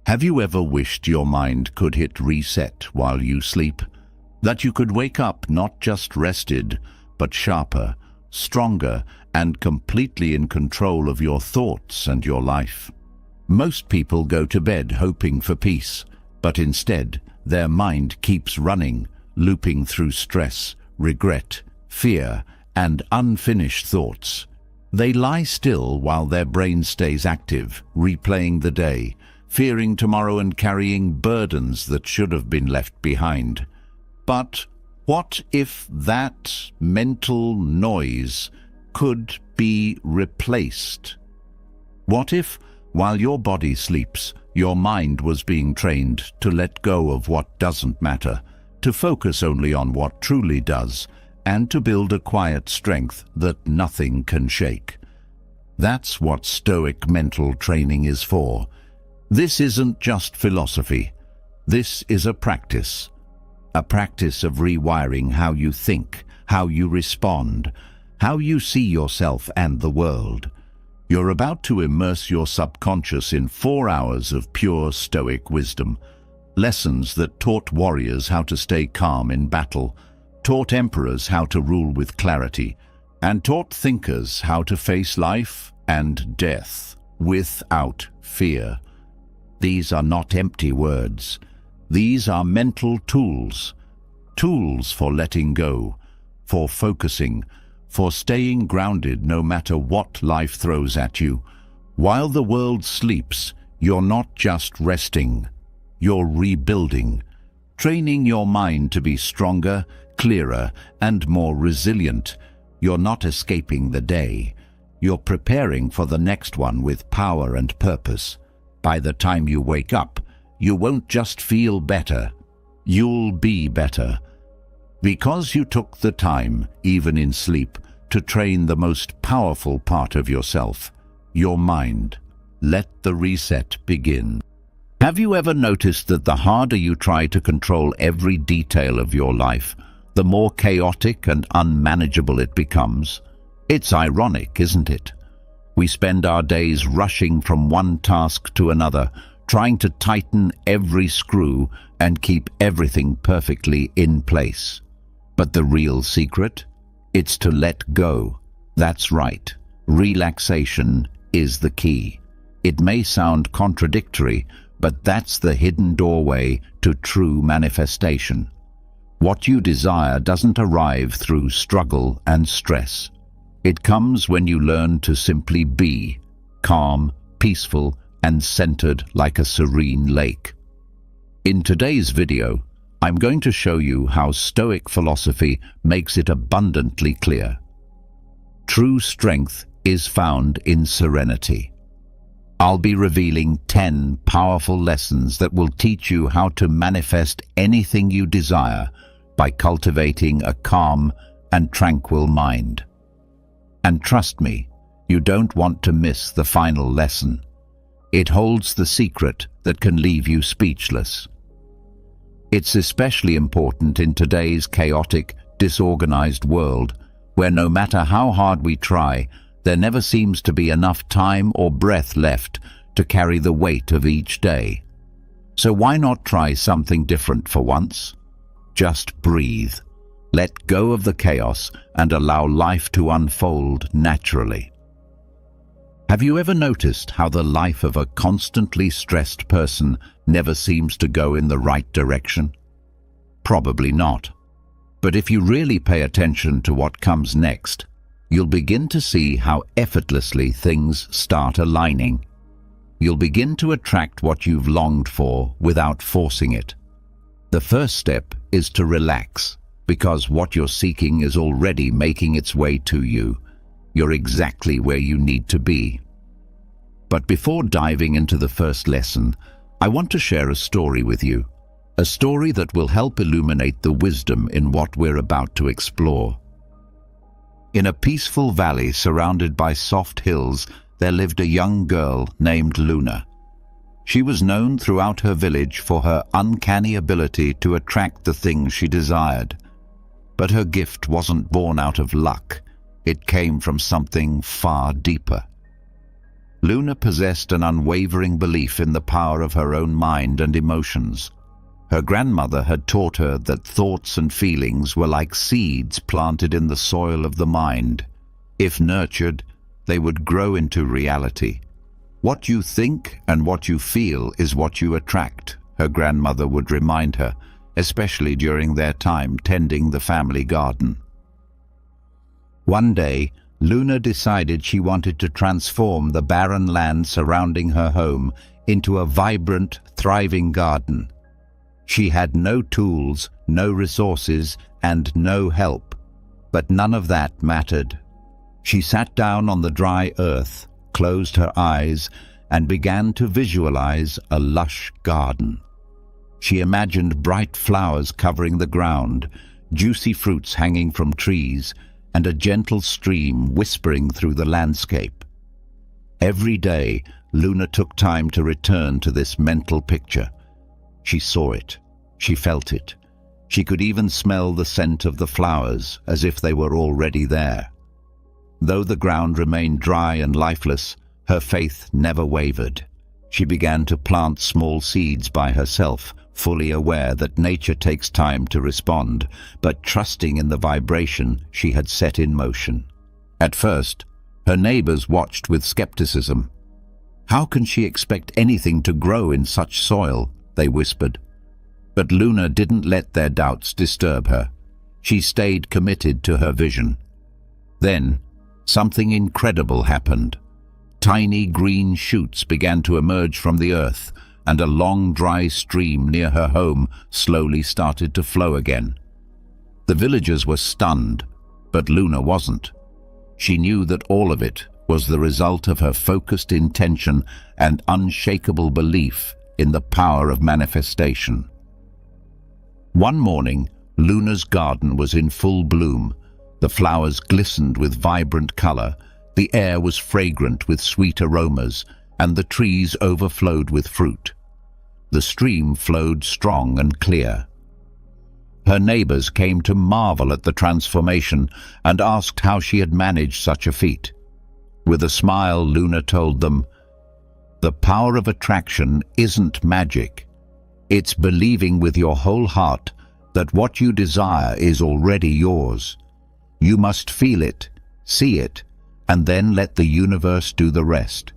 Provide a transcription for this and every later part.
Have you ever wished your mind could hit reset while you sleep? That you could wake up not just rested, but sharper, stronger, and completely in control of your thoughts and your life? Most people go to bed hoping for peace, but instead, their mind keeps running, looping through stress, regret, fear, and unfinished thoughts. They lie still while their brain stays active, replaying the day, fearing tomorrow and carrying burdens that should have been left behind. But what if that mental noise could be replaced? What if, while your body sleeps, your mind was being trained to let go of what doesn't matter, to focus only on what truly does, and to build a quiet strength that nothing can shake? That's what Stoic mental training is for. This isn't just philosophy. This is a practice of rewiring how you think, how you respond, how you see yourself and the world. You're about to immerse your subconscious in 4 hours of pure Stoic wisdom, lessons that taught warriors how to stay calm in battle, taught emperors how to rule with clarity, and taught thinkers how to face life and death without fear. These are not empty words. These are mental tools. Tools for letting go, for focusing, for staying grounded no matter what life throws at you. While the world sleeps, you're not just resting. You're rebuilding, training your mind to be stronger, clearer, and more resilient. You're not escaping the day. You're preparing for the next one with power and purpose. By the time you wake up, you won't just feel better. You'll be better. Because you took the time, even in sleep, to train the most powerful part of yourself, your mind. Let the reset begin. Have you ever noticed that the harder you try to control every detail of your life, the more chaotic and unmanageable it becomes? It's ironic, isn't it? We spend our days rushing from one task to another, trying to tighten every screw and keep everything perfectly in place. But the real secret? It's to let go. That's right. Relaxation is the key. It may sound contradictory, but that's the hidden doorway to true manifestation. What you desire doesn't arrive through struggle and stress. It comes when you learn to simply be, calm, peaceful, and centered like a serene lake. In today's video, I'm going to show you how Stoic philosophy makes it abundantly clear. True strength is found in serenity. I'll be revealing 10 powerful lessons that will teach you how to manifest anything you desire by cultivating a calm and tranquil mind. And trust me, you don't want to miss the final lesson. It holds the secret that can leave you speechless. It's especially important in today's chaotic, disorganized world, where no matter how hard we try, there never seems to be enough time or breath left to carry the weight of each day. So why not try something different for once? Just breathe. Let go of the chaos and allow life to unfold naturally. Have you ever noticed how the life of a constantly stressed person never seems to go in the right direction? Probably not. But if you really pay attention to what comes next, you'll begin to see how effortlessly things start aligning. You'll begin to attract what you've longed for without forcing it. The first step is to relax, because what you're seeking is already making its way to you. You're exactly where you need to be. But before diving into the first lesson, I want to share a story with you. A story that will help illuminate the wisdom in what we're about to explore. In a peaceful valley surrounded by soft hills, there lived a young girl named Luna. She was known throughout her village for her uncanny ability to attract the things she desired. But her gift wasn't born out of luck. It came from something far deeper. Luna possessed an unwavering belief in the power of her own mind and emotions. Her grandmother had taught her that thoughts and feelings were like seeds planted in the soil of the mind. If nurtured, they would grow into reality. "What you think and what you feel is what you attract," her grandmother would remind her, especially during their time tending the family garden. One day, Luna decided she wanted to transform the barren land surrounding her home into a vibrant, thriving garden. She had no tools, no resources, and no help, but none of that mattered. She sat down on the dry earth, closed her eyes, and began to visualize a lush garden. She imagined bright flowers covering the ground, juicy fruits hanging from trees, and a gentle stream whispering through the landscape. Every day, Luna took time to return to this mental picture. She saw it. She felt it. She could even smell the scent of the flowers, as if they were already there. Though the ground remained dry and lifeless, her faith never wavered. She began to plant small seeds by herself, fully aware that nature takes time to respond, but trusting in the vibration she had set in motion. At first, her neighbors watched with skepticism. "How can she expect anything to grow in such soil?" they whispered. But Luna didn't let their doubts disturb her. She stayed committed to her vision. Then, something incredible happened. Tiny green shoots began to emerge from the earth, and a long dry stream near her home slowly started to flow again. The villagers were stunned, but Luna wasn't. She knew that all of it was the result of her focused intention and unshakable belief in the power of manifestation. One morning, Luna's garden was in full bloom. The flowers glistened with vibrant color, the air was fragrant with sweet aromas, and the trees overflowed with fruit. The stream flowed strong and clear. Her neighbors came to marvel at the transformation and asked how she had managed such a feat. With a smile, Luna told them, "The power of attraction isn't magic. It's believing with your whole heart that what you desire is already yours. You must feel it, see it, and then let the universe do the rest.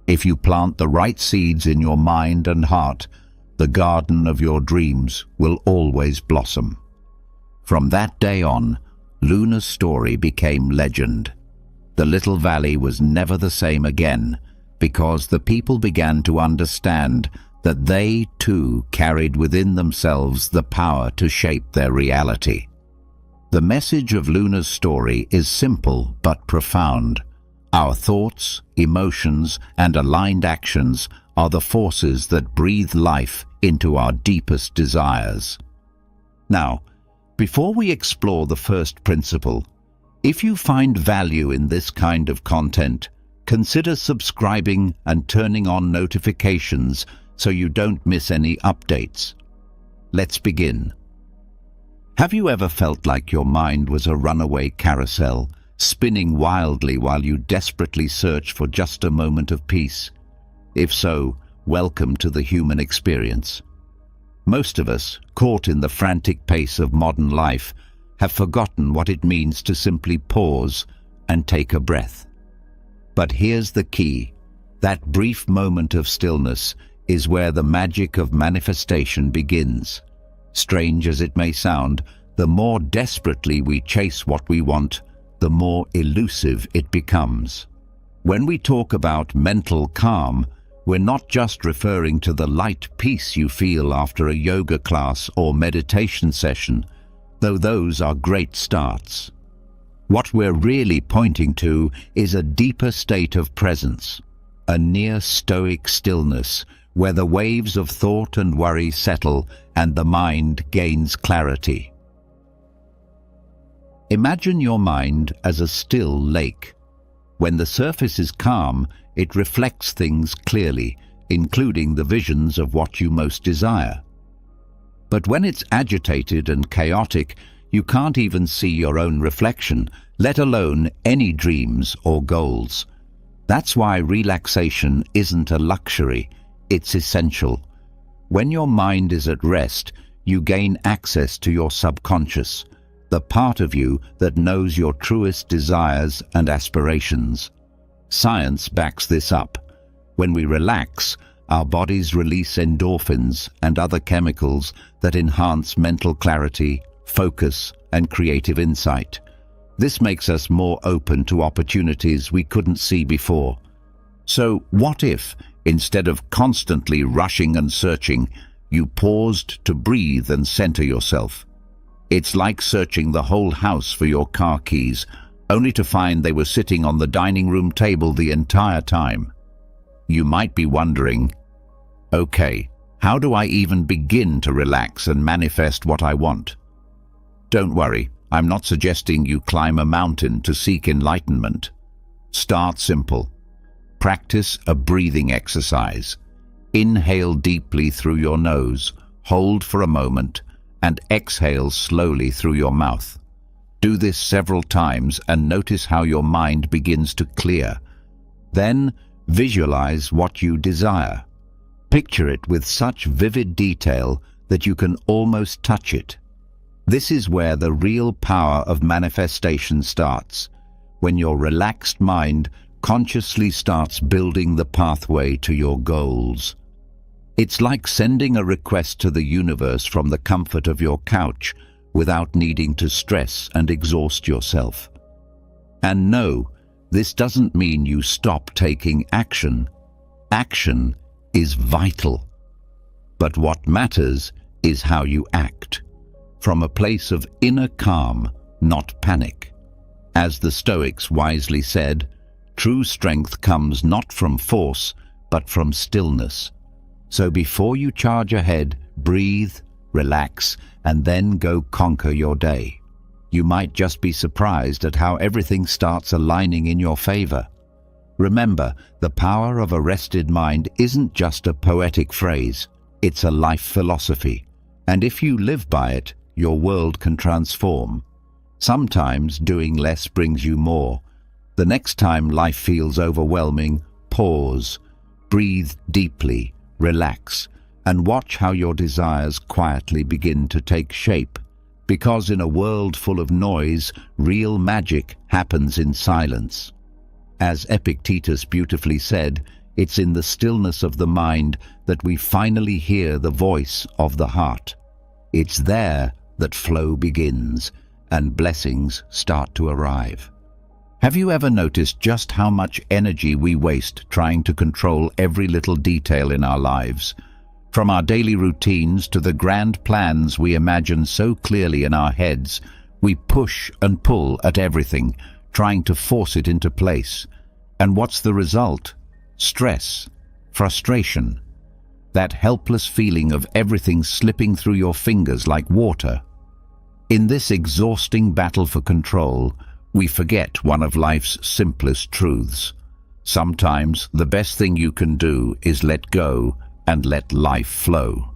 If you plant the right seeds in your mind and heart, the garden of your dreams will always blossom." From that day on, Luna's story became legend. The little valley was never the same again, because the people began to understand that they too carried within themselves the power to shape their reality. The message of Luna's story is simple but profound. Our thoughts, emotions, and aligned actions are the forces that breathe life into our deepest desires. Now, before we explore the first principle, if you find value in this kind of content, consider subscribing and turning on notifications so you don't miss any updates. Let's begin. Have you ever felt like your mind was a runaway carousel, spinning wildly while you desperately search for just a moment of peace? If so, welcome to the human experience. Most of us, caught in the frantic pace of modern life, have forgotten what it means to simply pause and take a breath. But here's the key. That brief moment of stillness is where the magic of manifestation begins. Strange as it may sound, the more desperately we chase what we want, the more elusive it becomes. When we talk about mental calm, we're not just referring to the light peace you feel after a yoga class or meditation session, though those are great starts. What we're really pointing to is a deeper state of presence, a near stoic stillness where the waves of thought and worry settle and the mind gains clarity. Imagine your mind as a still lake. When the surface is calm, it reflects things clearly, including the visions of what you most desire. But when it's agitated and chaotic, you can't even see your own reflection, let alone any dreams or goals. That's why relaxation isn't a luxury, it's essential. When your mind is at rest, you gain access to your subconscious, the part of you that knows your truest desires and aspirations. Science backs this up. When we relax, our bodies release endorphins and other chemicals that enhance mental clarity, focus, and creative insight. This makes us more open to opportunities we couldn't see before. So what if, instead of constantly rushing and searching, you paused to breathe and center yourself? It's like searching the whole house for your car keys, only to find they were sitting on the dining room table the entire time. You might be wondering, okay, how do I even begin to relax and manifest what I want? Don't worry, I'm not suggesting you climb a mountain to seek enlightenment. Start simple. Practice a breathing exercise. Inhale deeply through your nose, hold for a moment, and exhale slowly through your mouth. Do this several times and notice how your mind begins to clear. Then visualize what you desire. Picture it with such vivid detail that you can almost touch it. This is where the real power of manifestation starts, when your relaxed mind consciously starts building the pathway to your goals. It's like sending a request to the universe from the comfort of your couch without needing to stress and exhaust yourself. And no, this doesn't mean you stop taking action. Action is vital. But what matters is how you act, from a place of inner calm, not panic. As the Stoics wisely said, true strength comes not from force, but from stillness. So before you charge ahead, breathe, relax, and then go conquer your day. You might just be surprised at how everything starts aligning in your favor. Remember, the power of a rested mind isn't just a poetic phrase, it's a life philosophy. And if you live by it, your world can transform. Sometimes doing less brings you more. The next time life feels overwhelming, pause, breathe deeply, relax, and watch how your desires quietly begin to take shape. Because in a world full of noise, real magic happens in silence. As Epictetus beautifully said, it's in the stillness of the mind that we finally hear the voice of the heart. It's there that flow begins and blessings start to arrive. Have you ever noticed just how much energy we waste trying to control every little detail in our lives? From our daily routines to the grand plans we imagine so clearly in our heads, we push and pull at everything, trying to force it into place. And what's the result? Stress, frustration, that helpless feeling of everything slipping through your fingers like water. In this exhausting battle for control, we forget one of life's simplest truths. Sometimes the best thing you can do is let go and let life flow.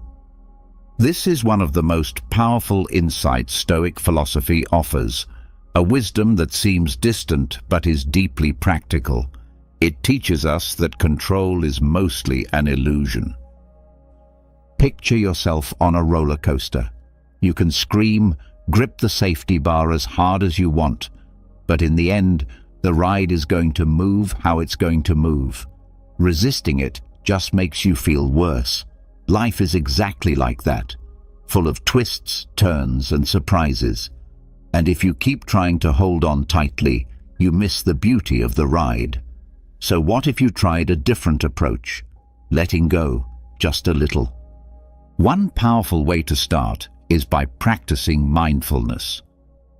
This is one of the most powerful insights Stoic philosophy offers, a wisdom that seems distant but is deeply practical. It teaches us that control is mostly an illusion. Picture yourself on a roller coaster. You can scream, grip the safety bar as hard as you want, but in the end, the ride is going to move how it's going to move. Resisting it just makes you feel worse. Life is exactly like that, full of twists, turns, and surprises. And if you keep trying to hold on tightly, you miss the beauty of the ride. So what if you tried a different approach, letting go just a little? One powerful way to start is by practicing mindfulness.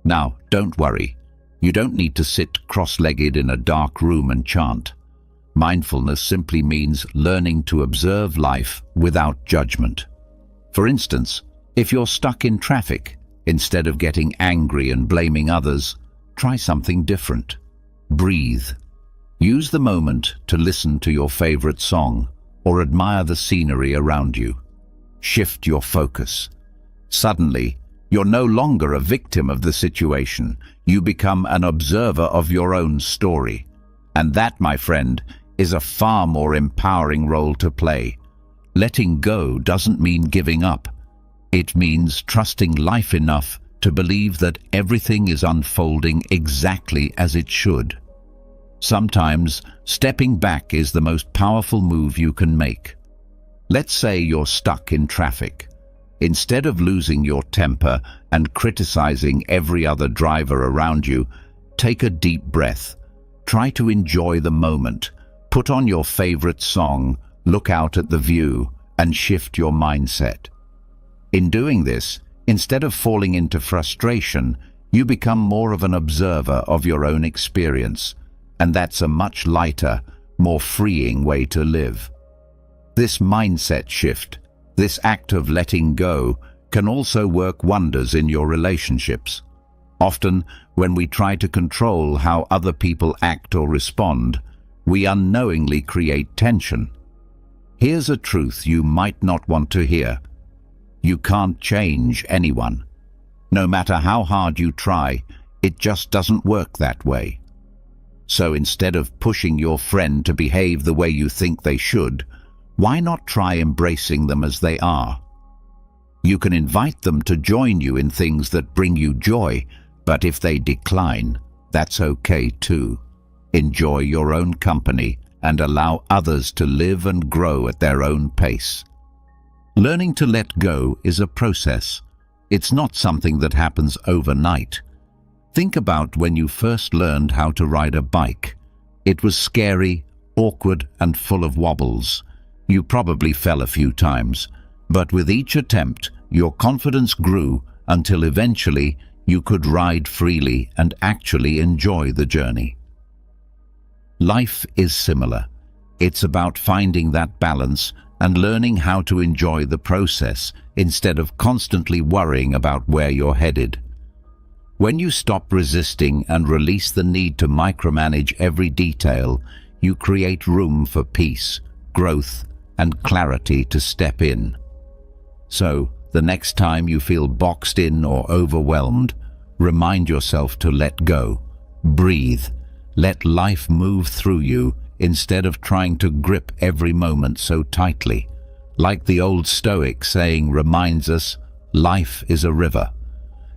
Now, don't worry. You don't need to sit cross-legged in a dark room and chant. Mindfulness simply means learning to observe life without judgment. For instance, if you're stuck in traffic, instead of getting angry and blaming others, try something different. Breathe. Use the moment to listen to your favorite song or admire the scenery around you. Shift your focus. Suddenly, you're no longer a victim of the situation. You become an observer of your own story. And that, my friend, is a far more empowering role to play. Letting go doesn't mean giving up. It means trusting life enough to believe that everything is unfolding exactly as it should. Sometimes, stepping back is the most powerful move you can make. Let's say you're stuck in traffic. Instead of losing your temper and criticizing every other driver around you, take a deep breath. Try to enjoy the moment. Put on your favorite song, look out at the view, and shift your mindset. In doing this, instead of falling into frustration, you become more of an observer of your own experience, and that's a much lighter, more freeing way to live. This mindset shift, this act of letting go, can also work wonders in your relationships. Often, when we try to control how other people act or respond, we unknowingly create tension. Here's a truth you might not want to hear. You can't change anyone. No matter how hard you try, it just doesn't work that way. So instead of pushing your friend to behave the way you think they should, why not try embracing them as they are? You can invite them to join you in things that bring you joy, but if they decline, that's okay too. Enjoy your own company and allow others to live and grow at their own pace. Learning to let go is a process. It's not something that happens overnight. Think about when you first learned how to ride a bike. It was scary, awkward, and full of wobbles. You probably fell a few times, but with each attempt, your confidence grew until eventually you could ride freely and actually enjoy the journey. Life is similar. It's about finding that balance and learning how to enjoy the process instead of constantly worrying about where you're headed. When you stop resisting and release the need to micromanage every detail, you create room for peace, growth, and clarity to step in. So, the next time you feel boxed in or overwhelmed, remind yourself to let go. Breathe. Let life move through you instead of trying to grip every moment so tightly. Like the old Stoic saying reminds us, life is a river.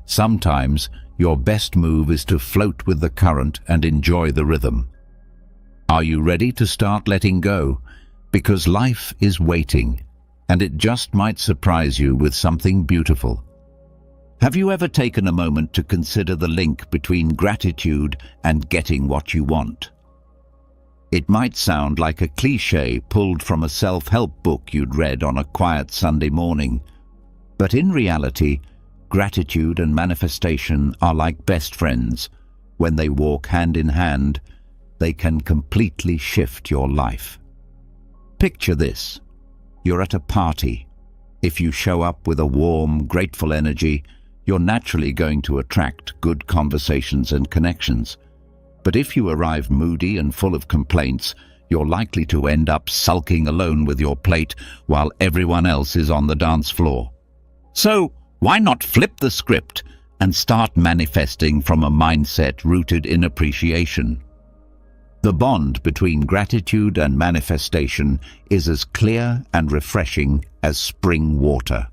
Sometimes, your best move is to float with the current and enjoy the rhythm. Are you ready to start letting go? Because life is waiting, and it just might surprise you with something beautiful. Have you ever taken a moment to consider the link between gratitude and getting what you want? It might sound like a cliché pulled from a self-help book you'd read on a quiet Sunday morning, but in reality, gratitude and manifestation are like best friends. When they walk hand in hand, they can completely shift your life. Picture this. You're at a party. If you show up with a warm, grateful energy, you're naturally going to attract good conversations and connections. But if you arrive moody and full of complaints, you're likely to end up sulking alone with your plate while everyone else is on the dance floor. So, why not flip the script and start manifesting from a mindset rooted in appreciation? The bond between gratitude and manifestation is as clear and refreshing as spring water.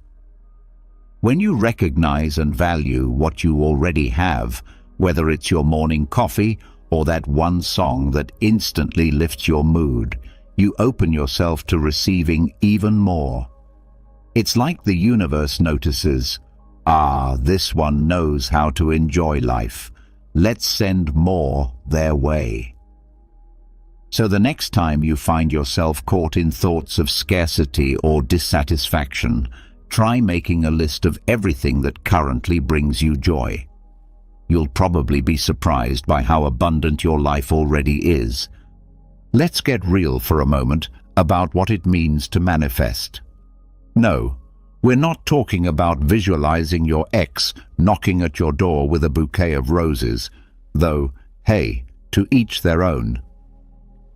When you recognize and value what you already have, whether it's your morning coffee or that one song that instantly lifts your mood, you open yourself to receiving even more. It's like the universe notices, this one knows how to enjoy life. Let's send more their way. So the next time you find yourself caught in thoughts of scarcity or dissatisfaction, try making a list of everything that currently brings you joy. You'll probably be surprised by how abundant your life already is. Let's get real for a moment about what it means to manifest. No, we're not talking about visualizing your ex knocking at your door with a bouquet of roses, though, hey, to each their own.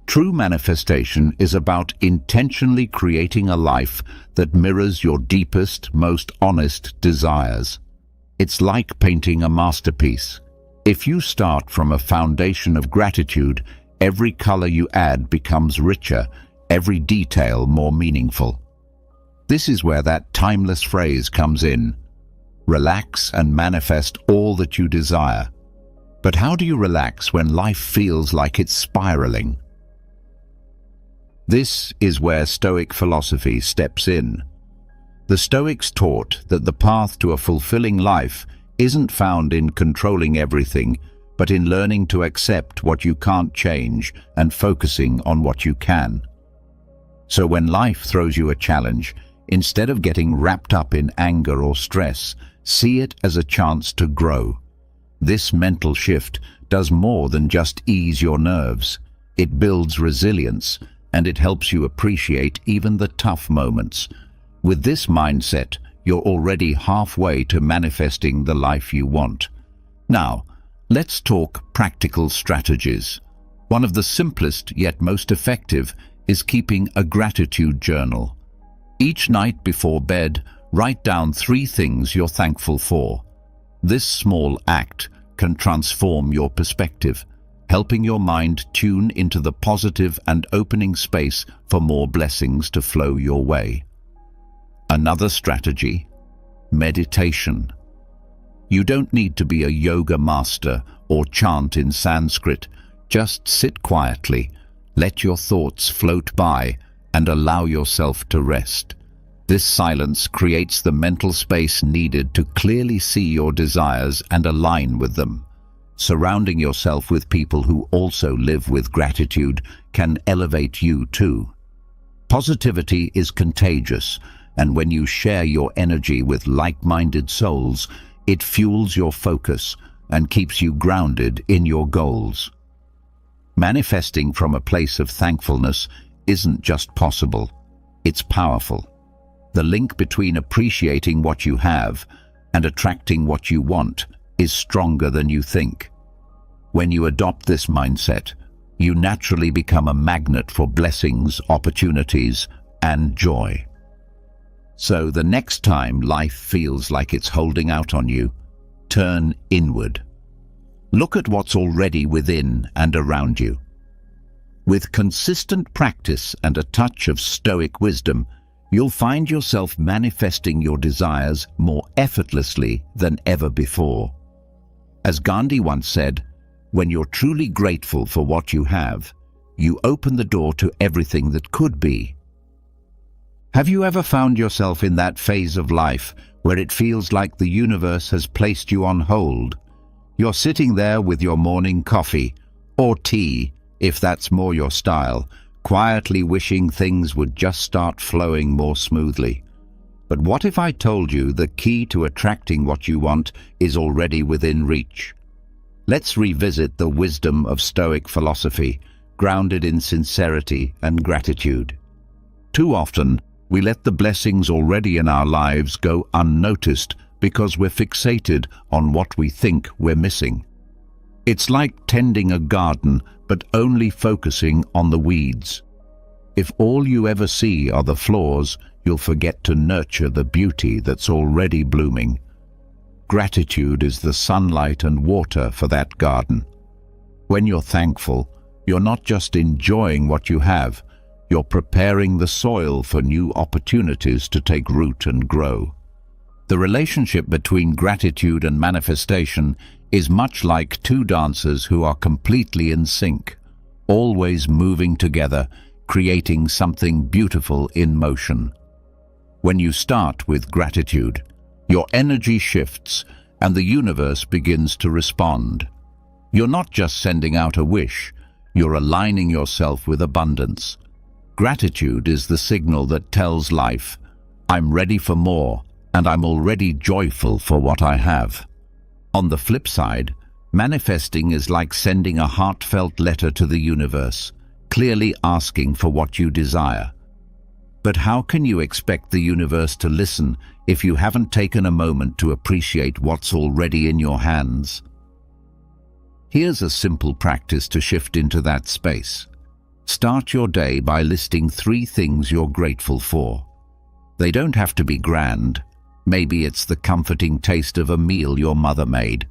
True manifestation is about intentionally creating a life that mirrors your deepest, most honest desires. It's like painting a masterpiece. If you start from a foundation of gratitude, Every color you add becomes richer, every detail more meaningful. This is where that timeless phrase comes in. Relax and manifest all that you desire. But how do you relax when life feels like it's spiraling? This is where Stoic philosophy steps in. The Stoics taught that the path to a fulfilling life isn't found in controlling everything, but in learning to accept what you can't change and focusing on what you can. So when life throws you a challenge, instead of getting wrapped up in anger or stress, see it as a chance to grow. This mental shift does more than just ease your nerves. It builds resilience, and it helps you appreciate even the tough moments. With this mindset, you're already halfway to manifesting the life you want. Now, let's talk practical strategies. One of the simplest yet most effective is keeping a gratitude journal. Each night before bed, write down 3 things you're thankful for. This small act can transform your perspective, helping your mind tune into the positive and opening space for more blessings to flow your way. Another strategy: meditation. You don't need to be a yoga master or chant in Sanskrit. Just sit quietly, let your thoughts float by, and allow yourself to rest. This silence creates the mental space needed to clearly see your desires and align with them. Surrounding yourself with people who also live with gratitude can elevate you too. Positivity is contagious, and when you share your energy with like-minded souls, it fuels your focus and keeps you grounded in your goals. Manifesting from a place of thankfulness isn't just possible, it's powerful. The link between appreciating what you have and attracting what you want is stronger than you think. When you adopt this mindset, you naturally become a magnet for blessings, opportunities, and joy. So the next time life feels like it's holding out on you, turn inward. Look at what's already within and around you. With consistent practice and a touch of Stoic wisdom, you'll find yourself manifesting your desires more effortlessly than ever before. As Gandhi once said, when you're truly grateful for what you have, you open the door to everything that could be. Have you ever found yourself in that phase of life where it feels like the universe has placed you on hold? You're sitting there with your morning coffee, or tea, if that's more your style, quietly wishing things would just start flowing more smoothly. But what if I told you the key to attracting what you want is already within reach? Let's revisit the wisdom of Stoic philosophy, grounded in sincerity and gratitude. Too often, we let the blessings already in our lives go unnoticed because we're fixated on what we think we're missing. It's like tending a garden, but only focusing on the weeds. If all you ever see are the flaws, you'll forget to nurture the beauty that's already blooming. Gratitude is the sunlight and water for that garden. When you're thankful, you're not just enjoying what you have, you're preparing the soil for new opportunities to take root and grow. The relationship between gratitude and manifestation is much like 2 dancers who are completely in sync, always moving together, creating something beautiful in motion. When you start with gratitude, your energy shifts and the universe begins to respond. You're not just sending out a wish, you're aligning yourself with abundance. Gratitude is the signal that tells life, I'm ready for more, and I'm already joyful for what I have. On the flip side, manifesting is like sending a heartfelt letter to the universe, clearly asking for what you desire. But how can you expect the universe to listen if you haven't taken a moment to appreciate what's already in your hands? Here's a simple practice to shift into that space. Start your day by listing 3 things you're grateful for. They don't have to be grand. Maybe it's the comforting taste of a meal your mother made,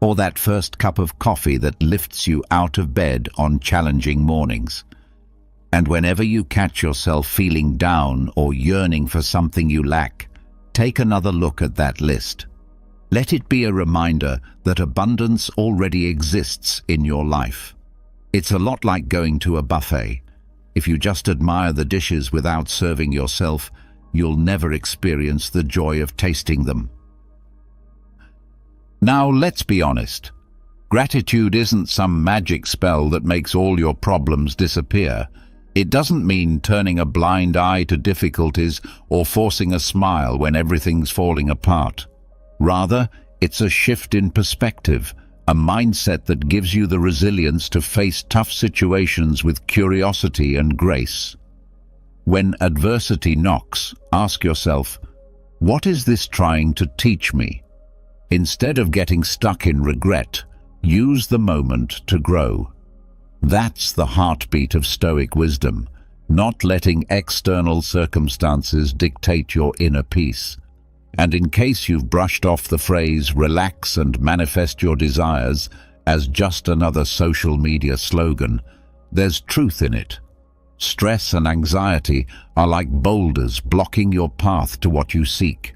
or that first cup of coffee that lifts you out of bed on challenging mornings. And whenever you catch yourself feeling down or yearning for something you lack, take another look at that list. Let it be a reminder that abundance already exists in your life. It's a lot like going to a buffet. If you just admire the dishes without serving yourself, you'll never experience the joy of tasting them. Now, let's be honest. Gratitude isn't some magic spell that makes all your problems disappear. It doesn't mean turning a blind eye to difficulties or forcing a smile when everything's falling apart. Rather, it's a shift in perspective, a mindset that gives you the resilience to face tough situations with curiosity and grace. When adversity knocks, ask yourself, what is this trying to teach me? Instead of getting stuck in regret, use the moment to grow. That's the heartbeat of Stoic wisdom, not letting external circumstances dictate your inner peace. And in case you've brushed off the phrase "relax and manifest your desires" as just another social media slogan, there's truth in it. Stress and anxiety are like boulders blocking your path to what you seek.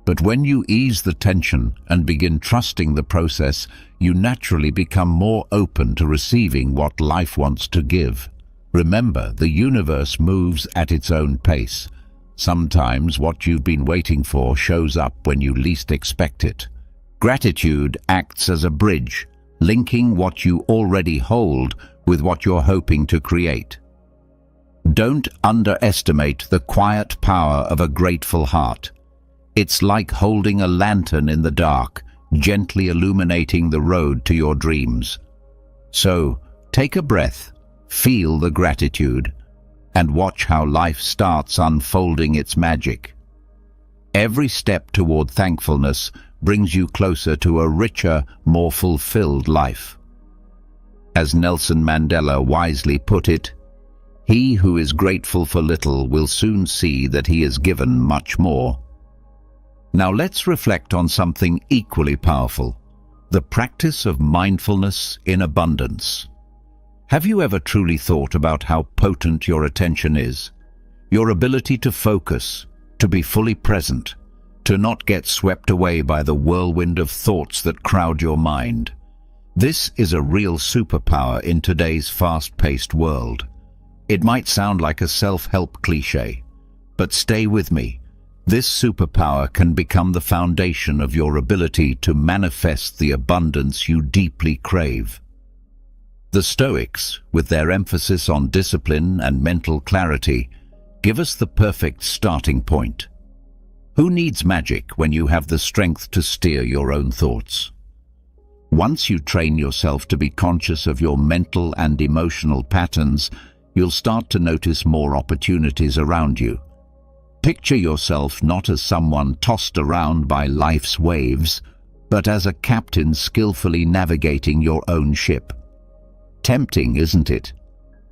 But when you ease the tension and begin trusting the process, you naturally become more open to receiving what life wants to give. Remember, the universe moves at its own pace. Sometimes what you've been waiting for shows up when you least expect it. Gratitude acts as a bridge, linking what you already hold with what you're hoping to create. Don't underestimate the quiet power of a grateful heart. It's like holding a lantern in the dark, gently illuminating the road to your dreams. So, take a breath, feel the gratitude, and watch how life starts unfolding its magic. Every step toward thankfulness brings you closer to a richer, more fulfilled life. As Nelson Mandela wisely put it, "He who is grateful for little will soon see that he is given much more." Now let's reflect on something equally powerful, the practice of mindfulness in abundance. Have you ever truly thought about how potent your attention is? Your ability to focus, to be fully present, to not get swept away by the whirlwind of thoughts that crowd your mind. This is a real superpower in today's fast-paced world. It might sound like a self-help cliché, but stay with me. This superpower can become the foundation of your ability to manifest the abundance you deeply crave. The Stoics, with their emphasis on discipline and mental clarity, give us the perfect starting point. Who needs magic when you have the strength to steer your own thoughts? Once you train yourself to be conscious of your mental and emotional patterns, you'll start to notice more opportunities around you. Picture yourself not as someone tossed around by life's waves, but as a captain skillfully navigating your own ship. Tempting, isn't it?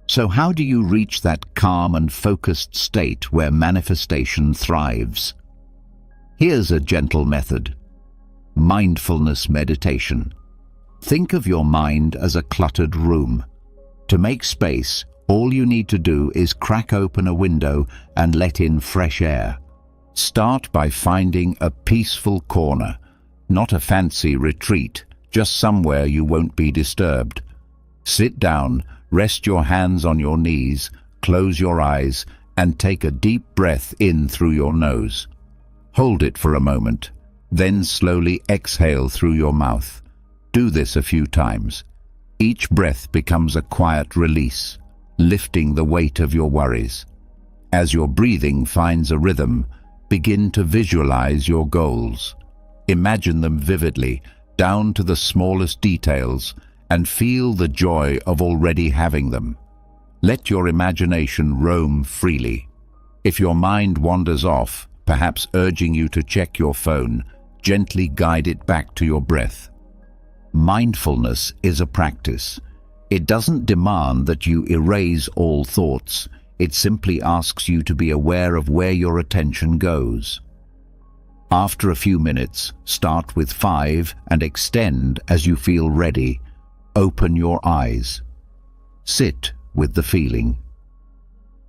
So how do you reach that calm and focused state where manifestation thrives? Here's a gentle method. Mindfulness meditation. Think of your mind as a cluttered room. To make space, all you need to do is crack open a window and let in fresh air. Start by finding a peaceful corner, not a fancy retreat, just somewhere you won't be disturbed. Sit down, rest your hands on your knees, close your eyes, and take a deep breath in through your nose. Hold it for a moment, then slowly exhale through your mouth. Do this a few times. Each breath becomes a quiet release, lifting the weight of your worries. As your breathing finds a rhythm, begin to visualize your goals. Imagine them vividly, down to the smallest details, and feel the joy of already having them. Let your imagination roam freely. If your mind wanders off, perhaps urging you to check your phone, gently guide it back to your breath. Mindfulness is a practice. It doesn't demand that you erase all thoughts. It simply asks you to be aware of where your attention goes. After a few minutes, start with 5 and extend as you feel ready. Open your eyes. Sit with the feeling.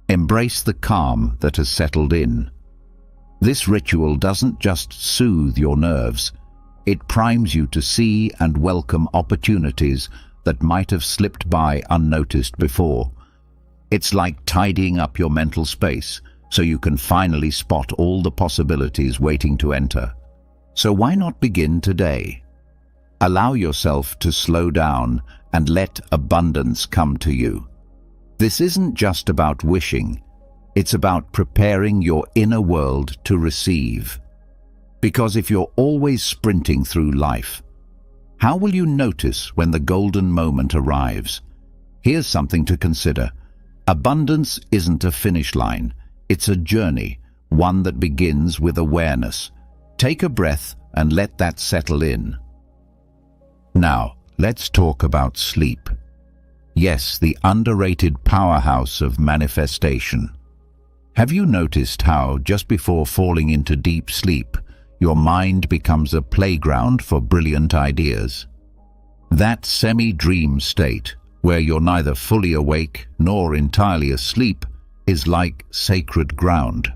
Embrace the calm that has settled in. This ritual doesn't just soothe your nerves, it primes you to see and welcome opportunities that might have slipped by unnoticed before. It's like tidying up your mental space so you can finally spot all the possibilities waiting to enter. So why not begin today? Allow yourself to slow down and let abundance come to you. This isn't just about wishing, it's about preparing your inner world to receive. Because if you're always sprinting through life, how will you notice when the golden moment arrives? Here's something to consider. Abundance isn't a finish line, it's a journey, one that begins with awareness. Take a breath and let that settle in. Now, let's talk about sleep. Yes, the underrated powerhouse of manifestation. Have you noticed how, just before falling into deep sleep, your mind becomes a playground for brilliant ideas? That semi-dream state, where you're neither fully awake nor entirely asleep, is like sacred ground,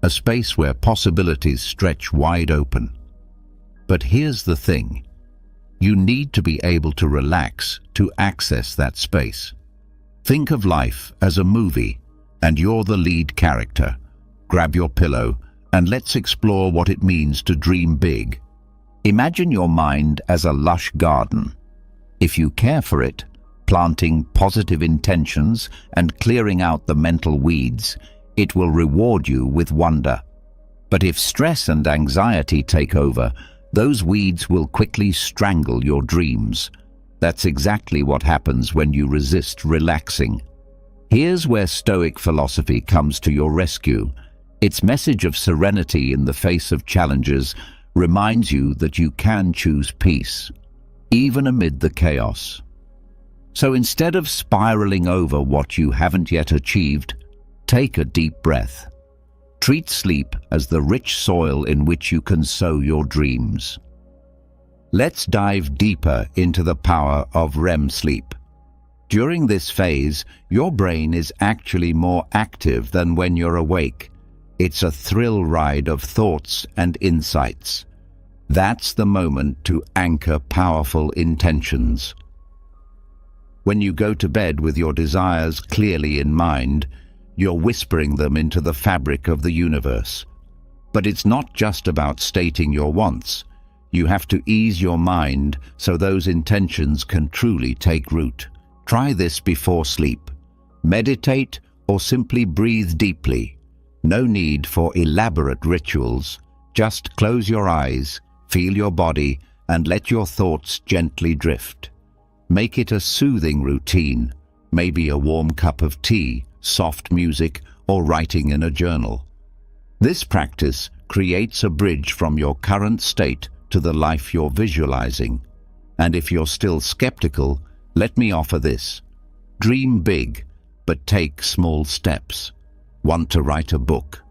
a space where possibilities stretch wide open. But here's the thing. You need to be able to relax to access that space. Think of life as a movie, and you're the lead character. Grab your pillow, and let's explore what it means to dream big. Imagine your mind as a lush garden. If you care for it, planting positive intentions and clearing out the mental weeds, it will reward you with wonder. But if stress and anxiety take over, those weeds will quickly strangle your dreams. That's exactly what happens when you resist relaxing. Here's where Stoic philosophy comes to your rescue. Its message of serenity in the face of challenges reminds you that you can choose peace, even amid the chaos. So instead of spiraling over what you haven't yet achieved, take a deep breath. Treat sleep as the rich soil in which you can sow your dreams. Let's dive deeper into the power of REM sleep. During this phase, your brain is actually more active than when you're awake. It's a thrill ride of thoughts and insights. That's the moment to anchor powerful intentions. When you go to bed with your desires clearly in mind, you're whispering them into the fabric of the universe. But it's not just about stating your wants. You have to ease your mind so those intentions can truly take root. Try this before sleep. Meditate or simply breathe deeply. No need for elaborate rituals. Just close your eyes, feel your body, and let your thoughts gently drift. Make it a soothing routine, maybe a warm cup of tea, soft music, or writing in a journal. This practice creates a bridge from your current state to the life you're visualizing. And if you're still skeptical, let me offer this. Dream big, but take small steps. Want to write a book?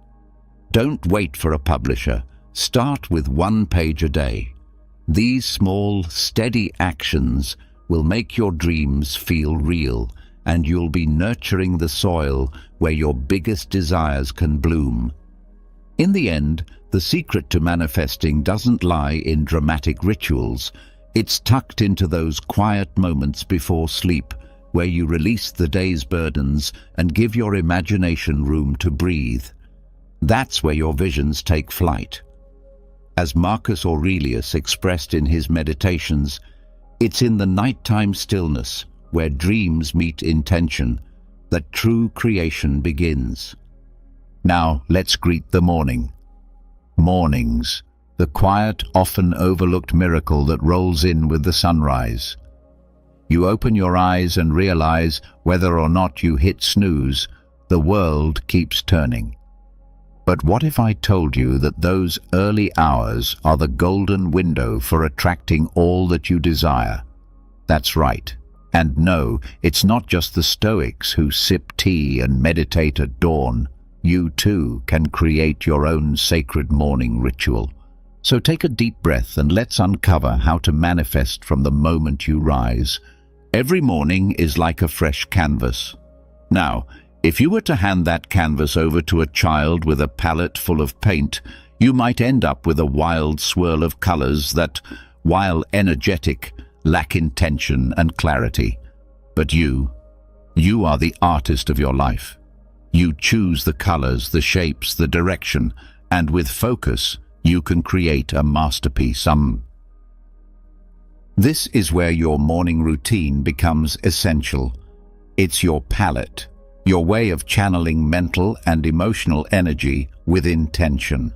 Don't wait for a publisher. Start with 1 page a day. These small, steady actions will make your dreams feel real, and you'll be nurturing the soil where your biggest desires can bloom. In the end, the secret to manifesting doesn't lie in dramatic rituals. It's tucked into those quiet moments before sleep, where you release the day's burdens and give your imagination room to breathe. That's where your visions take flight. As Marcus Aurelius expressed in his Meditations, it's in the nighttime stillness, where dreams meet intention, that true creation begins. Now let's greet the morning. Mornings, the quiet, often overlooked miracle that rolls in with the sunrise. You open your eyes and realize, whether or not you hit snooze, the world keeps turning. But what if I told you that those early hours are the golden window for attracting all that you desire? That's right. And no, it's not just the Stoics who sip tea and meditate at dawn. You too can create your own sacred morning ritual. So take a deep breath and let's uncover how to manifest from the moment you rise. Every morning is like a fresh canvas. Now, if you were to hand that canvas over to a child with a palette full of paint, you might end up with a wild swirl of colors that, while energetic, lack intention and clarity. But you are the artist of your life. You choose the colors, the shapes, the direction, and with focus, you can create a masterpiece. This is where your morning routine becomes essential. It's your palette, your way of channeling mental and emotional energy with intention.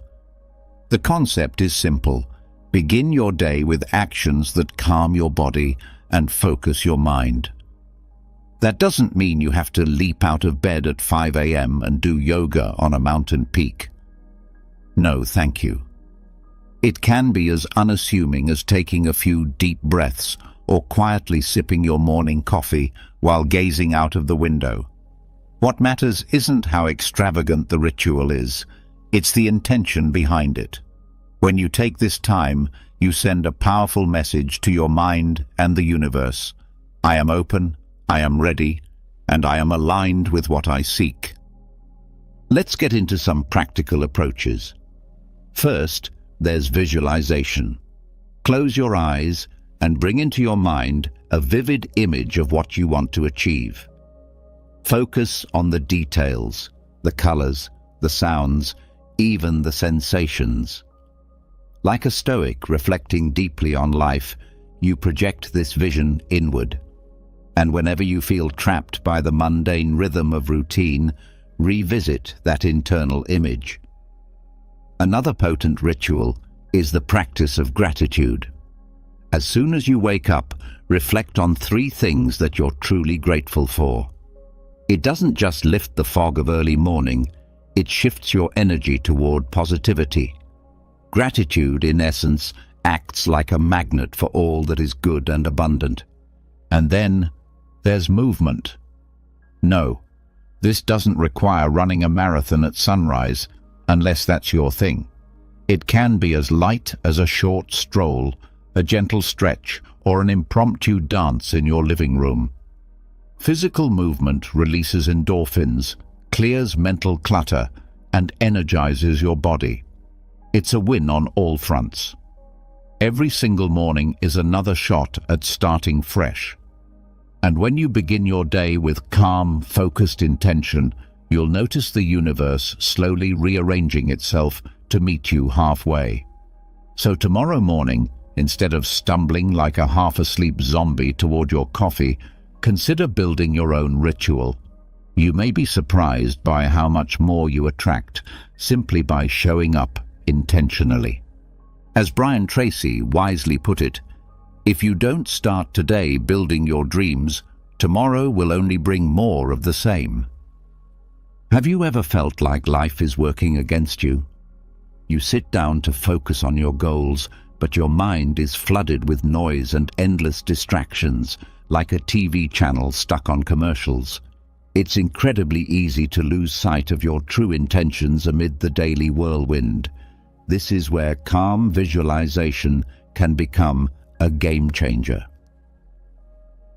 The concept is simple. Begin your day with actions that calm your body and focus your mind. That doesn't mean you have to leap out of bed at 5 a.m. and do yoga on a mountain peak. No, thank you. It can be as unassuming as taking a few deep breaths or quietly sipping your morning coffee while gazing out of the window. What matters isn't how extravagant the ritual is, it's the intention behind it. When you take this time, you send a powerful message to your mind and the universe. I am open, I am ready, and I am aligned with what I seek. Let's get into some practical approaches. First, there's visualization. Close your eyes and bring into your mind a vivid image of what you want to achieve. Focus on the details, the colors, the sounds, even the sensations. Like a Stoic reflecting deeply on life, you project this vision inward. And whenever you feel trapped by the mundane rhythm of routine, revisit that internal image. Another potent ritual is the practice of gratitude. As soon as you wake up, reflect on 3 things that you're truly grateful for. It doesn't just lift the fog of early morning, it shifts your energy toward positivity. Gratitude, in essence, acts like a magnet for all that is good and abundant. And then there's movement. No, this doesn't require running a marathon at sunrise, unless that's your thing. It can be as light as a short stroll, a gentle stretch, or an impromptu dance in your living room. Physical movement releases endorphins, clears mental clutter, and energizes your body. It's a win on all fronts. Every single morning is another shot at starting fresh. And when you begin your day with calm, focused intention, you'll notice the universe slowly rearranging itself to meet you halfway. So tomorrow morning, instead of stumbling like a half-asleep zombie toward your coffee, consider building your own ritual. You may be surprised by how much more you attract simply by showing up intentionally. As Brian Tracy wisely put it, if you don't start today building your dreams, tomorrow will only bring more of the same. Have you ever felt like life is working against you? You sit down to focus on your goals, but your mind is flooded with noise and endless distractions, like a TV channel stuck on commercials. It's incredibly easy to lose sight of your true intentions amid the daily whirlwind. This is where calm visualization can become a game changer.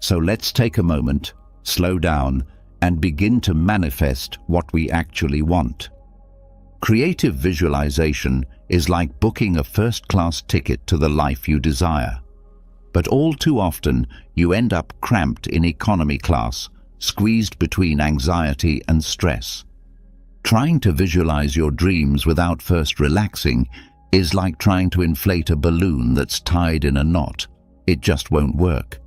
So let's take a moment, slow down, and begin to manifest what we actually want. Creative visualization is like booking a first-class ticket to the life you desire. But all too often, you end up cramped in economy class, squeezed between anxiety and stress. Trying to visualize your dreams without first relaxing is like trying to inflate a balloon that's tied in a knot. It just won't work.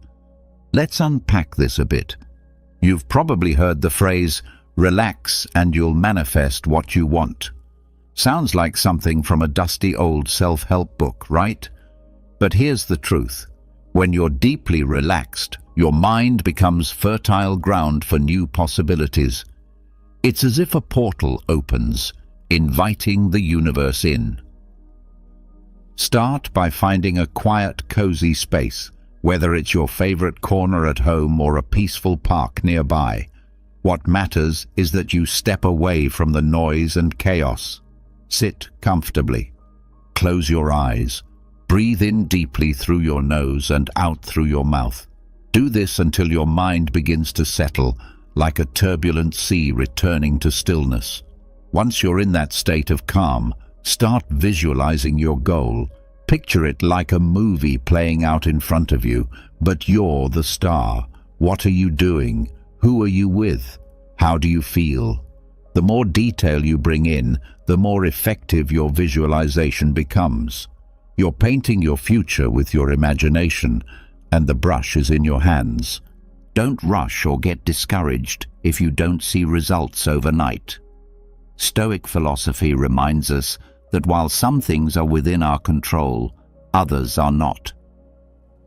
Let's unpack this a bit. You've probably heard the phrase, relax and you'll manifest what you want. Sounds like something from a dusty old self-help book, right? But here's the truth. When you're deeply relaxed, your mind becomes fertile ground for new possibilities. It's as if a portal opens, inviting the universe in. Start by finding a quiet, cozy space, whether it's your favorite corner at home or a peaceful park nearby. What matters is that you step away from the noise and chaos. Sit comfortably. close your eyes. Breathe in deeply through your nose and out through your mouth. Do this until your mind begins to settle, like a turbulent sea returning to stillness. Once you're in that state of calm, start visualizing your goal. Picture it like a movie playing out in front of you, but you're the star. What are you doing? Who are you with? How do you feel? The more detail you bring in, the more effective your visualization becomes. You're painting your future with your imagination, and the brush is in your hands. Don't rush or get discouraged if you don't see results overnight. Stoic philosophy reminds us that while some things are within our control, others are not.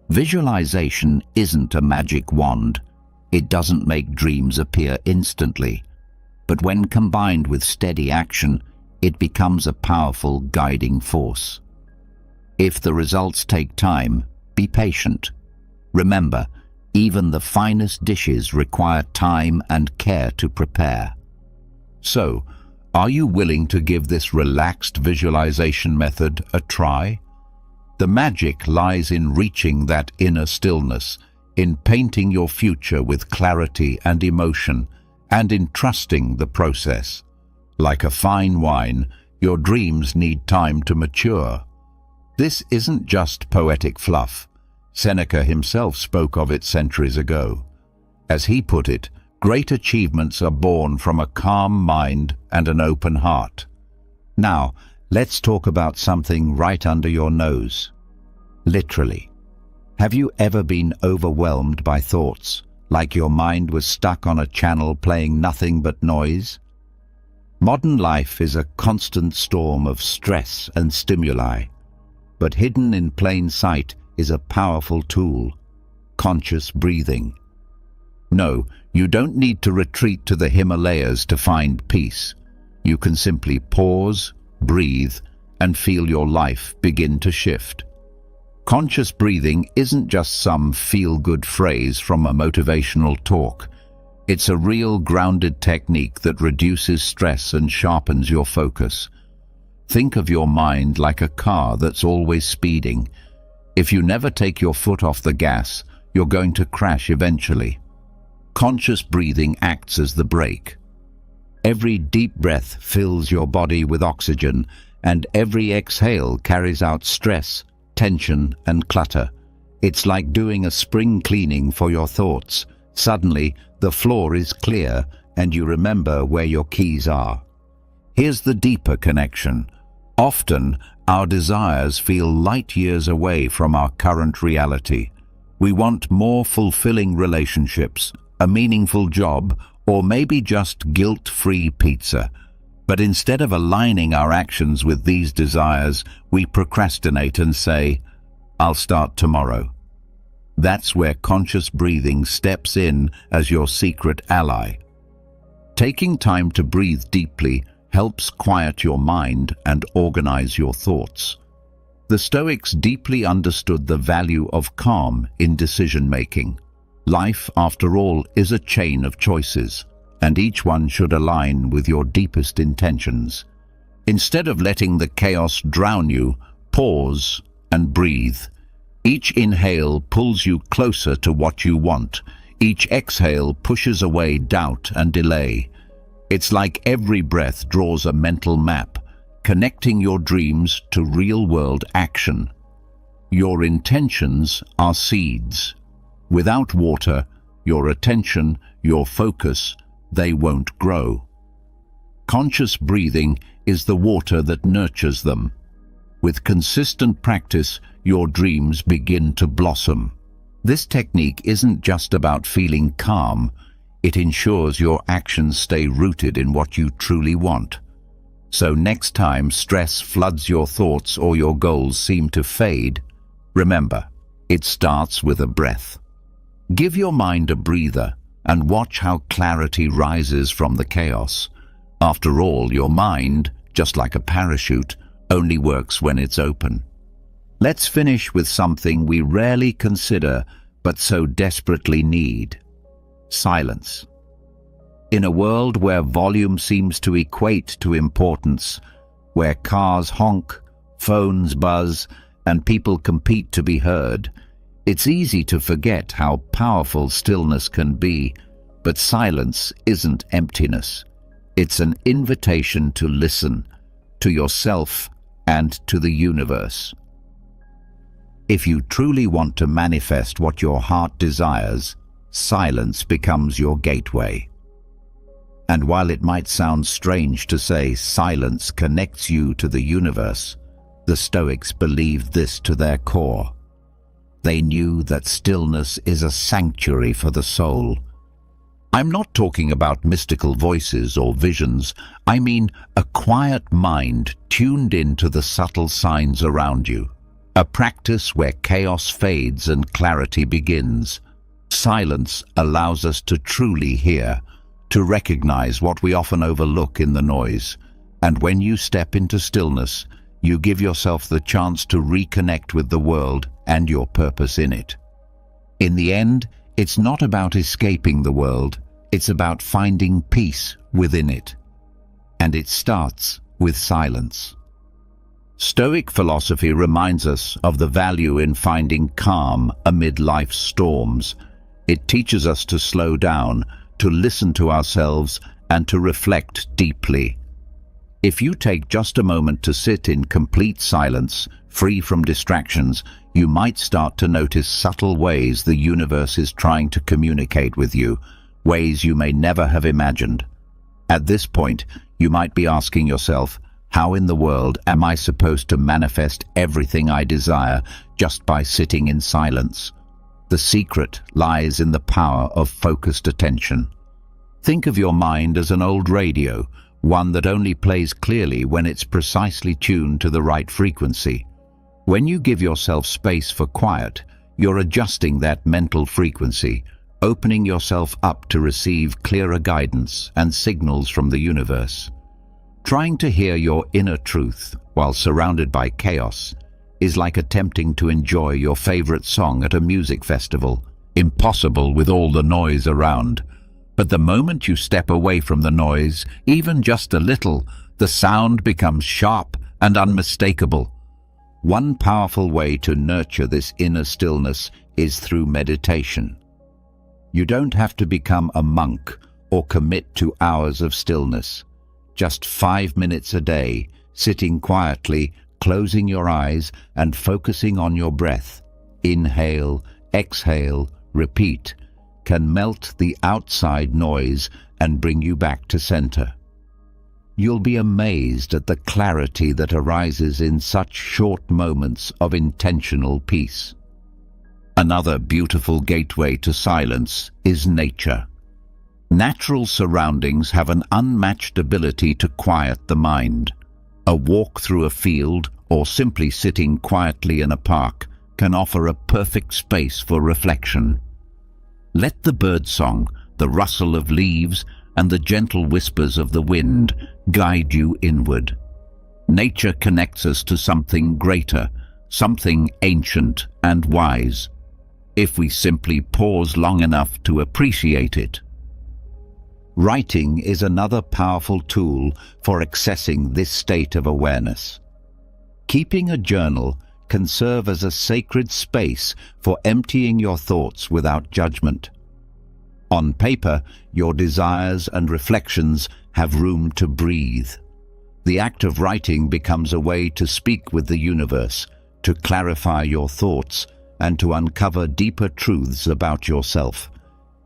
Visualization isn't a magic wand. It doesn't make dreams appear instantly. But when combined with steady action, it becomes a powerful guiding force. If the results take time, be patient. Remember, even the finest dishes require time and care to prepare. So, are you willing to give this relaxed visualization method a try? The magic lies in reaching that inner stillness, in painting your future with clarity and emotion, and in trusting the process. Like a fine wine, your dreams need time to mature. This isn't just poetic fluff. Seneca himself spoke of it centuries ago. As he put it, great achievements are born from a calm mind and an open heart. Now, let's talk about something right under your nose. Literally. Have you ever been overwhelmed by thoughts, like your mind was stuck on a channel playing nothing but noise? Modern life is a constant storm of stress and stimuli, but hidden in plain sight is a powerful tool: conscious breathing. No, you don't need to retreat to the Himalayas to find peace. You can simply pause, breathe, and feel your life begin to shift. Conscious breathing isn't just some feel-good phrase from a motivational talk. It's a real grounded technique that reduces stress and sharpens your focus. Think of your mind like a car that's always speeding. If you never take your foot off the gas, you're going to crash eventually. Conscious breathing acts as the brake. Every deep breath fills your body with oxygen, and every exhale carries out stress, tension, and clutter. It's like doing a spring cleaning for your thoughts. Suddenly, the floor is clear, and you remember where your keys are. Here's the deeper connection. Often, our desires feel light years away from our current reality. We want more fulfilling relationships, a meaningful job, or maybe just guilt-free pizza. But instead of aligning our actions with these desires, we procrastinate and say, "I'll start tomorrow." That's where conscious breathing steps in as your secret ally. Taking time to breathe deeply helps quiet your mind and organize your thoughts. The Stoics deeply understood the value of calm in decision-making. Life, after all, is a chain of choices, and each one should align with your deepest intentions. Instead of letting the chaos drown you, pause and breathe. Each inhale pulls you closer to what you want. Each exhale pushes away doubt and delay. It's like every breath draws a mental map, connecting your dreams to real-world action. Your intentions are seeds. Without water, your attention, your focus, they won't grow. Conscious breathing is the water that nurtures them. With consistent practice, your dreams begin to blossom. This technique isn't just about feeling calm. It ensures your actions stay rooted in what you truly want. So next time stress floods your thoughts or your goals seem to fade, remember, it starts with a breath. Give your mind a breather and watch how clarity rises from the chaos. After all, your mind, just like a parachute, only works when it's open. Let's finish with something we rarely consider but so desperately need: silence. In a world where volume seems to equate to importance, where cars honk, phones buzz, and people compete to be heard, it's easy to forget how powerful stillness can be. But silence isn't emptiness. It's an invitation to listen, to yourself and to the universe. If you truly want to manifest what your heart desires, silence becomes your gateway. And while it might sound strange to say silence connects you to the universe, the Stoics believed this to their core. They knew that stillness is a sanctuary for the soul. I'm not talking about mystical voices or visions. I mean a quiet mind tuned into the subtle signs around you. A practice where chaos fades and clarity begins. Silence allows us to truly hear, to recognize what we often overlook in the noise. And when you step into stillness, you give yourself the chance to reconnect with the world and your purpose in it. In the end, it's not about escaping the world, it's about finding peace within it. And it starts with silence. Stoic philosophy reminds us of the value in finding calm amid life's storms. It teaches us to slow down, to listen to ourselves, and to reflect deeply. If you take just a moment to sit in complete silence, free from distractions, you might start to notice subtle ways the universe is trying to communicate with you, ways you may never have imagined. At this point, you might be asking yourself, how in the world am I supposed to manifest everything I desire just by sitting in silence? The secret lies in the power of focused attention. Think of your mind as an old radio, one that only plays clearly when it's precisely tuned to the right frequency. When you give yourself space for quiet, you're adjusting that mental frequency, opening yourself up to receive clearer guidance and signals from the universe. Trying to hear your inner truth while surrounded by chaos is like attempting to enjoy your favorite song at a music festival. Impossible with all the noise around. But the moment you step away from the noise, even just a little, the sound becomes sharp and unmistakable. One powerful way to nurture this inner stillness is through meditation. You don't have to become a monk or commit to hours of stillness. Just 5 minutes a day, sitting quietly, closing your eyes and focusing on your breath. Inhale, exhale, repeat, can melt the outside noise and bring you back to center. You'll be amazed at the clarity that arises in such short moments of intentional peace. Another beautiful gateway to silence is nature. Natural surroundings have an unmatched ability to quiet the mind. A walk through a field or simply sitting quietly in a park can offer a perfect space for reflection. Let the birdsong, the rustle of leaves, and the gentle whispers of the wind guide you inward. Nature connects us to something greater, something ancient and wise, if we simply pause long enough to appreciate it. Writing is another powerful tool for accessing this state of awareness. Keeping a journal can serve as a sacred space for emptying your thoughts without judgment. On paper, your desires and reflections have room to breathe. The act of writing becomes a way to speak with the universe, to clarify your thoughts, and to uncover deeper truths about yourself.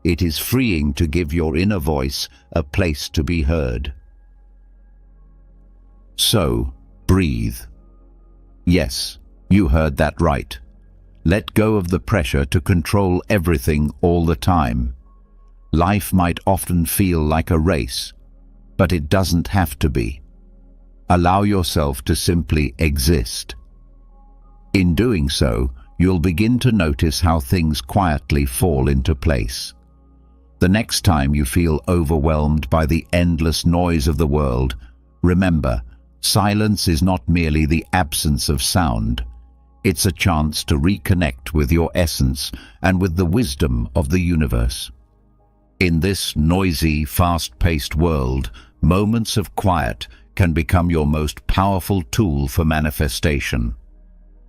It is freeing to give your inner voice a place to be heard. So, breathe. Yes, you heard that right. Let go of the pressure to control everything all the time. Life might often feel like a race, but it doesn't have to be. Allow yourself to simply exist. In doing so, you'll begin to notice how things quietly fall into place. The next time you feel overwhelmed by the endless noise of the world, remember, silence is not merely the absence of sound. It's a chance to reconnect with your essence and with the wisdom of the universe. In this noisy, fast-paced world, moments of quiet can become your most powerful tool for manifestation.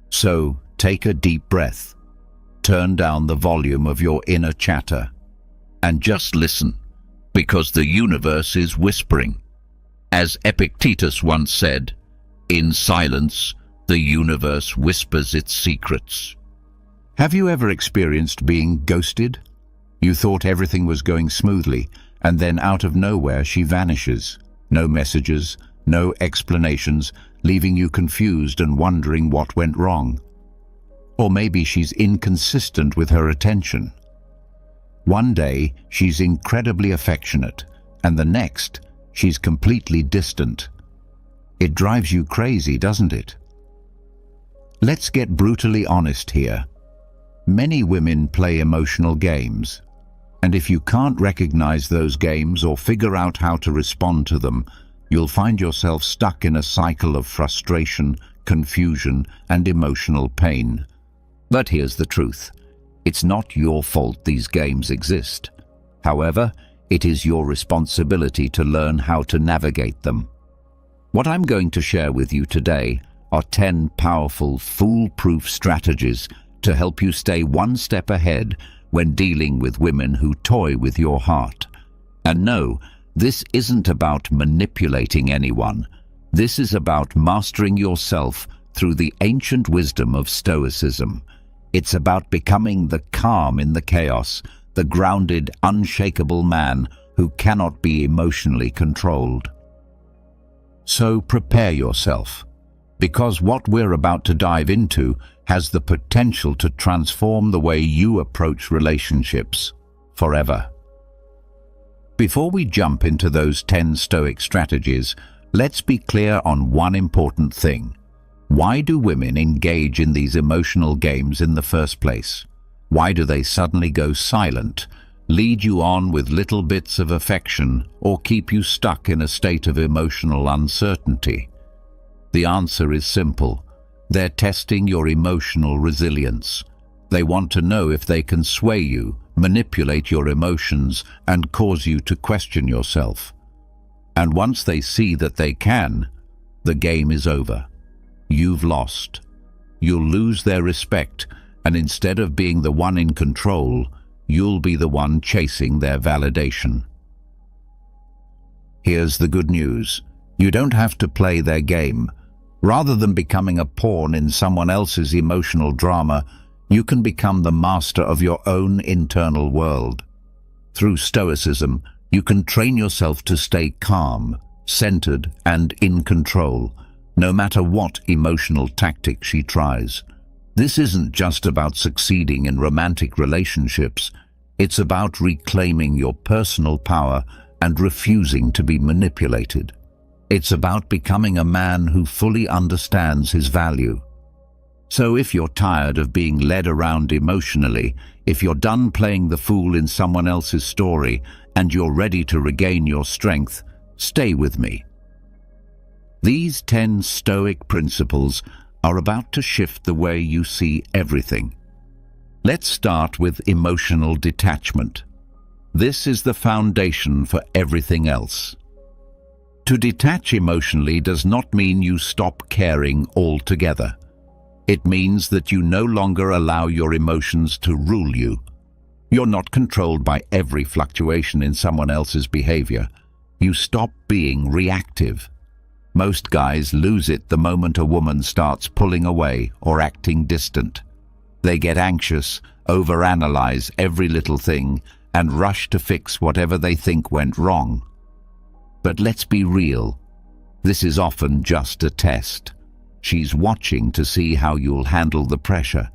So, take a deep breath, turn down the volume of your inner chatter, and just listen, because the universe is whispering. As Epictetus once said, "In silence, the universe whispers its secrets." Have you ever experienced being ghosted? You thought everything was going smoothly, and then out of nowhere she vanishes. No messages, no explanations, leaving you confused and wondering what went wrong. Or maybe she's inconsistent with her attention. One day, she's incredibly affectionate, and the next, she's completely distant. It drives you crazy, doesn't it? Let's get brutally honest here. Many women play emotional games, and if you can't recognize those games or figure out how to respond to them, you'll find yourself stuck in a cycle of frustration, confusion, and emotional pain. But here's the truth. It's not your fault these games exist. However, it is your responsibility to learn how to navigate them. What I'm going to share with you today are 10 powerful, foolproof strategies to help you stay one step ahead when dealing with women who toy with your heart. And no, this isn't about manipulating anyone. This is about mastering yourself through the ancient wisdom of Stoicism. It's about becoming the calm in the chaos, the grounded, unshakable man who cannot be emotionally controlled. So prepare yourself, because what we're about to dive into has the potential to transform the way you approach relationships forever. Before we jump into those 10 Stoic strategies, let's be clear on one important thing. Why do women engage in these emotional games in the first place? Why do they suddenly go silent, lead you on with little bits of affection, or keep you stuck in a state of emotional uncertainty? The answer is simple. They're testing your emotional resilience. They want to know if they can sway you, manipulate your emotions, and cause you to question yourself. And once they see that they can, the game is over. You've lost. You'll lose their respect, and instead of being the one in control, you'll be the one chasing their validation. Here's the good news. You don't have to play their game. Rather than becoming a pawn in someone else's emotional drama, you can become the master of your own internal world. Through Stoicism, you can train yourself to stay calm, centered, and in control, no matter what emotional tactic she tries. This isn't just about succeeding in romantic relationships. It's about reclaiming your personal power and refusing to be manipulated. It's about becoming a man who fully understands his value. So if you're tired of being led around emotionally, if you're done playing the fool in someone else's story, and you're ready to regain your strength, stay with me. These 10 Stoic principles are about to shift the way you see everything. Let's start with emotional detachment. This is the foundation for everything else. To detach emotionally does not mean you stop caring altogether. It means that you no longer allow your emotions to rule you. You're not controlled by every fluctuation in someone else's behavior. You stop being reactive. Most guys lose it the moment a woman starts pulling away or acting distant. They get anxious, overanalyze every little thing, and rush to fix whatever they think went wrong. But let's be real. This is often just a test. She's watching to see how you'll handle the pressure,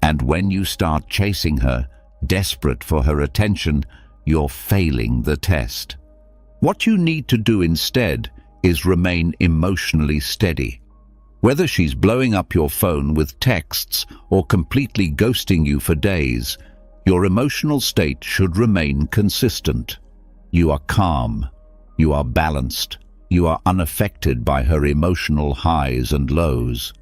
and when you start chasing her, desperate for her attention, you're failing the test. What you need to do instead is remain emotionally steady. Whether she's blowing up your phone with texts or completely ghosting you for days, your emotional state should remain consistent. You are calm. You are balanced. You are unaffected by her emotional highs and lows.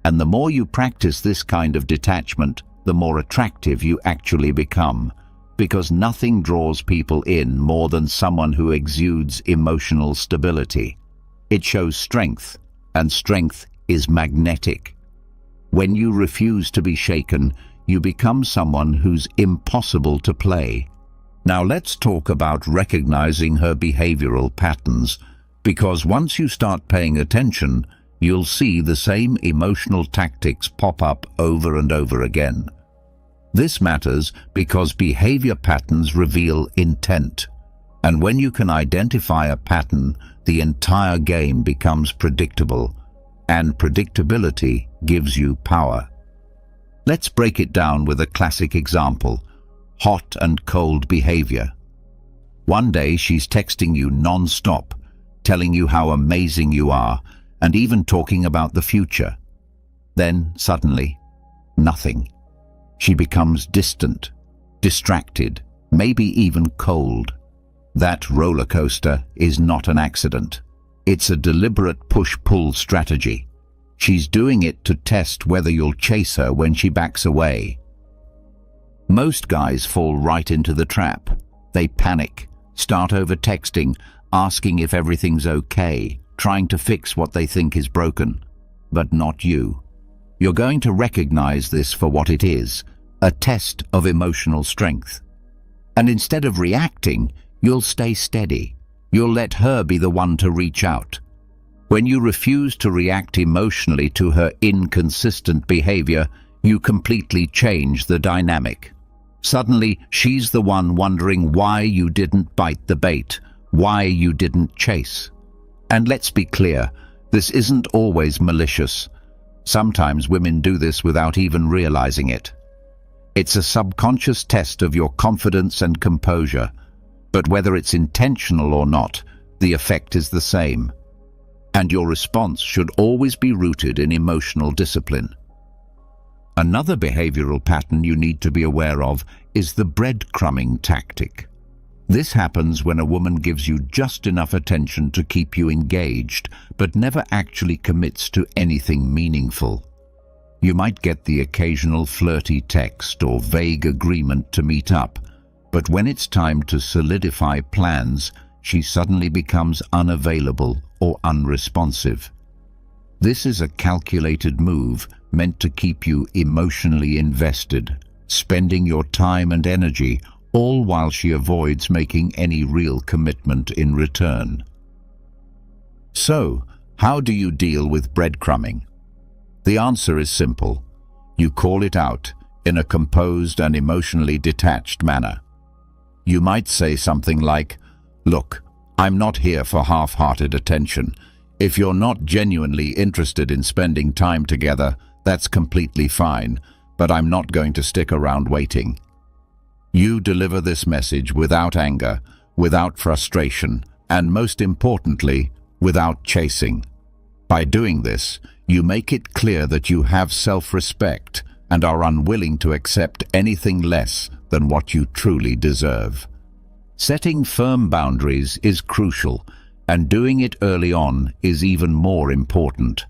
And the more you practice this kind of detachment, the more attractive you actually become, because nothing draws people in more than someone who exudes emotional stability. It shows strength, and strength is magnetic. When you refuse to be shaken, you become someone who's impossible to play. Now let's talk about recognizing her behavioral patterns, because once you start paying attention, you'll see the same emotional tactics pop up over and over again. This matters because behavior patterns reveal intent, and when you can identify a pattern, the entire game becomes predictable, and predictability gives you power. Let's break it down with a classic example: hot and cold behavior. One day she's texting you non-stop, telling you how amazing you are, and even talking about the future. Then, suddenly, nothing. She becomes distant, distracted, maybe even cold. That roller coaster is not an accident. It's a deliberate push-pull strategy. She's doing it to test whether you'll chase her when she backs away. Most guys fall right into the trap. They panic, start over-texting, asking if everything's okay, trying to fix what they think is broken. But not you. You're going to recognize this for what it is, a test of emotional strength. And instead of reacting, you'll stay steady. You'll let her be the one to reach out. When you refuse to react emotionally to her inconsistent behavior, you completely change the dynamic. Suddenly, she's the one wondering why you didn't bite the bait, why you didn't chase. And let's be clear, this isn't always malicious. Sometimes women do this without even realizing it. It's a subconscious test of your confidence and composure, but whether it's intentional or not, the effect is the same. And your response should always be rooted in emotional discipline. Another behavioral pattern you need to be aware of is the breadcrumbing tactic. This happens when a woman gives you just enough attention to keep you engaged, but never actually commits to anything meaningful. You might get the occasional flirty text or vague agreement to meet up, but when it's time to solidify plans, she suddenly becomes unavailable or unresponsive. This is a calculated move meant to keep you emotionally invested, spending your time and energy, all while she avoids making any real commitment in return. So, how do you deal with breadcrumbing? The answer is simple. You call it out in a composed and emotionally detached manner. You might say something like, "Look, I'm not here for half-hearted attention. If you're not genuinely interested in spending time together, that's completely fine, but I'm not going to stick around waiting." You deliver this message without anger, without frustration, and most importantly, without chasing. By doing this, you make it clear that you have self-respect and are unwilling to accept anything less than what you truly deserve. Setting firm boundaries is crucial, and doing it early on is even more important.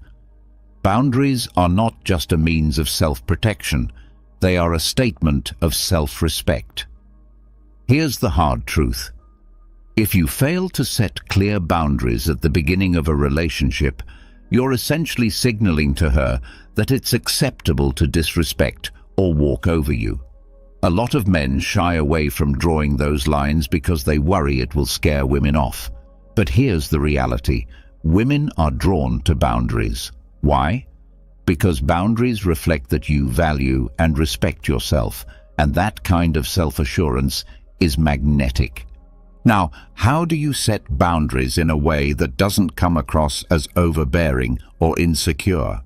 Boundaries are not just a means of self-protection, they are a statement of self-respect. Here's the hard truth. If you fail to set clear boundaries at the beginning of a relationship, you're essentially signaling to her that it's acceptable to disrespect or walk over you. A lot of men shy away from drawing those lines because they worry it will scare women off. But here's the reality. Women are drawn to boundaries. Why? Because boundaries reflect that you value and respect yourself, and that kind of self-assurance is magnetic. Now, how do you set boundaries in a way that doesn't come across as overbearing or insecure?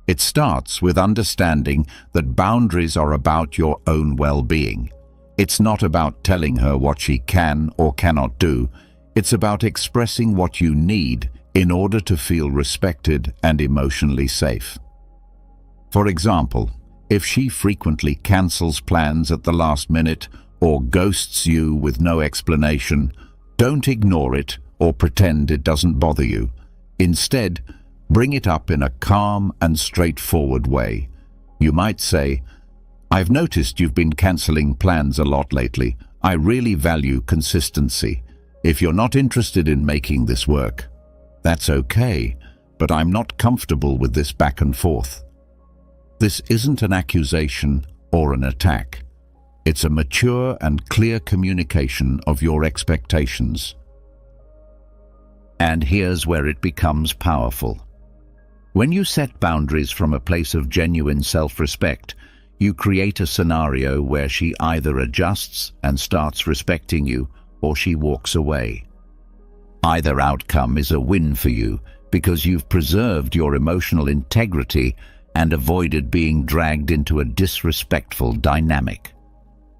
It starts with understanding that boundaries are about your own well-being. It's not about telling her what she can or cannot do. It's about expressing what you need in order to feel respected and emotionally safe. For example, if she frequently cancels plans at the last minute or ghosts you with no explanation, don't ignore it or pretend it doesn't bother you. Instead, bring it up in a calm and straightforward way. You might say, "I've noticed you've been canceling plans a lot lately. I really value consistency. If you're not interested in making this work, That's okay, but I'm not comfortable with this back and forth. This isn't an accusation or an attack. It's a mature and clear communication of your expectations. And here's where it becomes powerful. When you set boundaries from a place of genuine self-respect, you create a scenario where she either adjusts and starts respecting you, or she walks away. Either outcome is a win for you because you've preserved your emotional integrity and avoided being dragged into a disrespectful dynamic.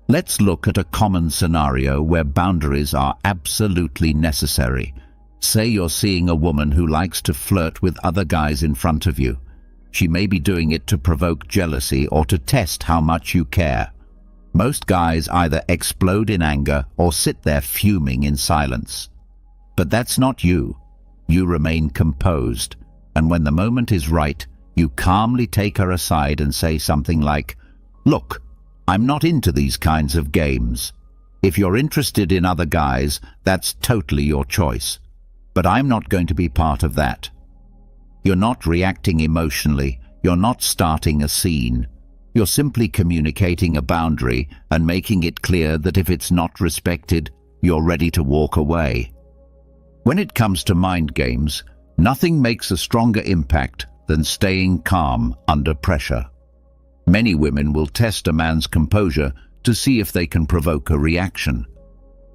Let's look at a common scenario where boundaries are absolutely necessary. Say you're seeing a woman who likes to flirt with other guys in front of you. She may be doing it to provoke jealousy or to test how much you care. Most guys either explode in anger or sit there fuming in silence. But that's not you. You remain composed, and when the moment is right, you calmly take her aside and say something like, "Look, I'm not into these kinds of games. If you're interested in other guys, that's totally your choice. But I'm not going to be part of that." You're not reacting emotionally. You're not starting a scene. You're simply communicating a boundary and making it clear that if it's not respected, you're ready to walk away. When it comes to mind games, nothing makes a stronger impact than staying calm under pressure. Many women will test a man's composure to see if they can provoke a reaction.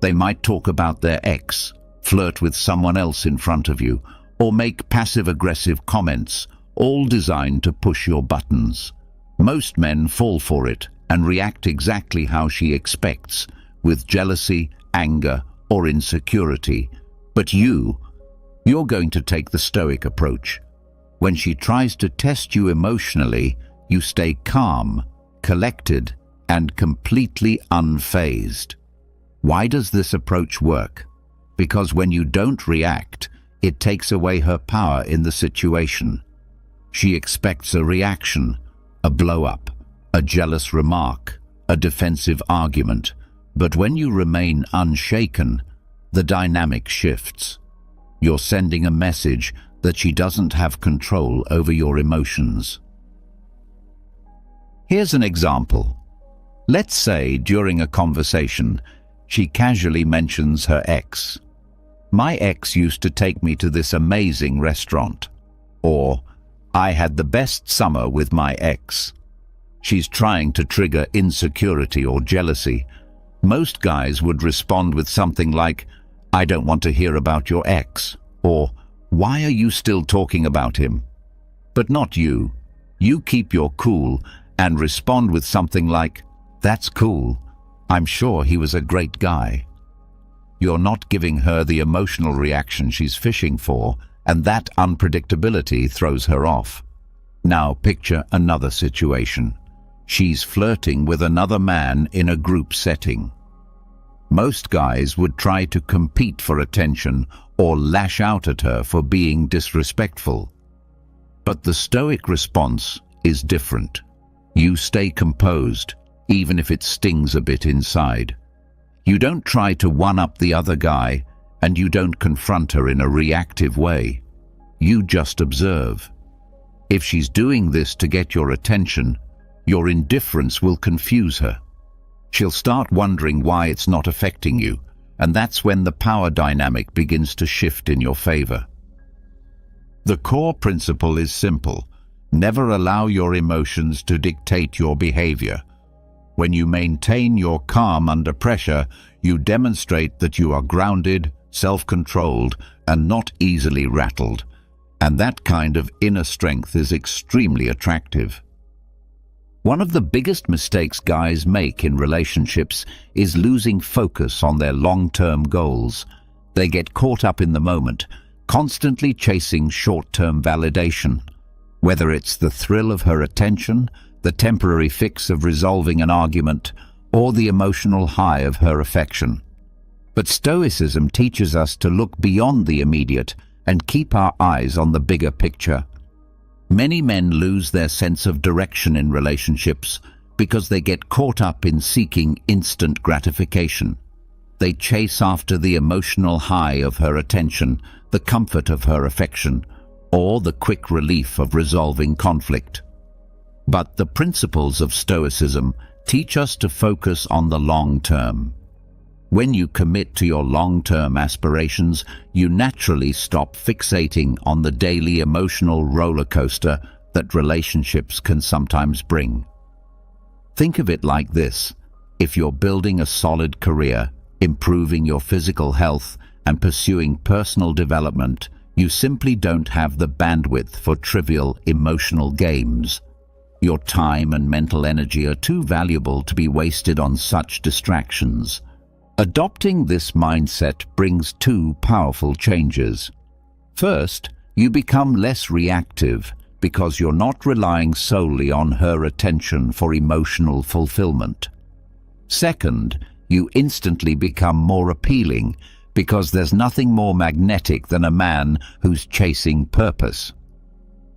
They might talk about their ex, flirt with someone else in front of you, or make passive-aggressive comments, all designed to push your buttons. Most men fall for it and react exactly how she expects, with jealousy, anger, or insecurity. But you're going to take the Stoic approach. When she tries to test you emotionally, you stay calm, collected, and completely unfazed. Why does this approach work? Because when you don't react, it takes away her power in the situation. She expects a reaction, a blow-up, a jealous remark, a defensive argument. But when you remain unshaken, the dynamic shifts. You're sending a message that she doesn't have control over your emotions. Here's an example. Let's say during a conversation, she casually mentions her ex. "My ex used to take me to this amazing restaurant." Or, "I had the best summer with my ex." She's trying to trigger insecurity or jealousy. Most guys would respond with something like, "I don't want to hear about your ex," or, "Why are you still talking about him?" But not you. You keep your cool and respond with something like, "That's cool. I'm sure he was a great guy." You're not giving her the emotional reaction she's fishing for, and that unpredictability throws her off. Now picture another situation. She's flirting with another man in a group setting. Most guys would try to compete for attention or lash out at her for being disrespectful. But the Stoic response is different. You stay composed, even if it stings a bit inside. You don't try to one-up the other guy, and you don't confront her in a reactive way. You just observe. If she's doing this to get your attention, your indifference will confuse her. She'll start wondering why it's not affecting you, and that's when the power dynamic begins to shift in your favor. The core principle is simple. Never allow your emotions to dictate your behavior. When you maintain your calm under pressure, you demonstrate that you are grounded, self-controlled, and not easily rattled. And that kind of inner strength is extremely attractive. One of the biggest mistakes guys make in relationships is losing focus on their long-term goals. They get caught up in the moment, constantly chasing short-term validation. Whether it's the thrill of her attention, the temporary fix of resolving an argument, or the emotional high of her affection. But Stoicism teaches us to look beyond the immediate and keep our eyes on the bigger picture. Many men lose their sense of direction in relationships because they get caught up in seeking instant gratification. They chase after the emotional high of her attention, the comfort of her affection, or the quick relief of resolving conflict. But the principles of Stoicism teach us to focus on the long term. When you commit to your long-term aspirations, you naturally stop fixating on the daily emotional roller coaster that relationships can sometimes bring. Think of it like this: if you're building a solid career, improving your physical health, and pursuing personal development, you simply don't have the bandwidth for trivial emotional games. Your time and mental energy are too valuable to be wasted on such distractions. Adopting this mindset brings two powerful changes. First, you become less reactive because you're not relying solely on her attention for emotional fulfillment. Second, you instantly become more appealing because there's nothing more magnetic than a man who's chasing purpose.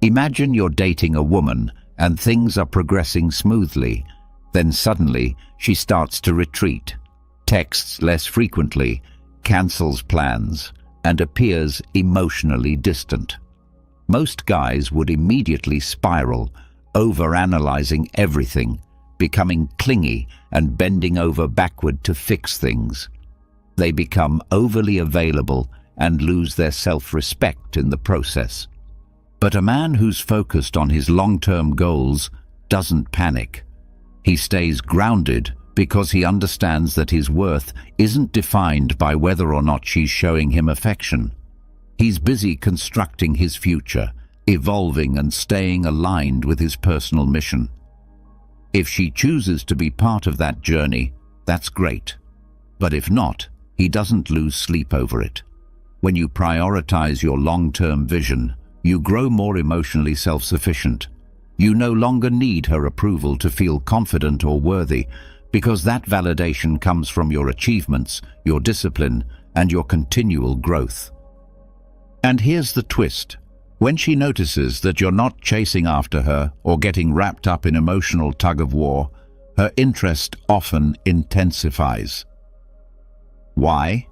Imagine you're dating a woman and things are progressing smoothly. Then suddenly she starts to retreat, texts less frequently, cancels plans, and appears emotionally distant. Most guys would immediately spiral, overanalyzing everything, becoming clingy and bending over backward to fix things. They become overly available and lose their self-respect in the process. But a man who's focused on his long-term goals doesn't panic. He stays grounded because he understands that his worth isn't defined by whether or not she's showing him affection. He's busy constructing his future, evolving and staying aligned with his personal mission. If she chooses to be part of that journey, that's great. But if not, he doesn't lose sleep over it. When you prioritize your long-term vision, you grow more emotionally self-sufficient. You no longer need her approval to feel confident or worthy, because that validation comes from your achievements, your discipline, and your continual growth. And here's the twist. When she notices that you're not chasing after her or getting wrapped up in emotional tug-of-war, her interest often intensifies. Why?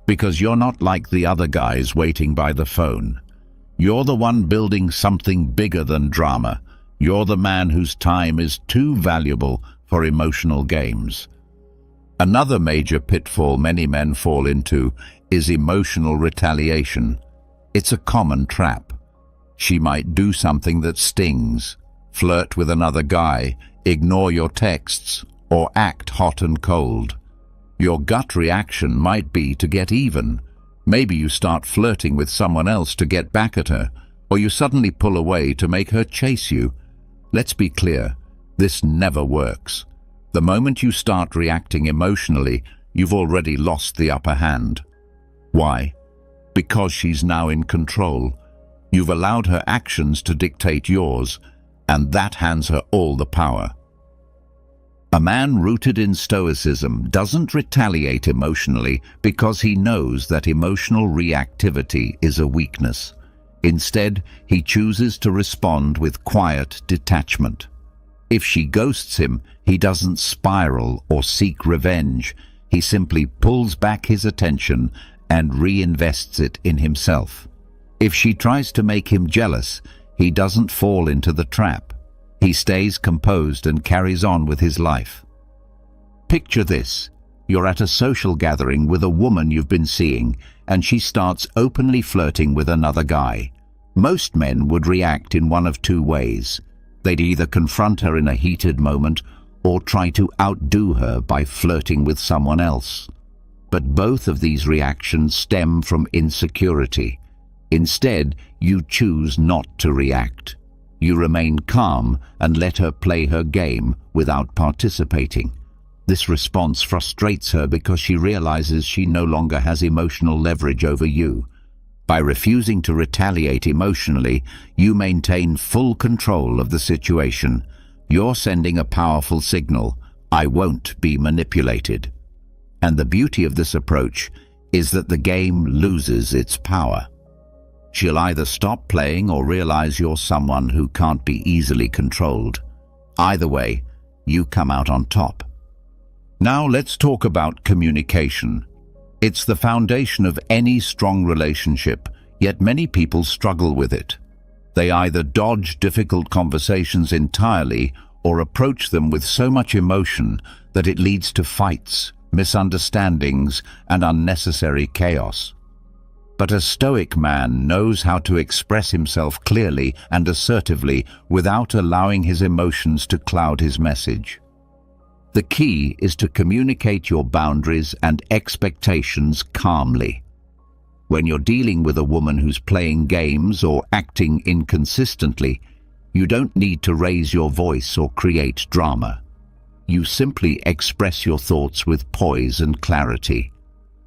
Because you're not like the other guys waiting by the phone. You're the one building something bigger than drama. You're the man whose time is too valuable for emotional games. Another major pitfall many men fall into is emotional retaliation. It's a common trap. She might do something that stings, flirt with another guy, ignore your texts, or act hot and cold. Your gut reaction might be to get even. Maybe you start flirting with someone else to get back at her, or you suddenly pull away to make her chase you. Let's be clear, this never works. The moment you start reacting emotionally, you've already lost the upper hand. Why? Because she's now in control. You've allowed her actions to dictate yours, and that hands her all the power. A man rooted in Stoicism doesn't retaliate emotionally because he knows that emotional reactivity is a weakness. Instead, he chooses to respond with quiet detachment. If she ghosts him, he doesn't spiral or seek revenge. He simply pulls back his attention and reinvests it in himself. If she tries to make him jealous, he doesn't fall into the trap. He stays composed and carries on with his life. Picture this. You're at a social gathering with a woman you've been seeing, and she starts openly flirting with another guy. Most men would react in one of two ways. They'd either confront her in a heated moment or try to outdo her by flirting with someone else. But both of these reactions stem from insecurity. Instead, you choose not to react. You remain calm and let her play her game without participating. This response frustrates her because she realizes she no longer has emotional leverage over you. By refusing to retaliate emotionally, you maintain full control of the situation. You're sending a powerful signal: I won't be manipulated. And the beauty of this approach is that the game loses its power. She'll either stop playing or realize you're someone who can't be easily controlled. Either way, you come out on top. Now let's talk about communication. It's the foundation of any strong relationship, Yet many people struggle with it. They either dodge difficult conversations entirely or approach them with so much emotion that it leads to fights, misunderstandings, and unnecessary chaos. But a Stoic man knows how to express himself clearly and assertively without allowing his emotions to cloud his message. The key is to communicate your boundaries and expectations calmly. When you're dealing with a woman who's playing games or acting inconsistently, you don't need to raise your voice or create drama. You simply express your thoughts with poise and clarity.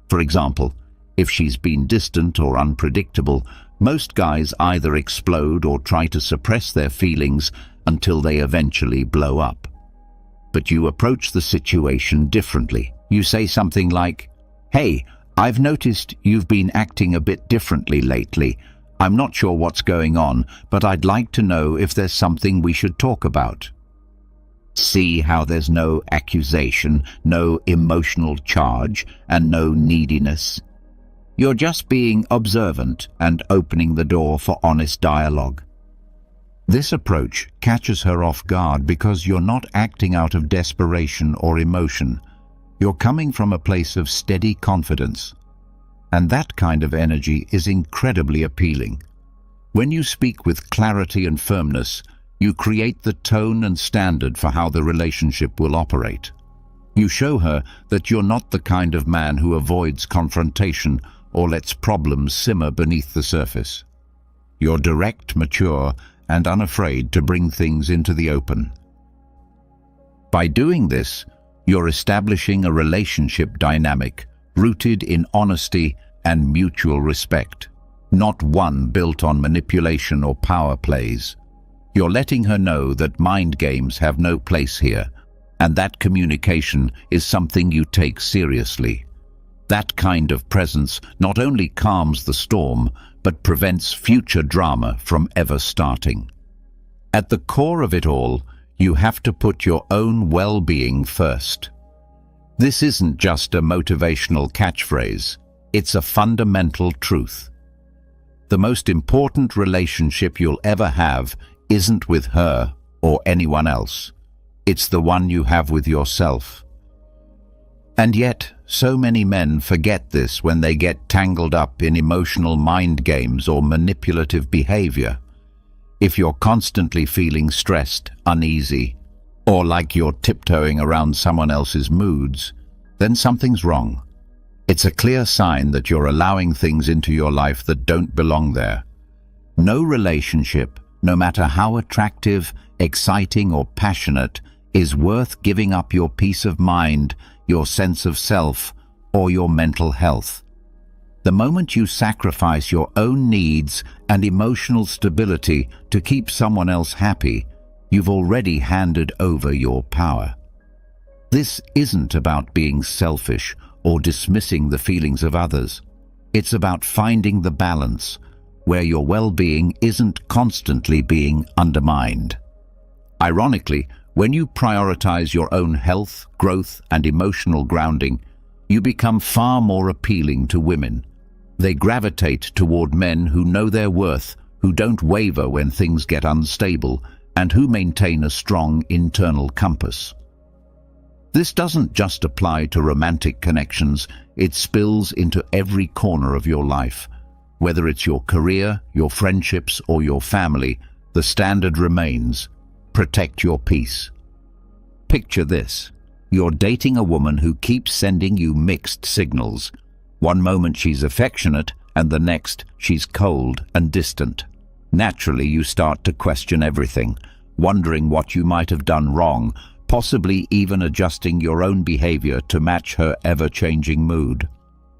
For example, if she's been distant or unpredictable, most guys either explode or try to suppress their feelings until they eventually blow up. But you approach the situation differently. You say something like, "Hey, I've noticed you've been acting a bit differently lately. I'm not sure what's going on, but I'd like to know if there's something we should talk about." See how there's no accusation, no emotional charge, and no neediness? You're just being observant and opening the door for honest dialogue. This approach catches her off guard because you're not acting out of desperation or emotion. You're coming from a place of steady confidence. And that kind of energy is incredibly appealing. When you speak with clarity and firmness, you create the tone and standard for how the relationship will operate. You show her that you're not the kind of man who avoids confrontation or lets problems simmer beneath the surface. You're direct, mature, and unafraid to bring things into the open. By doing this, you're establishing a relationship dynamic rooted in honesty and mutual respect, not one built on manipulation or power plays. You're letting her know that mind games have no place here, and that communication is something you take seriously. That kind of presence not only calms the storm, but prevents future drama from ever starting. At the core of it all, you have to put your own well-being first. This isn't just a motivational catchphrase, it's a fundamental truth. The most important relationship you'll ever have isn't with her or anyone else. It's the one you have with yourself. And yet, so many men forget this when they get tangled up in emotional mind games or manipulative behavior. If you're constantly feeling stressed, uneasy, or like you're tiptoeing around someone else's moods, then something's wrong. It's a clear sign that you're allowing things into your life that don't belong there. No relationship, no matter how attractive, exciting, or passionate, is worth giving up your peace of mind, your sense of self, or your mental health. The moment you sacrifice your own needs and emotional stability to keep someone else happy, you've already handed over your power. This isn't about being selfish or dismissing the feelings of others. It's about finding the balance where your well-being isn't constantly being undermined. Ironically, when you prioritize your own health, growth, and emotional grounding, you become far more appealing to women. They gravitate toward men who know their worth, who don't waver when things get unstable, and who maintain a strong internal compass. This doesn't just apply to romantic connections, it spills into every corner of your life. Whether it's your career, your friendships, or your family, the standard remains: protect your peace. Picture this. You're dating a woman who keeps sending you mixed signals. One moment she's affectionate, and the next she's cold and distant. Naturally, you start to question everything, wondering what you might have done wrong, possibly even adjusting your own behavior to match her ever-changing mood.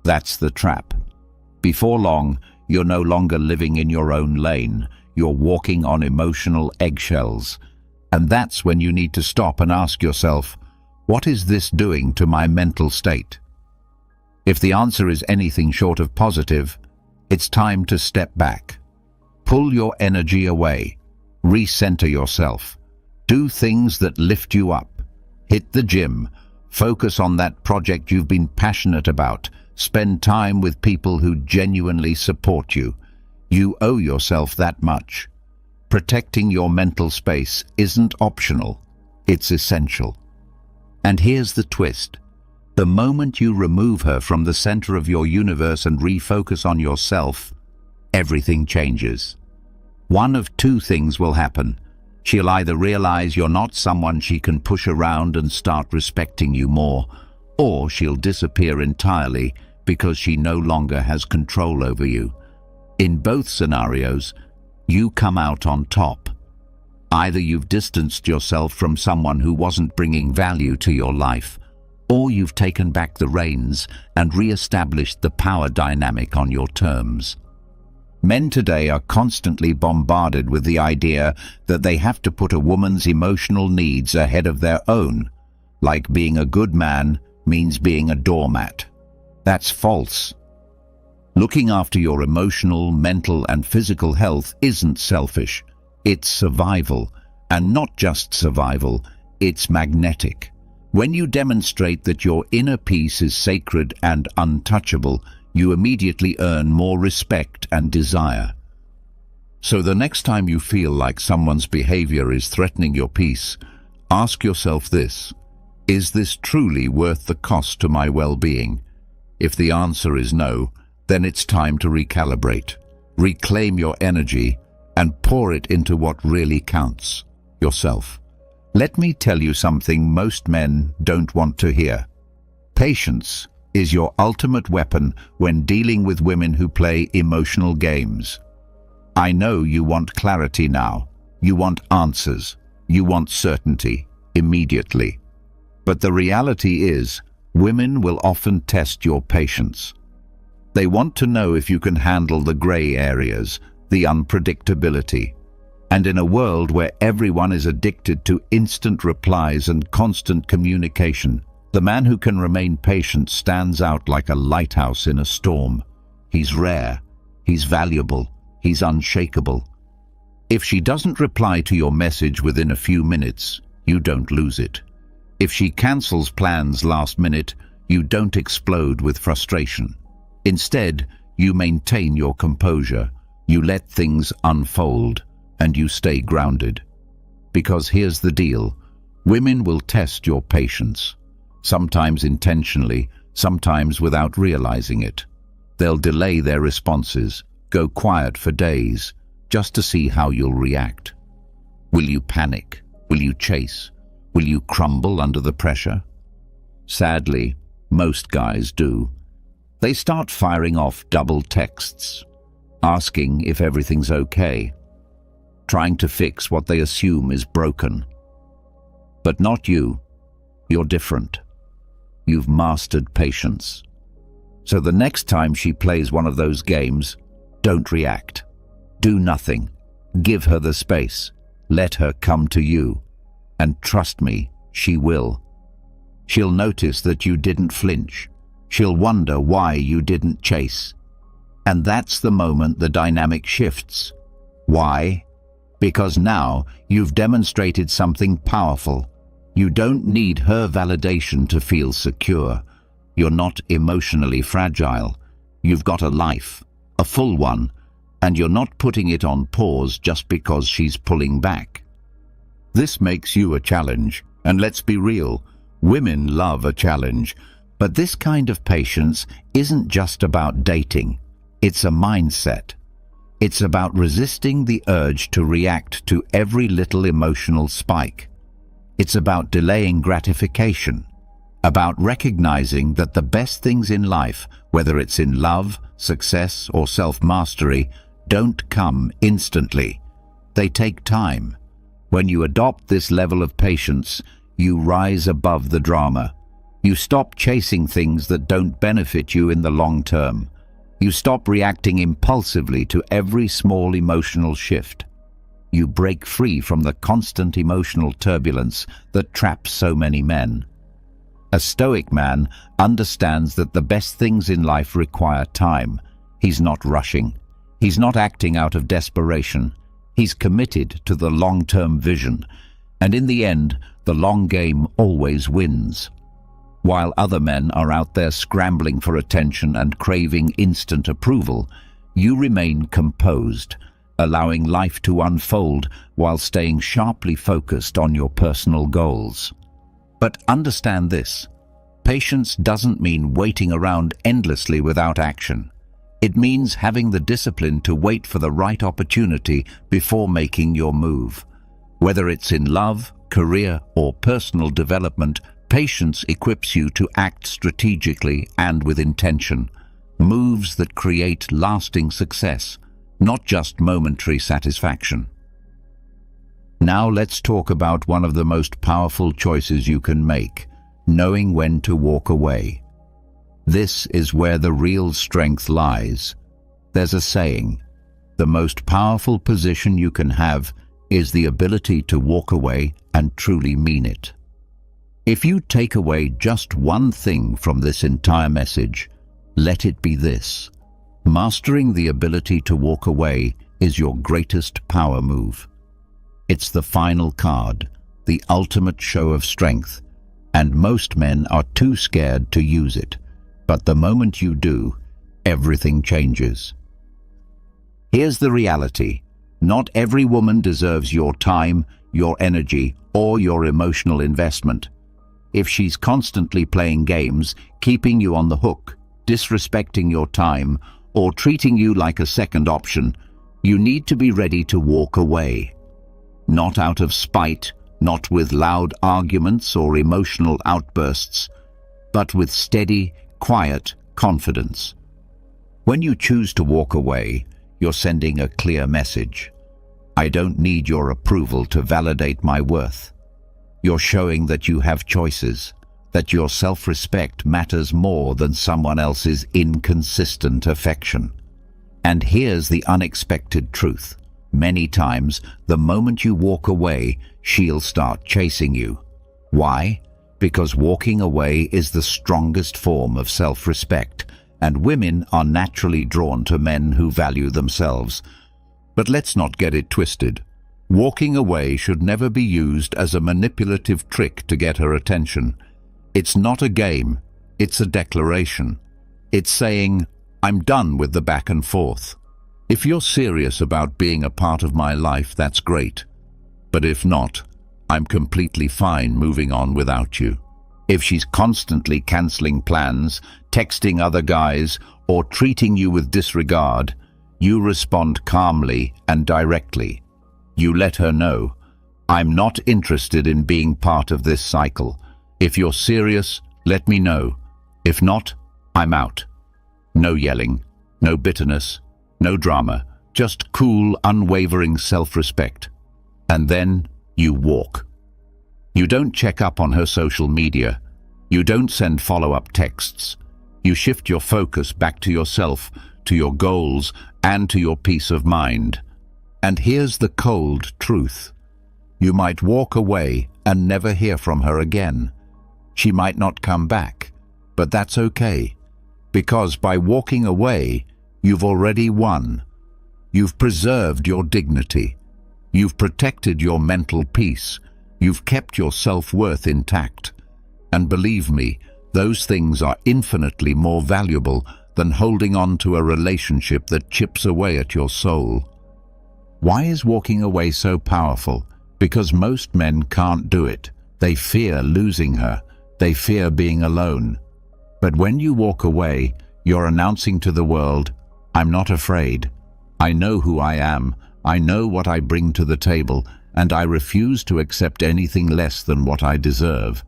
That's the trap. Before long, you're no longer living in your own lane. You're walking on emotional eggshells. And that's when you need to stop and ask yourself, what is this doing to my mental state? If the answer is anything short of positive, it's time to step back. Pull your energy away. Recenter yourself. Do things that lift you up. Hit the gym. Focus on that project you've been passionate about. Spend time with people who genuinely support you. You owe yourself that much. Protecting your mental space isn't optional, it's essential. And here's the twist. The moment you remove her from the center of your universe and refocus on yourself, everything changes. One of two things will happen. She'll either realize you're not someone she can push around and start respecting you more, or she'll disappear entirely because she no longer has control over you. In both scenarios, you come out on top. Either you've distanced yourself from someone who wasn't bringing value to your life, or you've taken back the reins and re-established the power dynamic on your terms. Men today are constantly bombarded with the idea that they have to put a woman's emotional needs ahead of their own, like being a good man means being a doormat. That's false. Looking after your emotional, mental, and physical health isn't selfish. It's survival, and not just survival, it's magnetic. When you demonstrate that your inner peace is sacred and untouchable, you immediately earn more respect and desire. So the next time you feel like someone's behavior is threatening your peace, ask yourself this: is this truly worth the cost to my well-being? If the answer is no, then it's time to recalibrate, reclaim your energy, and pour it into what really counts: yourself. Let me tell you something most men don't want to hear. Patience is your ultimate weapon when dealing with women who play emotional games. I know you want clarity now. You want answers. You want certainty immediately. But the reality is, women will often test your patience. They want to know if you can handle the gray areas, the unpredictability. And in a world where everyone is addicted to instant replies and constant communication, the man who can remain patient stands out like a lighthouse in a storm. He's rare, he's valuable, he's unshakable. If she doesn't reply to your message within a few minutes, you don't lose it. If she cancels plans last minute, you don't explode with frustration. Instead, you maintain your composure, you let things unfold, and you stay grounded. Because here's the deal: women will test your patience. Sometimes intentionally, sometimes without realizing it. They'll delay their responses, go quiet for days, just to see how you'll react. Will you panic? Will you chase? Will you crumble under the pressure? Sadly, most guys do. They start firing off double texts, asking if everything's okay, trying to fix what they assume is broken. But not you. You're different. You've mastered patience. So the next time she plays one of those games, don't react. Do nothing. Give her the space. Let her come to you. And trust me, she will. She'll notice that you didn't flinch. She'll wonder why you didn't chase. And that's the moment the dynamic shifts. Why? Because now you've demonstrated something powerful. You don't need her validation to feel secure. You're not emotionally fragile. You've got a life, a full one, and you're not putting it on pause just because she's pulling back. This makes you a challenge, and let's be real, women love a challenge. But this kind of patience isn't just about dating. It's a mindset. It's about resisting the urge to react to every little emotional spike. It's about delaying gratification, about recognizing that the best things in life, whether it's in love, success, or self-mastery, don't come instantly. They take time. When you adopt this level of patience, you rise above the drama. You stop chasing things that don't benefit you in the long term. You stop reacting impulsively to every small emotional shift. You break free from the constant emotional turbulence that traps so many men. A Stoic man understands that the best things in life require time. He's not rushing. He's not acting out of desperation. He's committed to the long-term vision. And in the end, the long game always wins. While other men are out there scrambling for attention and craving instant approval, you remain composed, allowing life to unfold while staying sharply focused on your personal goals. But understand this: patience doesn't mean waiting around endlessly without action. It means having the discipline to wait for the right opportunity before making your move. Whether it's in love, career, or personal development, patience equips you to act strategically and with intention. Moves that create lasting success, not just momentary satisfaction. Now let's talk about one of the most powerful choices you can make: knowing when to walk away. This is where the real strength lies. There's a saying, the most powerful position you can have is the ability to walk away and truly mean it. If you take away just one thing from this entire message, let it be this: mastering the ability to walk away is your greatest power move. It's the final card, the ultimate show of strength, and most men are too scared to use it. But the moment you do, everything changes. Here's the reality: not every woman deserves your time, your energy, or your emotional investment. If she's constantly playing games, keeping you on the hook, disrespecting your time, or treating you like a second option, you need to be ready to walk away. Not out of spite, not with loud arguments or emotional outbursts, but with steady, quiet confidence. When you choose to walk away, you're sending a clear message. I don't need your approval to validate my worth. You're showing that you have choices, that your self-respect matters more than someone else's inconsistent affection. And here's the unexpected truth: many times, the moment you walk away, she'll start chasing you. Why? Because walking away is the strongest form of self-respect, and women are naturally drawn to men who value themselves. But let's not get it twisted. Walking away should never be used as a manipulative trick to get her attention. It's not a game, it's a declaration. It's saying, I'm done with the back and forth. If you're serious about being a part of my life, that's great. But if not, I'm completely fine moving on without you. If she's constantly canceling plans, texting other guys, or treating you with disregard, you respond calmly and directly. You let her know, I'm not interested in being part of this cycle. If you're serious, let me know. If not, I'm out. No yelling, no bitterness, no drama, just cool, unwavering self-respect. And then you walk. You don't check up on her social media. You don't send follow-up texts. You shift your focus back to yourself, to your goals, and to your peace of mind. And here's the cold truth. You might walk away and never hear from her again. She might not come back, but that's okay. Because by walking away, you've already won. You've preserved your dignity. You've protected your mental peace. You've kept your self-worth intact. And believe me, those things are infinitely more valuable than holding on to a relationship that chips away at your soul. Why is walking away so powerful? Because most men can't do it. They fear losing her. They fear being alone. But when you walk away, you're announcing to the world, I'm not afraid. I know who I am. I know what I bring to the table, and I refuse to accept anything less than what I deserve.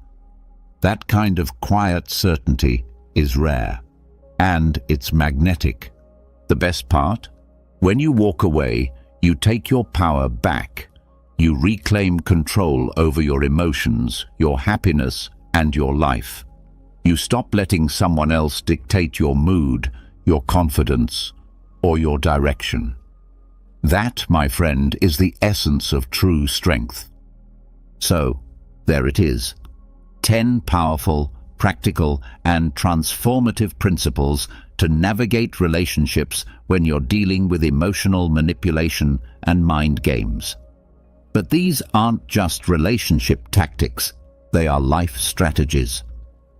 That kind of quiet certainty is rare, and it's magnetic. The best part? When you walk away, you take your power back. You reclaim control over your emotions, your happiness, and your life. You stop letting someone else dictate your mood, your confidence, or your direction. That, my friend, is the essence of true strength. So, there it is. 10 powerful, practical, and transformative principles to navigate relationships when you're dealing with emotional manipulation and mind games. But these aren't just relationship tactics, they are life strategies.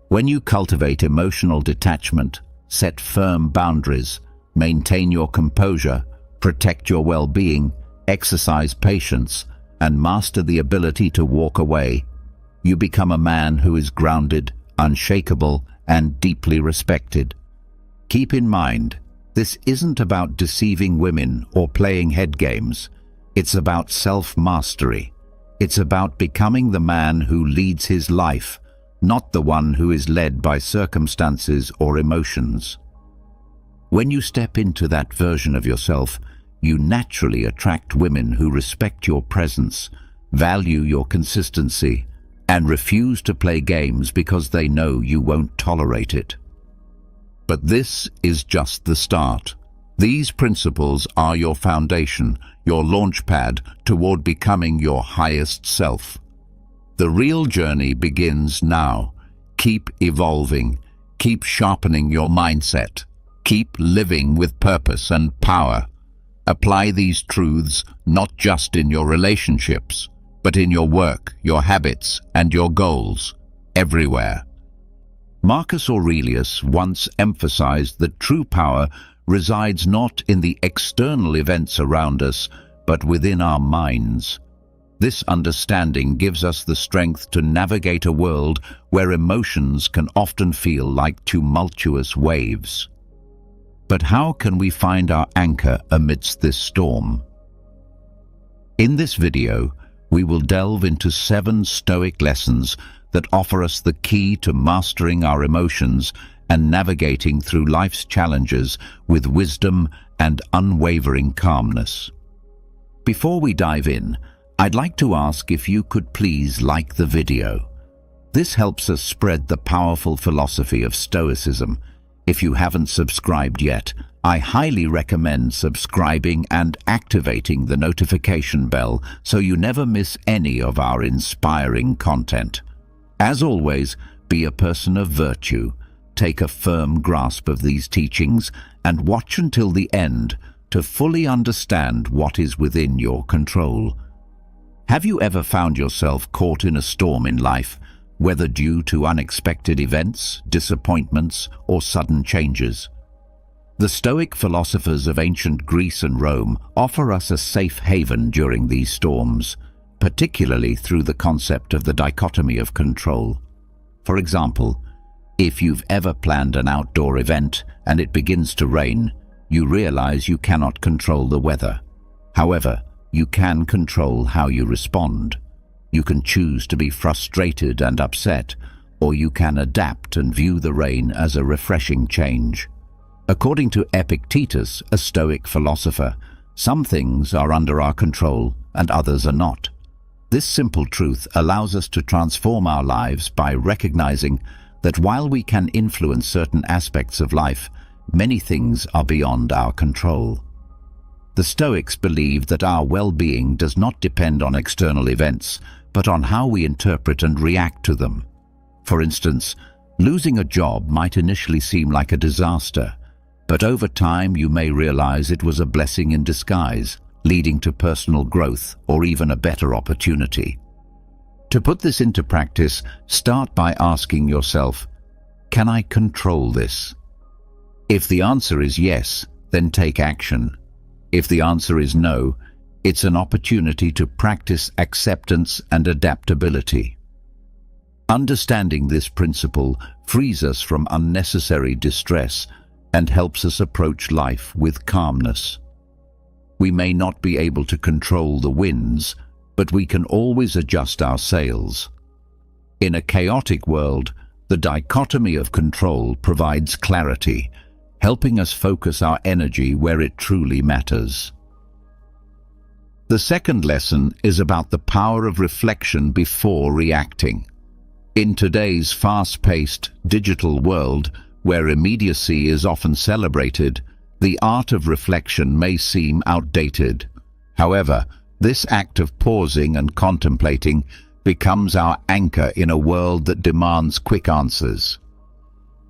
When you cultivate emotional detachment, set firm boundaries, Maintain your composure, protect your well-being, exercise patience, and master the ability to walk away. You become a man who is grounded, unshakable, and deeply respected. Keep in mind, this isn't about deceiving women or playing head games. It's about self-mastery. It's about becoming the man who leads his life, not the one who is led by circumstances or emotions. When you step into that version of yourself, you naturally attract women who respect your presence, value your consistency, and refuse to play games because they know you won't tolerate it. But this is just the start. These principles are your foundation, your launchpad toward becoming your highest self. The real journey begins now. Keep evolving, keep sharpening your mindset, keep living with purpose and power. Apply these truths not just in your relationships, but in your work, your habits, and your goals, everywhere. Marcus Aurelius once emphasized that true power resides not in the external events around us, but within our minds. This understanding gives us the strength to navigate a world where emotions can often feel like tumultuous waves. But how can we find our anchor amidst this storm? In this video, we will delve into 7 Stoic lessons that offer us the key to mastering our emotions and navigating through life's challenges with wisdom and unwavering calmness. Before we dive in, I'd like to ask if you could please like the video. This helps us spread the powerful philosophy of Stoicism. If you haven't subscribed yet, I highly recommend subscribing and activating the notification bell so you never miss any of our inspiring content. As always, be a person of virtue, take a firm grasp of these teachings, and watch until the end to fully understand what is within your control. Have you ever found yourself caught in a storm in life, whether due to unexpected events, disappointments, or sudden changes? The Stoic philosophers of ancient Greece and Rome offer us a safe haven during these storms, particularly through the concept of the dichotomy of control. For example, if you've ever planned an outdoor event and it begins to rain, you realize you cannot control the weather. However, you can control how you respond. You can choose to be frustrated and upset, or you can adapt and view the rain as a refreshing change. According to Epictetus, a Stoic philosopher, some things are under our control and others are not. This simple truth allows us to transform our lives by recognizing that while we can influence certain aspects of life, many things are beyond our control. The Stoics believed that our well-being does not depend on external events, but on how we interpret and react to them. For instance, losing a job might initially seem like a disaster, but over time you may realize it was a blessing in disguise, leading to personal growth or even a better opportunity. To put this into practice, start by asking yourself, can I control this? If the answer is yes, then take action. If the answer is no, it's an opportunity to practice acceptance and adaptability. Understanding this principle frees us from unnecessary distress and helps us approach life with calmness. We may not be able to control the winds, but we can always adjust our sails. In a chaotic world, the dichotomy of control provides clarity, helping us focus our energy where it truly matters. The second lesson is about the power of reflection before reacting. In today's fast-paced digital world, where immediacy is often celebrated, the art of reflection may seem outdated. However, this act of pausing and contemplating becomes our anchor in a world that demands quick answers.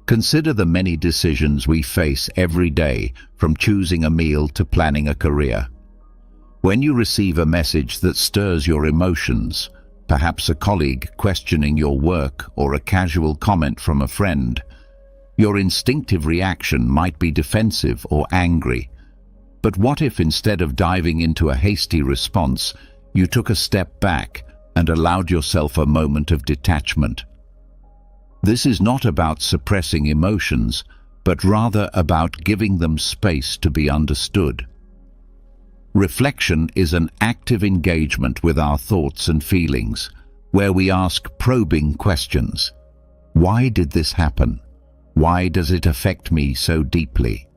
Consider the many decisions we face every day, from choosing a meal to planning a career. When you receive a message that stirs your emotions, perhaps a colleague questioning your work or a casual comment from a friend, Your instinctive reaction might be defensive or angry. But what if instead of diving into a hasty response, you took a step back and allowed yourself a moment of detachment? This is not about suppressing emotions, but rather about giving them space to be understood. Reflection is an active engagement with our thoughts and feelings, where we ask probing questions. Why did this happen? Why does it affect me so deeply?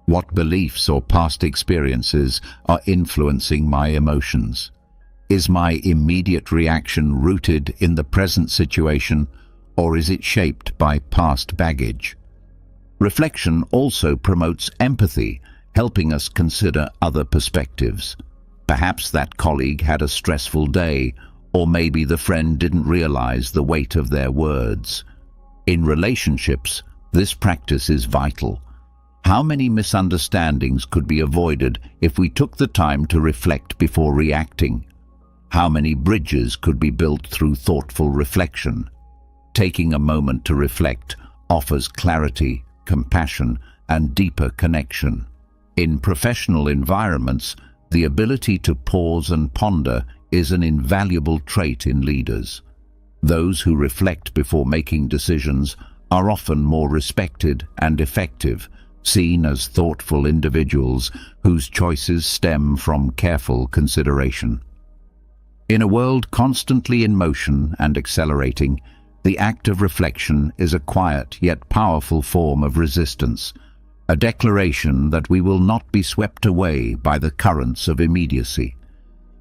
What beliefs or past experiences are influencing my emotions? Is my immediate reaction rooted in the present situation, or is it shaped by past baggage? Reflection also promotes empathy, helping us consider other perspectives. Perhaps that colleague had a stressful day, or maybe the friend didn't realize the weight of their words. In relationships, this practice is vital. How many misunderstandings could be avoided if we took the time to reflect before reacting? How many bridges could be built through thoughtful reflection? Taking a moment to reflect offers clarity, compassion, and deeper connection. In professional environments, the ability to pause and ponder is an invaluable trait in leaders. Those who reflect before making decisions are often more respected and effective, seen as thoughtful individuals whose choices stem from careful consideration. In a world constantly in motion and accelerating, the act of reflection is a quiet yet powerful form of resistance, a declaration that we will not be swept away by the currents of immediacy.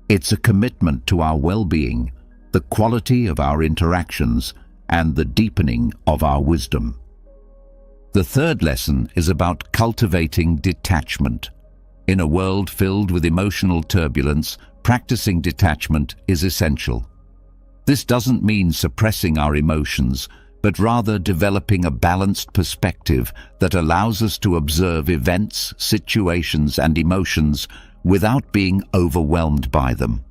It's a commitment to our well-being, the quality of our interactions, and the deepening of our wisdom. The third lesson is about cultivating detachment. In a world filled with emotional turbulence, practicing detachment is essential. This doesn't mean suppressing our emotions, but rather developing a balanced perspective that allows us to observe events, situations, and emotions without being overwhelmed by them.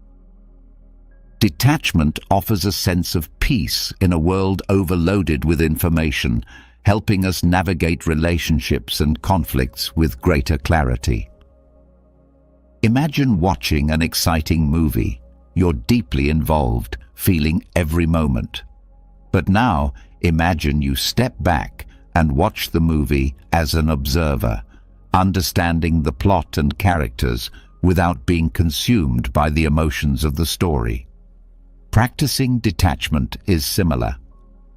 Detachment offers a sense of peace in a world overloaded with information, helping us navigate relationships and conflicts with greater clarity. Imagine watching an exciting movie. You're deeply involved, feeling every moment. But now, imagine you step back and watch the movie as an observer, understanding the plot and characters without being consumed by the emotions of the story. Practicing detachment is similar.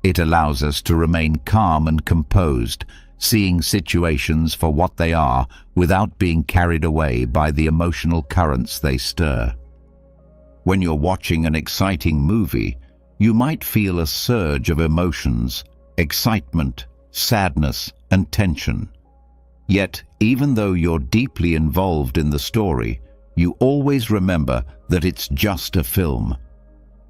It allows us to remain calm and composed, seeing situations for what they are without being carried away by the emotional currents they stir. When you're watching an exciting movie, you might feel a surge of emotions, excitement, sadness, and tension. Yet, even though you're deeply involved in the story, you always remember that it's just a film.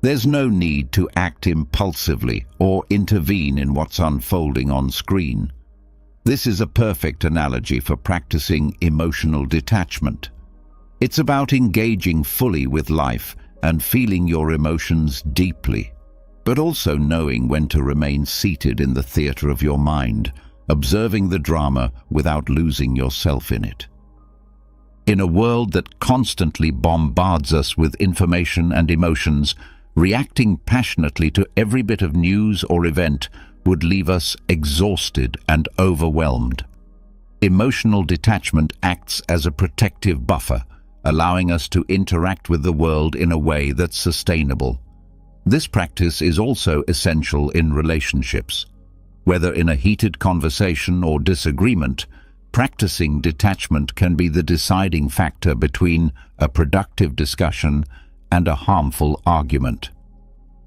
There's no need to act impulsively or intervene in what's unfolding on screen. This is a perfect analogy for practicing emotional detachment. It's about engaging fully with life and feeling your emotions deeply, but also knowing when to remain seated in the theater of your mind, observing the drama without losing yourself in it. In a world that constantly bombards us with information and emotions, reacting passionately to every bit of news or event would leave us exhausted and overwhelmed. Emotional detachment acts as a protective buffer, allowing us to interact with the world in a way that's sustainable. This practice is also essential in relationships. Whether in a heated conversation or disagreement, practicing detachment can be the deciding factor between a productive discussion and a harmful argument.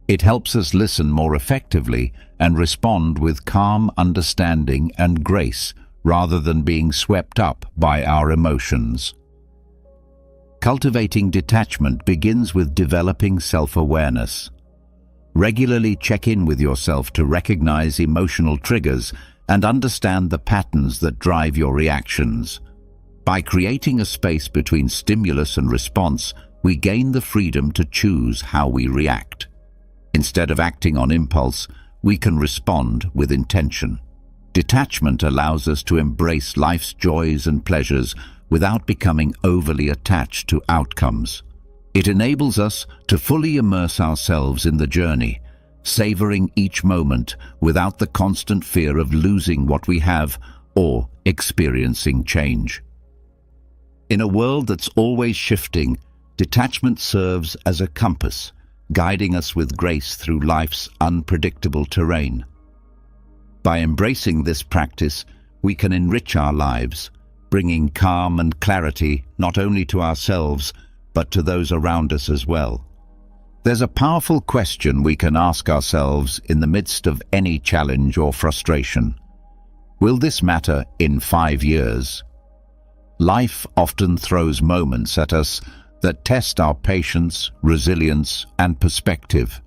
It helps us listen more effectively and respond with calm understanding and grace rather than being swept up by our emotions. Cultivating detachment begins with developing self-awareness. Regularly check in with yourself to recognize emotional triggers and understand the patterns that drive your reactions. By creating a space between stimulus and response, we gain the freedom to choose how we react. Instead of acting on impulse, we can respond with intention. Detachment allows us to embrace life's joys and pleasures without becoming overly attached to outcomes. It enables us to fully immerse ourselves in the journey, savoring each moment without the constant fear of losing what we have or experiencing change. In a world that's always shifting, detachment serves as a compass, guiding us with grace through life's unpredictable terrain. By embracing this practice, we can enrich our lives, bringing calm and clarity not only to ourselves, but to those around us as well. There's a powerful question we can ask ourselves in the midst of any challenge or frustration. Will this matter in 5 years? Life often throws moments at us that test our patience, resilience, and perspective.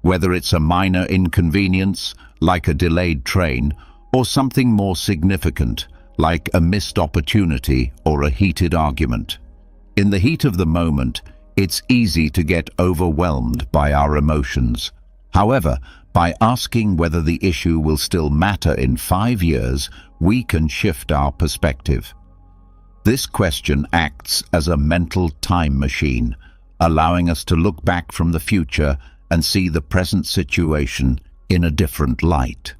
Whether it's a minor inconvenience, like a delayed train, or something more significant, like a missed opportunity or a heated argument. In the heat of the moment, it's easy to get overwhelmed by our emotions. However, by asking whether the issue will still matter in 5 years, we can shift our perspective. This question acts as a mental time machine, allowing us to look back from the future and see the present situation in a different light.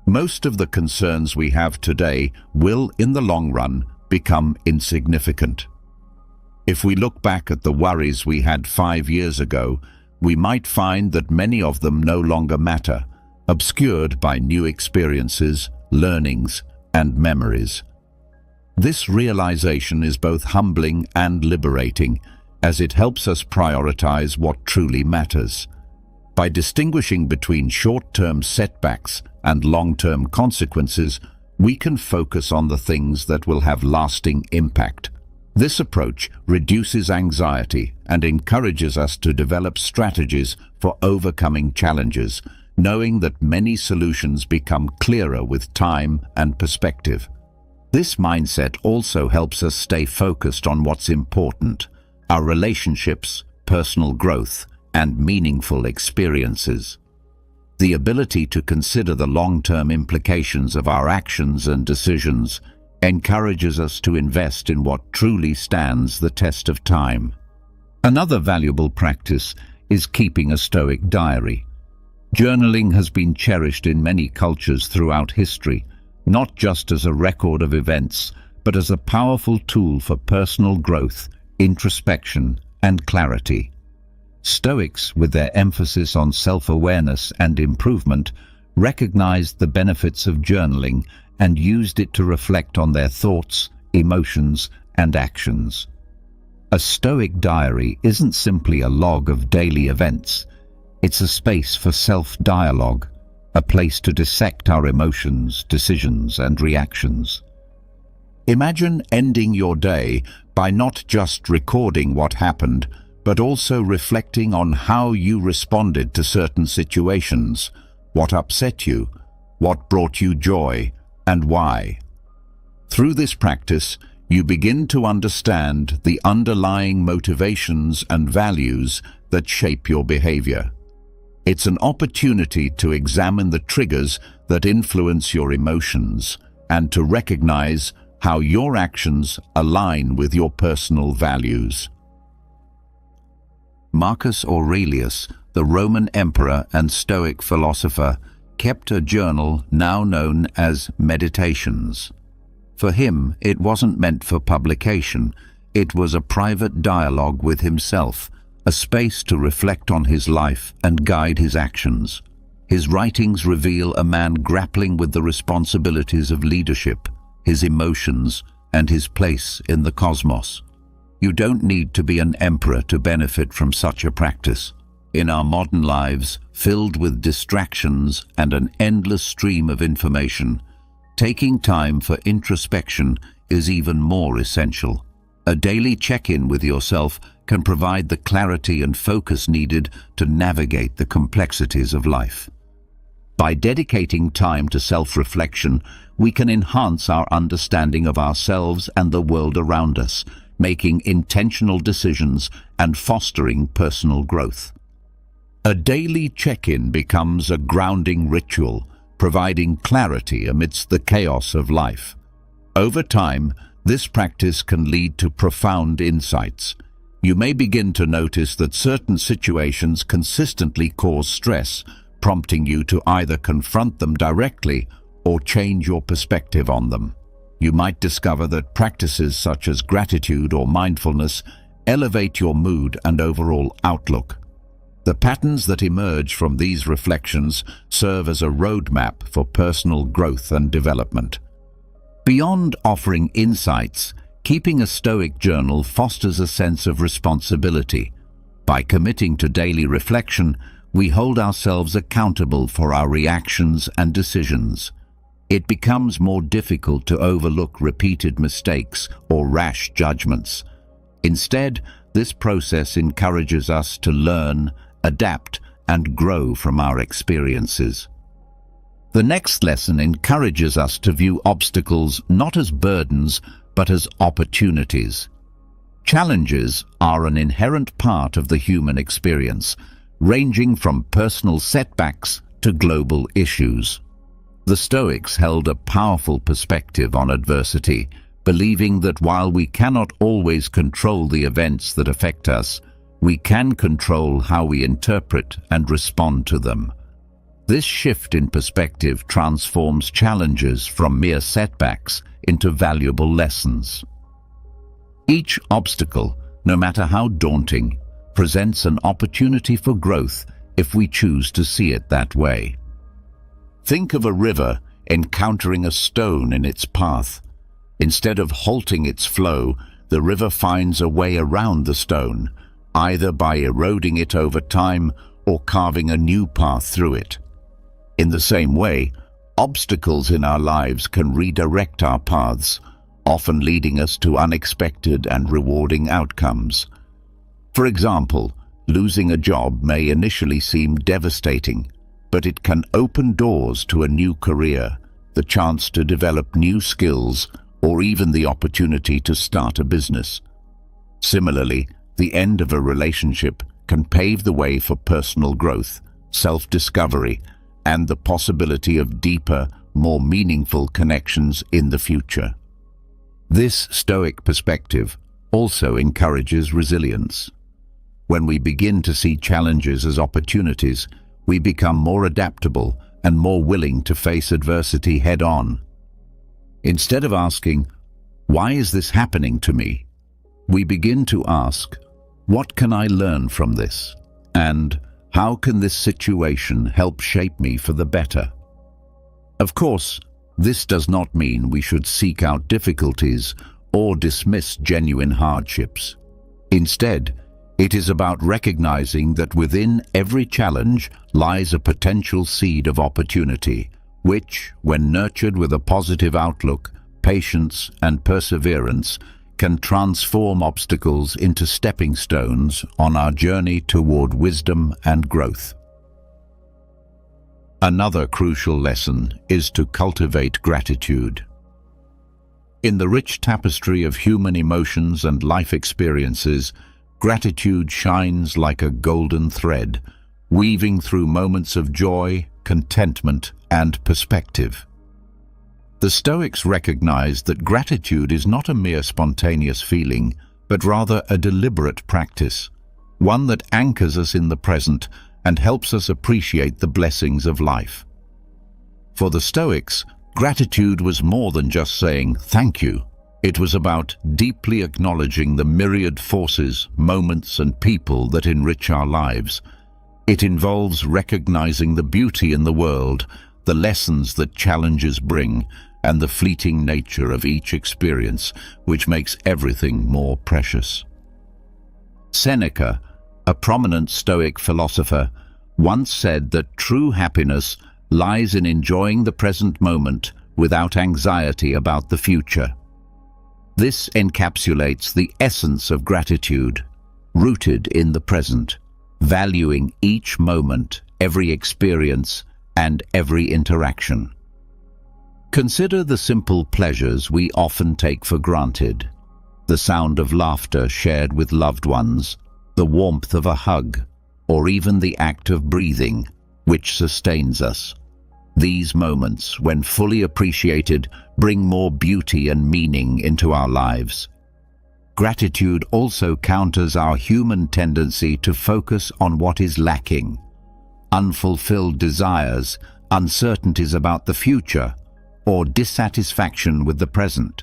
Most of the concerns we have today will, in the long run, become insignificant. If we look back at the worries we had 5 years ago, we might find that many of them no longer matter, obscured by new experiences, learnings, and memories. This realization is both humbling and liberating, as it helps us prioritize what truly matters. By distinguishing between short-term setbacks and long-term consequences, we can focus on the things that will have lasting impact. This approach reduces anxiety and encourages us to develop strategies for overcoming challenges, knowing that many solutions become clearer with time and perspective. This mindset also helps us stay focused on what's important: our relationships, personal growth, and meaningful experiences. The ability to consider the long-term implications of our actions and decisions encourages us to invest in what truly stands the test of time. Another valuable practice is keeping a Stoic diary. Journaling has been cherished in many cultures throughout history, not just as a record of events, but as a powerful tool for personal growth, introspection, and clarity. Stoics, with their emphasis on self-awareness and improvement, recognized the benefits of journaling and used it to reflect on their thoughts, emotions, and actions. A Stoic diary isn't simply a log of daily events. It's a space for self-dialogue, a place to dissect our emotions, decisions, and reactions. Imagine ending your day by not just recording what happened, but also reflecting on how you responded to certain situations, what upset you, what brought you joy, and why. Through this practice, you begin to understand the underlying motivations and values that shape your behavior. It's an opportunity to examine the triggers that influence your emotions and to recognize how your actions align with your personal values. Marcus Aurelius, the Roman emperor and Stoic philosopher, kept a journal now known as Meditations. For him, it wasn't meant for publication. It was a private dialogue with himself, a space to reflect on his life and guide his actions. His writings reveal a man grappling with the responsibilities of leadership, his emotions, and his place in the cosmos. You don't need to be an emperor to benefit from such a practice. In our modern lives, filled with distractions and an endless stream of information, taking time for introspection is even more essential. A daily check-in with yourself can provide the clarity and focus needed to navigate the complexities of life. By dedicating time to self-reflection, we can enhance our understanding of ourselves and the world around us, making intentional decisions and fostering personal growth. A daily check-in becomes a grounding ritual, providing clarity amidst the chaos of life. Over time, this practice can lead to profound insights. You may begin to notice that certain situations consistently cause stress, prompting you to either confront them directly or change your perspective on them. You might discover that practices such as gratitude or mindfulness elevate your mood and overall outlook. The patterns that emerge from these reflections serve as a roadmap for personal growth and development. Beyond offering insights, keeping a Stoic journal fosters a sense of responsibility. By committing to daily reflection, we hold ourselves accountable for our reactions and decisions. It becomes more difficult to overlook repeated mistakes or rash judgments. Instead, this process encourages us to learn, adapt, and grow from our experiences. The next lesson encourages us to view obstacles not as burdens, but as opportunities. Challenges are an inherent part of the human experience, ranging from personal setbacks to global issues. The Stoics held a powerful perspective on adversity, believing that while we cannot always control the events that affect us, we can control how we interpret and respond to them. This shift in perspective transforms challenges from mere setbacks into valuable lessons. Each obstacle, no matter how daunting, presents an opportunity for growth if we choose to see it that way. Think of a river encountering a stone in its path. Instead of halting its flow, the river finds a way around the stone, either by eroding it over time or carving a new path through it. In the same way, obstacles in our lives can redirect our paths, often leading us to unexpected and rewarding outcomes. For example, losing a job may initially seem devastating, but it can open doors to a new career, the chance to develop new skills, or even the opportunity to start a business. Similarly, the end of a relationship can pave the way for personal growth, self-discovery, and the possibility of deeper, more meaningful connections in the future. This Stoic perspective also encourages resilience. When we begin to see challenges as opportunities, we become more adaptable and more willing to face adversity head-on. Instead of asking, "Why is this happening to me?" we begin to ask, "What can I learn from this?" and "How can this situation help shape me for the better?" Of course, this does not mean we should seek out difficulties or dismiss genuine hardships. Instead, it is about recognizing that within every challenge lies a potential seed of opportunity, which, when nurtured with a positive outlook, patience, and perseverance, can transform obstacles into stepping stones on our journey toward wisdom and growth. Another crucial lesson is to cultivate gratitude. In the rich tapestry of human emotions and life experiences, gratitude shines like a golden thread, weaving through moments of joy, contentment, and perspective. The Stoics recognized that gratitude is not a mere spontaneous feeling, but rather a deliberate practice, one that anchors us in the present and helps us appreciate the blessings of life. For the Stoics, gratitude was more than just saying thank you. It was about deeply acknowledging the myriad forces, moments, and people that enrich our lives. It involves recognizing the beauty in the world, the lessons that challenges bring, and the fleeting nature of each experience, which makes everything more precious. Seneca, a prominent Stoic philosopher, once said that true happiness lies in enjoying the present moment without anxiety about the future. This encapsulates the essence of gratitude, rooted in the present, valuing each moment, every experience, and every interaction. Consider the simple pleasures we often take for granted: the sound of laughter shared with loved ones, the warmth of a hug, or even the act of breathing, which sustains us. These moments, when fully appreciated, bring more beauty and meaning into our lives. Gratitude also counters our human tendency to focus on what is lacking. Unfulfilled desires, uncertainties about the future, or dissatisfaction with the present.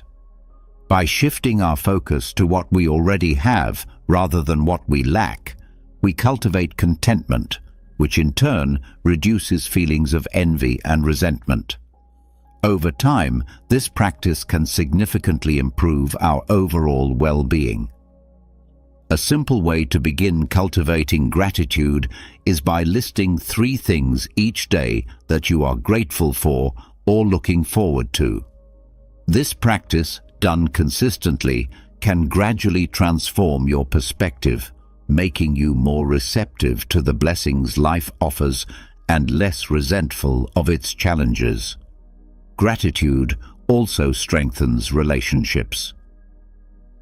By shifting our focus to what we already have rather than what we lack, we cultivate contentment, which in turn reduces feelings of envy and resentment. Over time, this practice can significantly improve our overall well-being. A simple way to begin cultivating gratitude is by listing 3 things each day that you are grateful for or looking forward to. This practice, done consistently, can gradually transform your perspective, making you more receptive to the blessings life offers and less resentful of its challenges. Gratitude also strengthens relationships.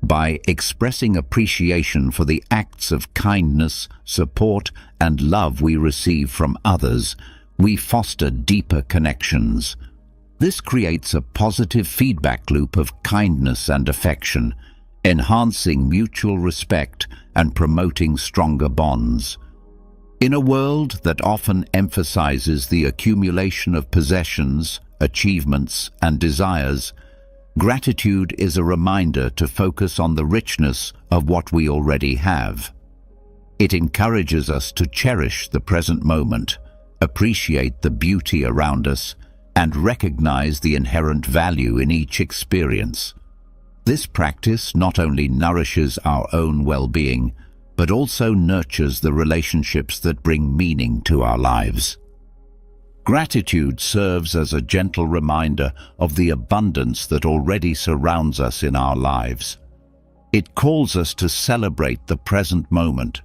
By expressing appreciation for the acts of kindness, support, and love we receive from others, we foster deeper connections. This creates a positive feedback loop of kindness and affection, enhancing mutual respect and promoting stronger bonds. In a world that often emphasizes the accumulation of possessions, achievements, and desires, gratitude is a reminder to focus on the richness of what we already have. It encourages us to cherish the present moment, appreciate the beauty around us, and recognize the inherent value in each experience. This practice not only nourishes our own well-being, but also nurtures the relationships that bring meaning to our lives. Gratitude serves as a gentle reminder of the abundance that already surrounds us in our lives. It calls us to celebrate the present moment,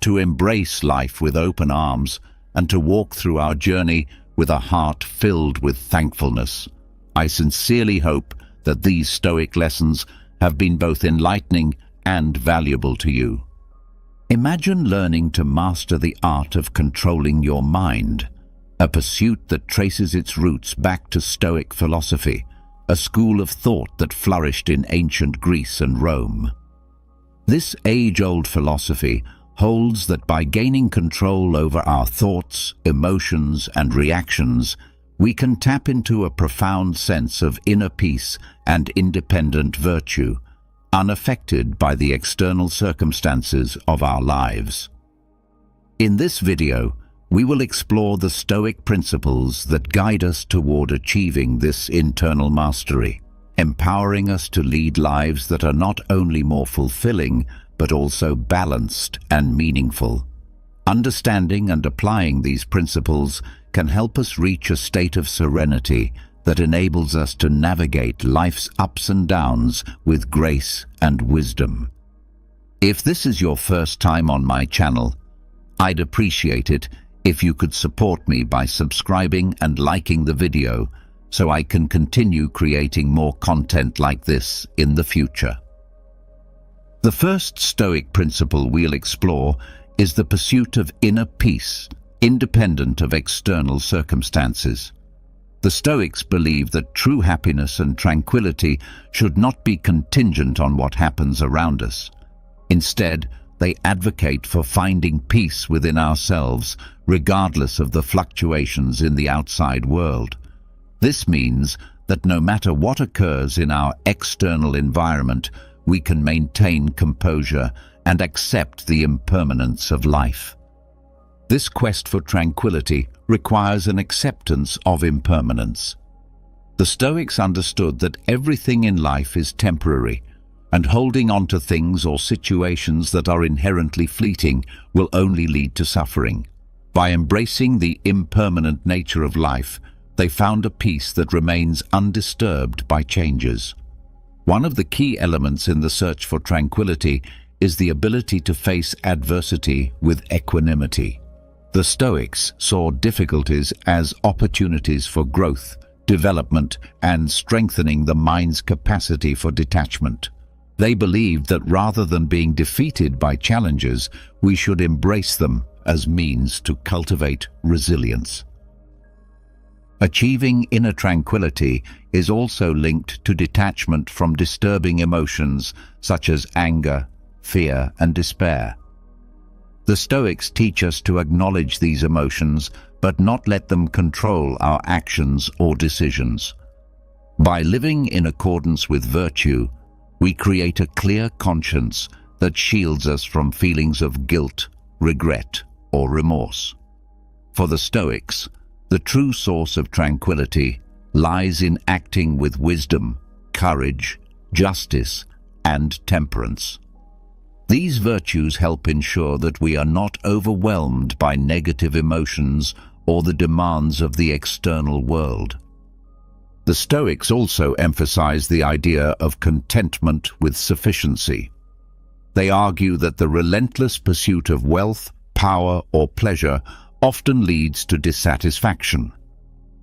to embrace life with open arms, and to walk through our journey with a heart filled with thankfulness. I sincerely hope that these Stoic lessons have been both enlightening and valuable to you. Imagine learning to master the art of controlling your mind, a pursuit that traces its roots back to Stoic philosophy, a school of thought that flourished in ancient Greece and Rome. This age-old philosophy holds that by gaining control over our thoughts, emotions, and reactions, we can tap into a profound sense of inner peace and independent virtue, unaffected by the external circumstances of our lives. In this video, we will explore the Stoic principles that guide us toward achieving this internal mastery, empowering us to lead lives that are not only more fulfilling, but also balanced and meaningful. Understanding and applying these principles can help us reach a state of serenity that enables us to navigate life's ups and downs with grace and wisdom. If this is your first time on my channel, I'd appreciate it if you could support me by subscribing and liking the video so I can continue creating more content like this in the future. The first Stoic principle we'll explore is the pursuit of inner peace, independent of external circumstances. The Stoics believe that true happiness and tranquility should not be contingent on what happens around us. Instead, they advocate for finding peace within ourselves, regardless of the fluctuations in the outside world. This means that no matter what occurs in our external environment, we can maintain composure and accept the impermanence of life. This quest for tranquility requires an acceptance of impermanence. The Stoics understood that everything in life is temporary, and holding on to things or situations that are inherently fleeting will only lead to suffering. By embracing the impermanent nature of life, they found a peace that remains undisturbed by changes. One of the key elements in the search for tranquility is the ability to face adversity with equanimity. The Stoics saw difficulties as opportunities for growth, development, and strengthening the mind's capacity for detachment. They believed that rather than being defeated by challenges, we should embrace them as means to cultivate resilience. Achieving inner tranquility is also linked to detachment from disturbing emotions such as anger, fear, and despair. The Stoics teach us to acknowledge these emotions but not let them control our actions or decisions. By living in accordance with virtue, we create a clear conscience that shields us from feelings of guilt, regret, or remorse. For the Stoics, the true source of tranquility lies in acting with wisdom, courage, justice, and temperance. These virtues help ensure that we are not overwhelmed by negative emotions or the demands of the external world. The Stoics also emphasize the idea of contentment with sufficiency. They argue that the relentless pursuit of wealth, power, or pleasure often leads to dissatisfaction.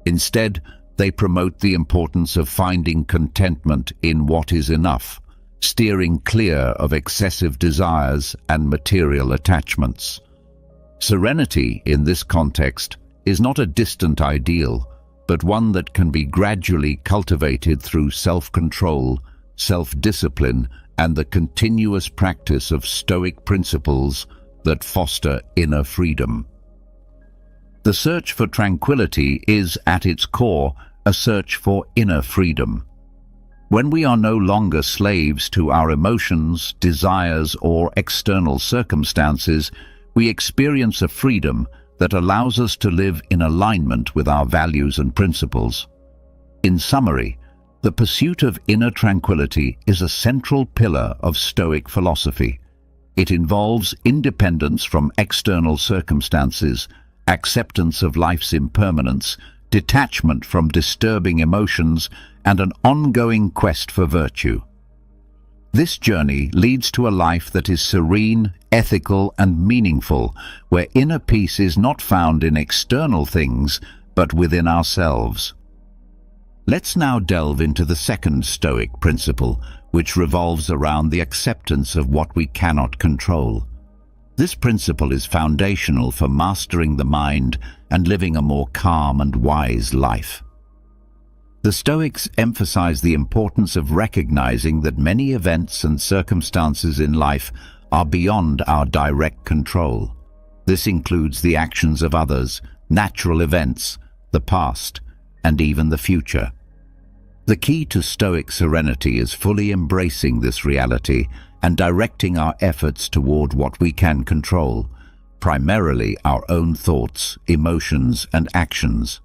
Instead, they promote the importance of finding contentment in what is enough, steering clear of excessive desires and material attachments. Serenity, in this context, is not a distant ideal, but one that can be gradually cultivated through self-control, self-discipline, and the continuous practice of Stoic principles that foster inner freedom. The search for tranquility is, at its core, a search for inner freedom. When we are no longer slaves to our emotions, desires, or external circumstances, we experience a freedom that allows us to live in alignment with our values and principles. In summary, the pursuit of inner tranquility is a central pillar of Stoic philosophy. It involves independence from external circumstances, acceptance of life's impermanence, detachment from disturbing emotions, and an ongoing quest for virtue. This journey leads to a life that is serene, ethical, and meaningful, where inner peace is not found in external things, but within ourselves. Let's now delve into the second Stoic principle, which revolves around the acceptance of what we cannot control. This principle is foundational for mastering the mind and living a more calm and wise life. The Stoics emphasize the importance of recognizing that many events and circumstances in life are beyond our direct control. This includes the actions of others, natural events, the past, and even the future. The key to Stoic serenity is fully embracing this reality and directing our efforts toward what we can control, primarily our own thoughts, emotions, and actions.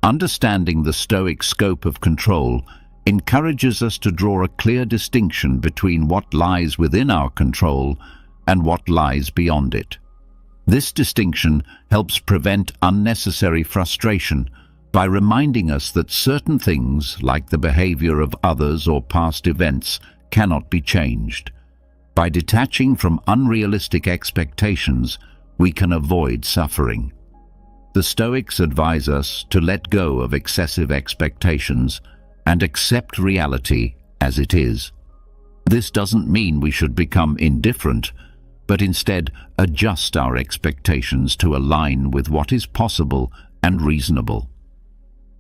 Understanding the Stoic scope of control encourages us to draw a clear distinction between what lies within our control and what lies beyond it. This distinction helps prevent unnecessary frustration by reminding us that certain things, like the behavior of others or past events, cannot be changed. By detaching from unrealistic expectations, we can avoid suffering. The Stoics advise us to let go of excessive expectations and accept reality as it is. This doesn't mean we should become indifferent, but instead adjust our expectations to align with what is possible and reasonable.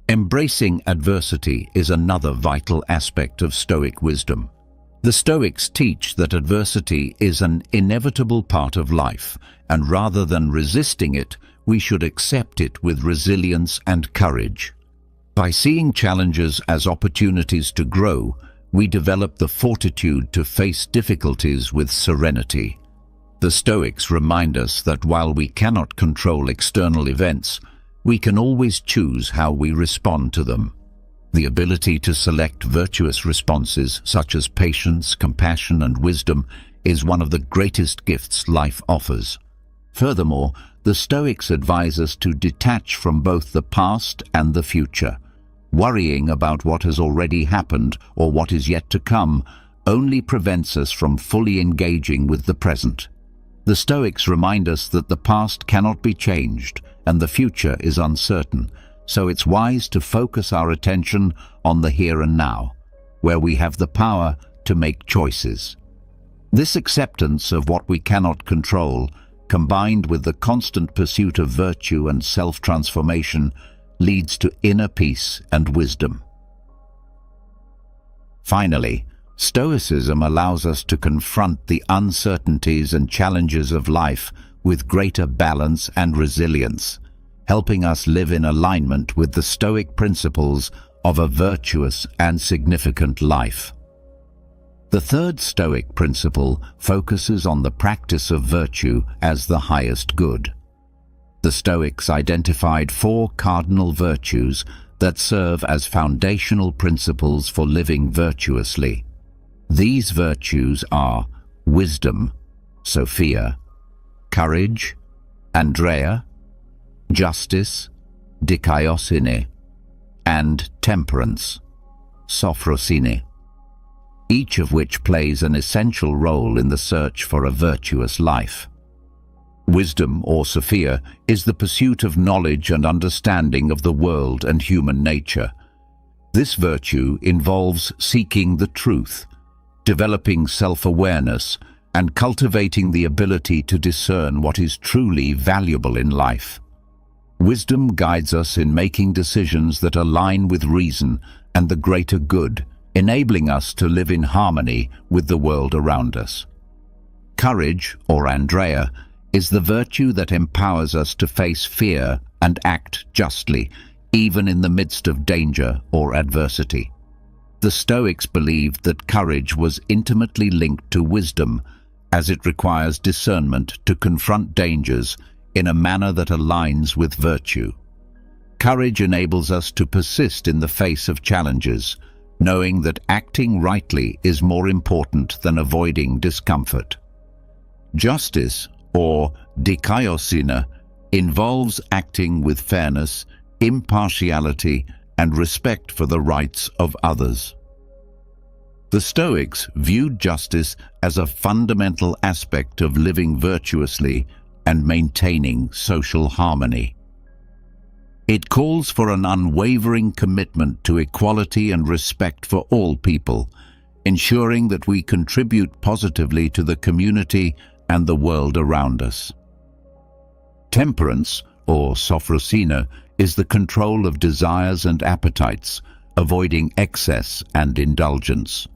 Embracing adversity is another vital aspect of Stoic wisdom. The Stoics teach that adversity is an inevitable part of life, and rather than resisting it, we should accept it with resilience and courage. By seeing challenges as opportunities to grow, we develop the fortitude to face difficulties with serenity. The Stoics remind us that while we cannot control external events, we can always choose how we respond to them. The ability to select virtuous responses, such as patience, compassion, and wisdom, is one of the greatest gifts life offers. Furthermore, the Stoics advise us to detach from both the past and the future. Worrying about what has already happened or what is yet to come only prevents us from fully engaging with the present. The Stoics remind us that the past cannot be changed and the future is uncertain, so it's wise to focus our attention on the here and now, where we have the power to make choices. This acceptance of what we cannot control, combined with the constant pursuit of virtue and self-transformation, leads to inner peace and wisdom. Finally, Stoicism allows us to confront the uncertainties and challenges of life with greater balance and resilience, helping us live in alignment with the Stoic principles of a virtuous and significant life. The third Stoic principle focuses on the practice of virtue as the highest good. The Stoics identified 4 cardinal virtues that serve as foundational principles for living virtuously. These virtues are wisdom, Sophia; courage, Andrea; justice, Dikaiosine; and temperance, Sophrosine, each of which plays an essential role in the search for a virtuous life. Wisdom, or Sophia, is the pursuit of knowledge and understanding of the world and human nature. This virtue involves seeking the truth, developing self-awareness, and cultivating the ability to discern what is truly valuable in life. Wisdom guides us in making decisions that align with reason and the greater good, enabling us to live in harmony with the world around us. Courage, or Andrea, is the virtue that empowers us to face fear and act justly, even in the midst of danger or adversity. The Stoics believed that courage was intimately linked to wisdom, as it requires discernment to confront dangers in a manner that aligns with virtue. Courage enables us to persist in the face of challenges, knowing that acting rightly is more important than avoiding discomfort. Justice, or Dikaiosine, involves acting with fairness, impartiality, and respect for the rights of others. The Stoics viewed justice as a fundamental aspect of living virtuously and maintaining social harmony. It calls for an unwavering commitment to equality and respect for all people, ensuring that we contribute positively to the community and the world around us. Temperance, or Sophrosine, is the control of desires and appetites, avoiding excess and indulgence.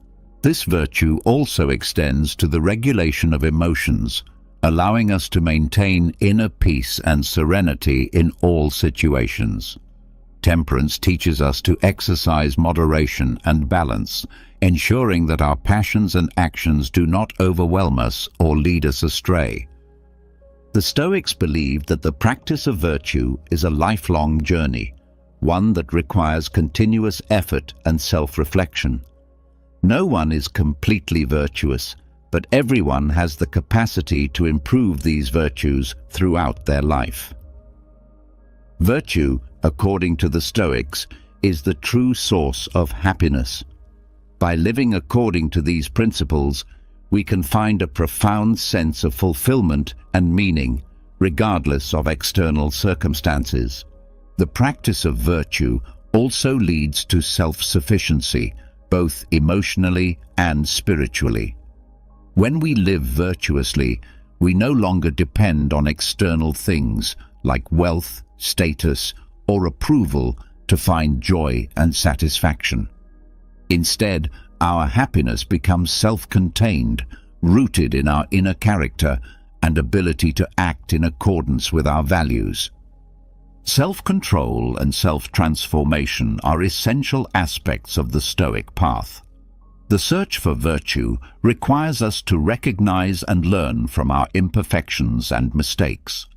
This virtue also extends to the regulation of emotions, allowing us to maintain inner peace and serenity in all situations. Temperance teaches us to exercise moderation and balance, ensuring that our passions and actions do not overwhelm us or lead us astray. The Stoics believed that the practice of virtue is a lifelong journey, one that requires continuous effort and self-reflection. No one is completely virtuous, but everyone has the capacity to improve these virtues throughout their life. Virtue, according to the Stoics, is the true source of happiness. By living according to these principles, we can find a profound sense of fulfillment and meaning, regardless of external circumstances. The practice of virtue also leads to self-sufficiency, both emotionally and spiritually. When we live virtuously, we no longer depend on external things like wealth, status, or approval to find joy and satisfaction. Instead, our happiness becomes self-contained, rooted in our inner character and ability to act in accordance with our values. Self-control and self-transformation are essential aspects of the Stoic path. The search for virtue requires us to recognize and learn from our imperfections and mistakes.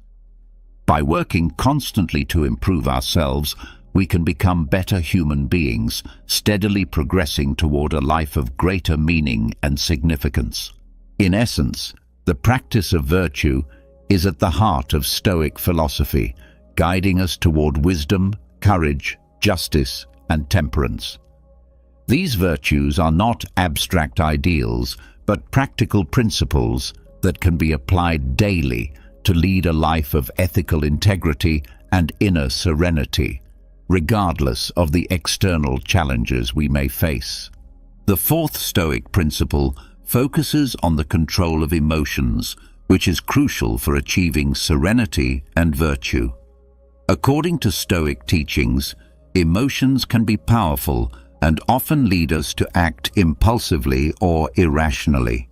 By working constantly to improve ourselves, we can become better human beings, steadily progressing toward a life of greater meaning and significance. In essence, the practice of virtue is at the heart of Stoic philosophy, guiding us toward wisdom, courage, justice, and temperance. These virtues are not abstract ideals, but practical principles that can be applied daily to lead a life of ethical integrity and inner serenity, regardless of the external challenges we may face. The fourth Stoic principle focuses on the control of emotions, which is crucial for achieving serenity and virtue. According to Stoic teachings, emotions can be powerful and often lead us to act impulsively or irrationally.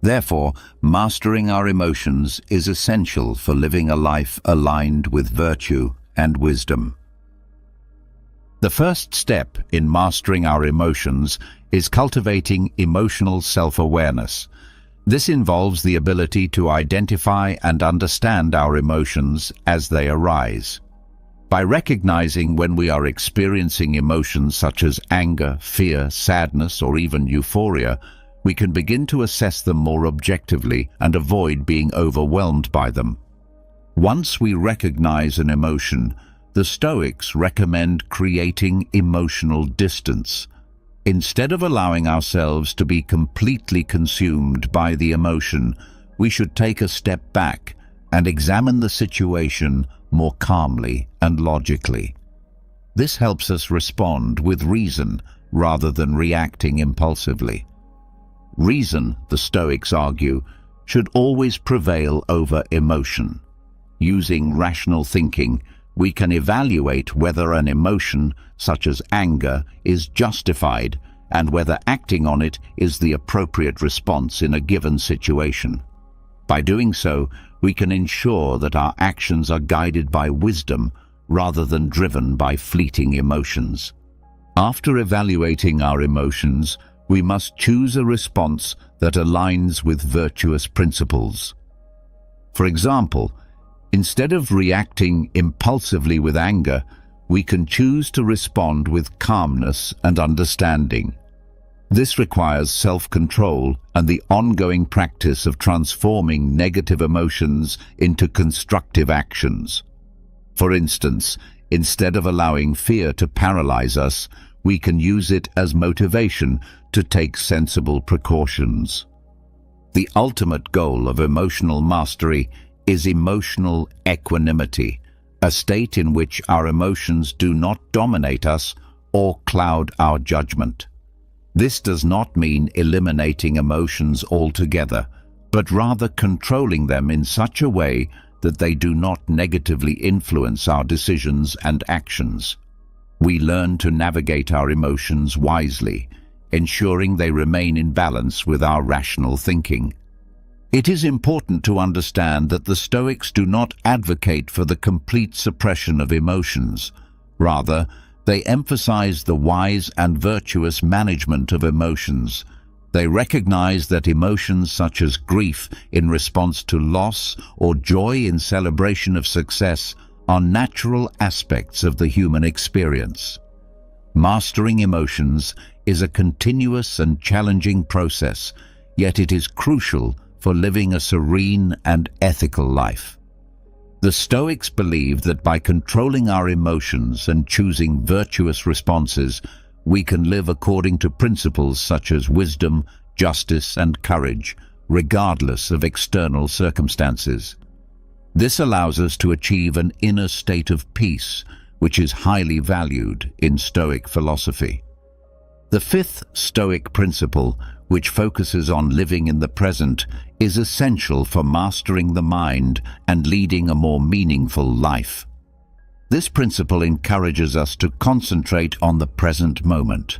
Therefore, mastering our emotions is essential for living a life aligned with virtue and wisdom. The first step in mastering our emotions is cultivating emotional self-awareness. This involves the ability to identify and understand our emotions as they arise. By recognizing when we are experiencing emotions such as anger, fear, sadness, or even euphoria, we can begin to assess them more objectively and avoid being overwhelmed by them. Once we recognize an emotion, the Stoics recommend creating emotional distance. Instead of allowing ourselves to be completely consumed by the emotion, we should take a step back and examine the situation more calmly and logically. This helps us respond with reason rather than reacting impulsively. Reason, the Stoics argue, should always prevail over emotion. Using rational thinking, we can evaluate whether an emotion, such as anger, is justified and whether acting on it is the appropriate response in a given situation. By doing so, we can ensure that our actions are guided by wisdom rather than driven by fleeting emotions. After evaluating our emotions, we must choose a response that aligns with virtuous principles. For example, instead of reacting impulsively with anger, we can choose to respond with calmness and understanding. This requires self-control and the ongoing practice of transforming negative emotions into constructive actions. For instance, instead of allowing fear to paralyze us, we can use it as motivation to take sensible precautions. The ultimate goal of emotional mastery is emotional equanimity, a state in which our emotions do not dominate us or cloud our judgment. This does not mean eliminating emotions altogether, but rather controlling them in such a way that they do not negatively influence our decisions and actions. We learn to navigate our emotions wisely, ensuring they remain in balance with our rational thinking. It is important to understand that the Stoics do not advocate for the complete suppression of emotions. Rather, they emphasize the wise and virtuous management of emotions. They recognize that emotions such as grief in response to loss or joy in celebration of success are natural aspects of the human experience. Mastering emotions is a continuous and challenging process, yet it is crucial for living a serene and ethical life. The Stoics believe that by controlling our emotions and choosing virtuous responses, we can live according to principles such as wisdom, justice, and courage, regardless of external circumstances. This allows us to achieve an inner state of peace, which is highly valued in Stoic philosophy. The fifth Stoic principle, which focuses on living in the present, is essential for mastering the mind and leading a more meaningful life. This principle encourages us to concentrate on the present moment,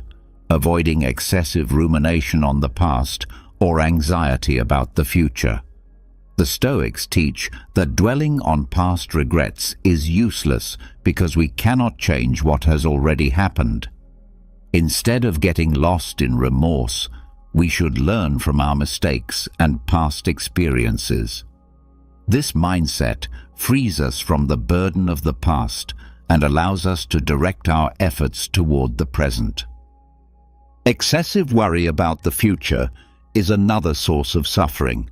avoiding excessive rumination on the past or anxiety about the future. The Stoics teach that dwelling on past regrets is useless because we cannot change what has already happened. Instead of getting lost in remorse, we should learn from our mistakes and past experiences. This mindset frees us from the burden of the past and allows us to direct our efforts toward the present. Excessive worry about the future is another source of suffering.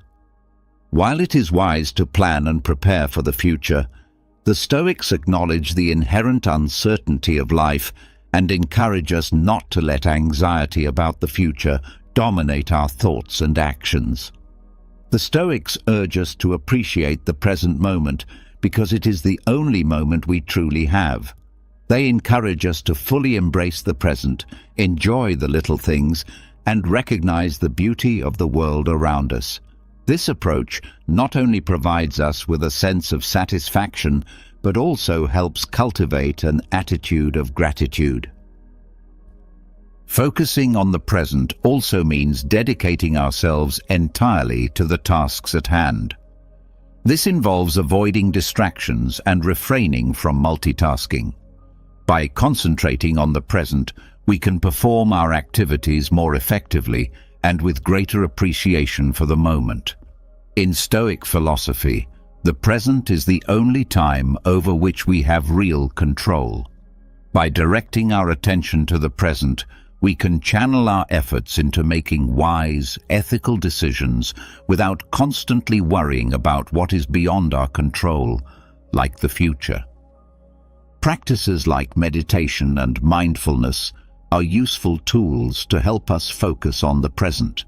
While it is wise to plan and prepare for the future, the Stoics acknowledge the inherent uncertainty of life and encourage us not to let anxiety about the future dominate our thoughts and actions. The Stoics urge us to appreciate the present moment because it is the only moment we truly have. They encourage us to fully embrace the present, enjoy the little things, and recognize the beauty of the world around us. This approach not only provides us with a sense of satisfaction, but also helps cultivate an attitude of gratitude. Focusing on the present also means dedicating ourselves entirely to the tasks at hand. This involves avoiding distractions and refraining from multitasking. By concentrating on the present, we can perform our activities more effectively and with greater appreciation for the moment. In Stoic philosophy, the present is the only time over which we have real control. By directing our attention to the present, we can channel our efforts into making wise, ethical decisions without constantly worrying about what is beyond our control, like the future. Practices like meditation and mindfulness are useful tools to help us focus on the present.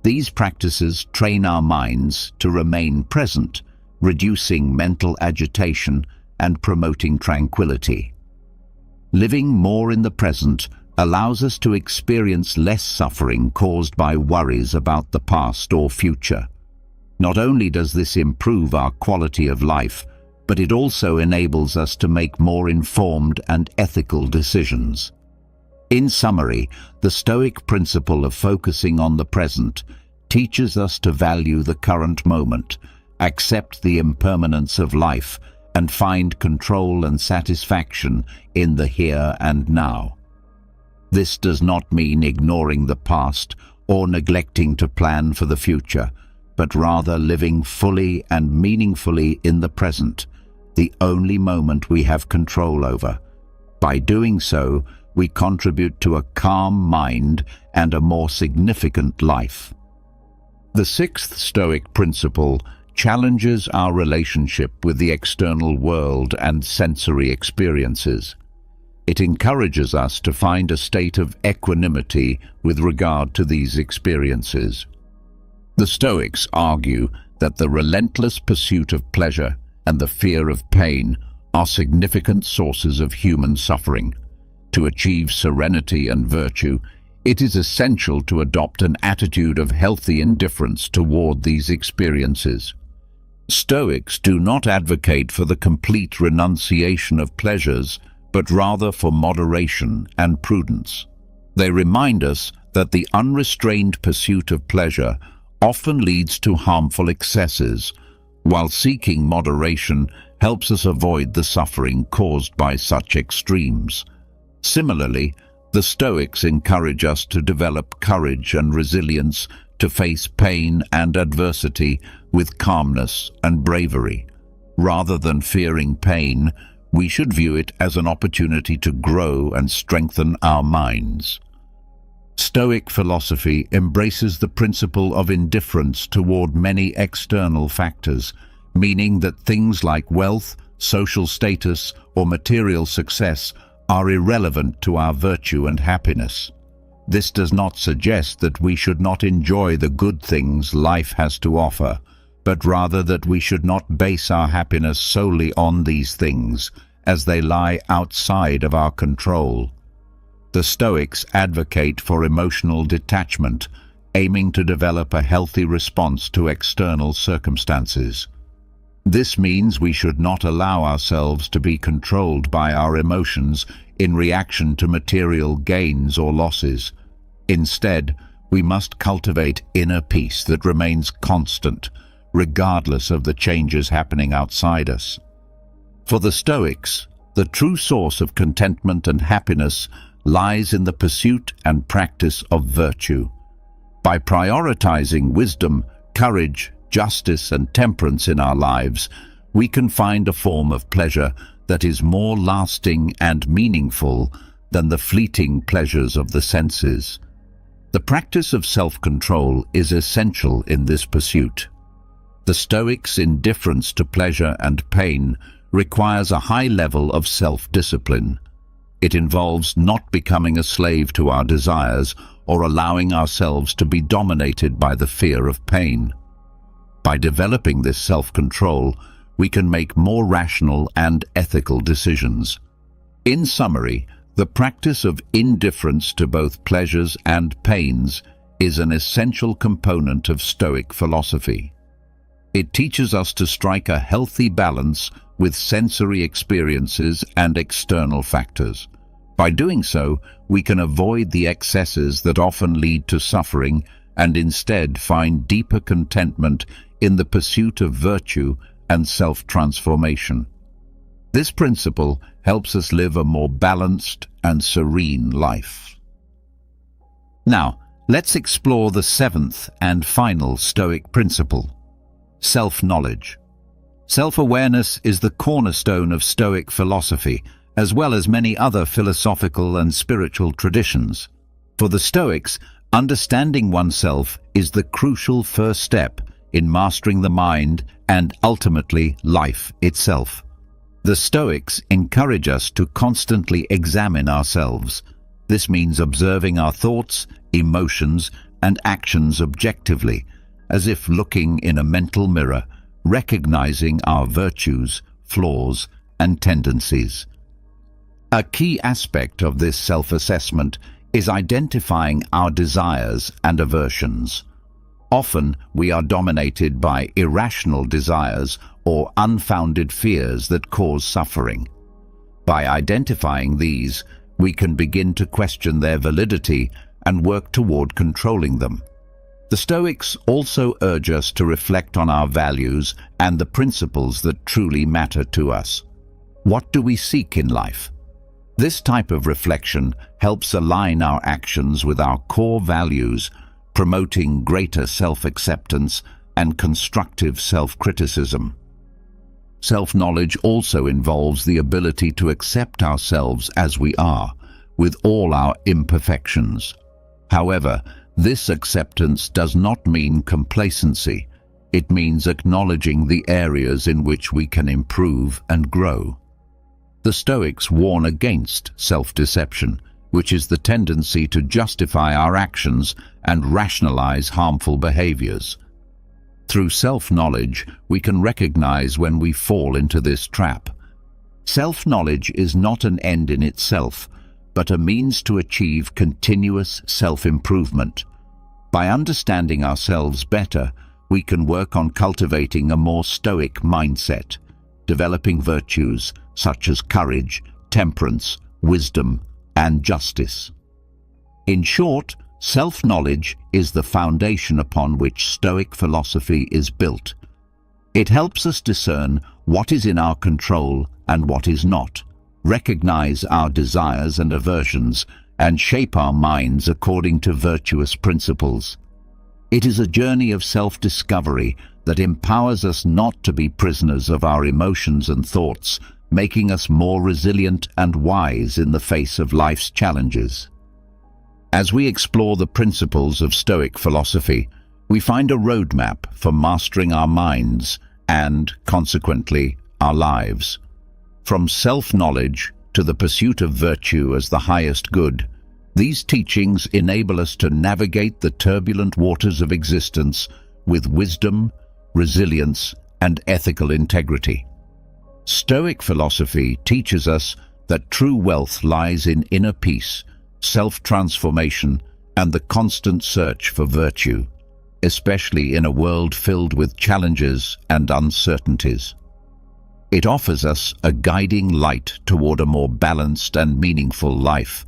These practices train our minds to remain present, reducing mental agitation and promoting tranquility. Living more in the present allows us to experience less suffering caused by worries about the past or future. Not only does this improve our quality of life, but it also enables us to make more informed and ethical decisions. In summary, the Stoic principle of focusing on the present teaches us to value the current moment, accept the impermanence of life, and find control and satisfaction in the here and now. This does not mean ignoring the past or neglecting to plan for the future, but rather living fully and meaningfully in the present, the only moment we have control over. By doing so, we contribute to a calm mind and a more significant life. The sixth Stoic principle challenges our relationship with the external world and sensory experiences. It encourages us to find a state of equanimity with regard to these experiences. The Stoics argue that the relentless pursuit of pleasure and the fear of pain are significant sources of human suffering. To achieve serenity and virtue, it is essential to adopt an attitude of healthy indifference toward these experiences. Stoics do not advocate for the complete renunciation of pleasures, but rather for moderation and prudence. They remind us that the unrestrained pursuit of pleasure often leads to harmful excesses, while seeking moderation helps us avoid the suffering caused by such extremes. Similarly, the Stoics encourage us to develop courage and resilience to face pain and adversity with calmness and bravery. Rather than fearing pain, we should view it as an opportunity to grow and strengthen our minds. Stoic philosophy embraces the principle of indifference toward many external factors, meaning that things like wealth, social status, or material success are irrelevant to our virtue and happiness. This does not suggest that we should not enjoy the good things life has to offer, but rather that we should not base our happiness solely on these things, as they lie outside of our control. The Stoics advocate for emotional detachment, aiming to develop a healthy response to external circumstances. This means we should not allow ourselves to be controlled by our emotions in reaction to material gains or losses. Instead, we must cultivate inner peace that remains constant, regardless of the changes happening outside us. For the Stoics, the true source of contentment and happiness lies in the pursuit and practice of virtue. By prioritizing wisdom, courage, justice, and temperance in our lives, we can find a form of pleasure that is more lasting and meaningful than the fleeting pleasures of the senses. The practice of self-control is essential in this pursuit. The Stoics' indifference to pleasure and pain requires a high level of self-discipline. It involves not becoming a slave to our desires or allowing ourselves to be dominated by the fear of pain. By developing this self-control, we can make more rational and ethical decisions. In summary, the practice of indifference to both pleasures and pains is an essential component of Stoic philosophy. It teaches us to strike a healthy balance with sensory experiences and external factors. By doing so, we can avoid the excesses that often lead to suffering and instead find deeper contentment in the pursuit of virtue and self-transformation. This principle helps us live a more balanced and serene life. Now, let's explore the seventh and final Stoic principle: self-knowledge. Self-awareness is the cornerstone of Stoic philosophy, as well as many other philosophical and spiritual traditions. For the Stoics, understanding oneself is the crucial first step in mastering the mind and ultimately life itself. The Stoics encourage us to constantly examine ourselves. This means observing our thoughts, emotions, and actions objectively, as if looking in a mental mirror, recognizing our virtues, flaws, and tendencies. A key aspect of this self-assessment is identifying our desires and aversions. Often, we are dominated by irrational desires or unfounded fears that cause suffering. By identifying these, we can begin to question their validity and work toward controlling them. The Stoics also urge us to reflect on our values and the principles that truly matter to us. What do we seek in life? This type of reflection helps align our actions with our core values, promoting greater self-acceptance and constructive self-criticism. Self-knowledge also involves the ability to accept ourselves as we are, with all our imperfections. However, this acceptance does not mean complacency. It means acknowledging the areas in which we can improve and grow. The Stoics warn against self-deception, which is the tendency to justify our actions and rationalize harmful behaviors. Through self-knowledge, we can recognize when we fall into this trap. Self-knowledge is not an end in itself, but a means to achieve continuous self-improvement. By understanding ourselves better, we can work on cultivating a more stoic mindset, developing virtues such as courage, temperance, wisdom, and justice. In short, self-knowledge is the foundation upon which Stoic philosophy is built. It helps us discern what is in our control and what is not, recognize our desires and aversions, and shape our minds according to virtuous principles. It is a journey of self-discovery that empowers us not to be prisoners of our emotions and thoughts, making us more resilient and wise in the face of life's challenges. As we explore the principles of Stoic philosophy, we find a roadmap for mastering our minds and, consequently, our lives. From self-knowledge to the pursuit of virtue as the highest good, these teachings enable us to navigate the turbulent waters of existence with wisdom, resilience, and ethical integrity. Stoic philosophy teaches us that true wealth lies in inner peace, self-transformation, and the constant search for virtue, especially in a world filled with challenges and uncertainties. It offers us a guiding light toward a more balanced and meaningful life,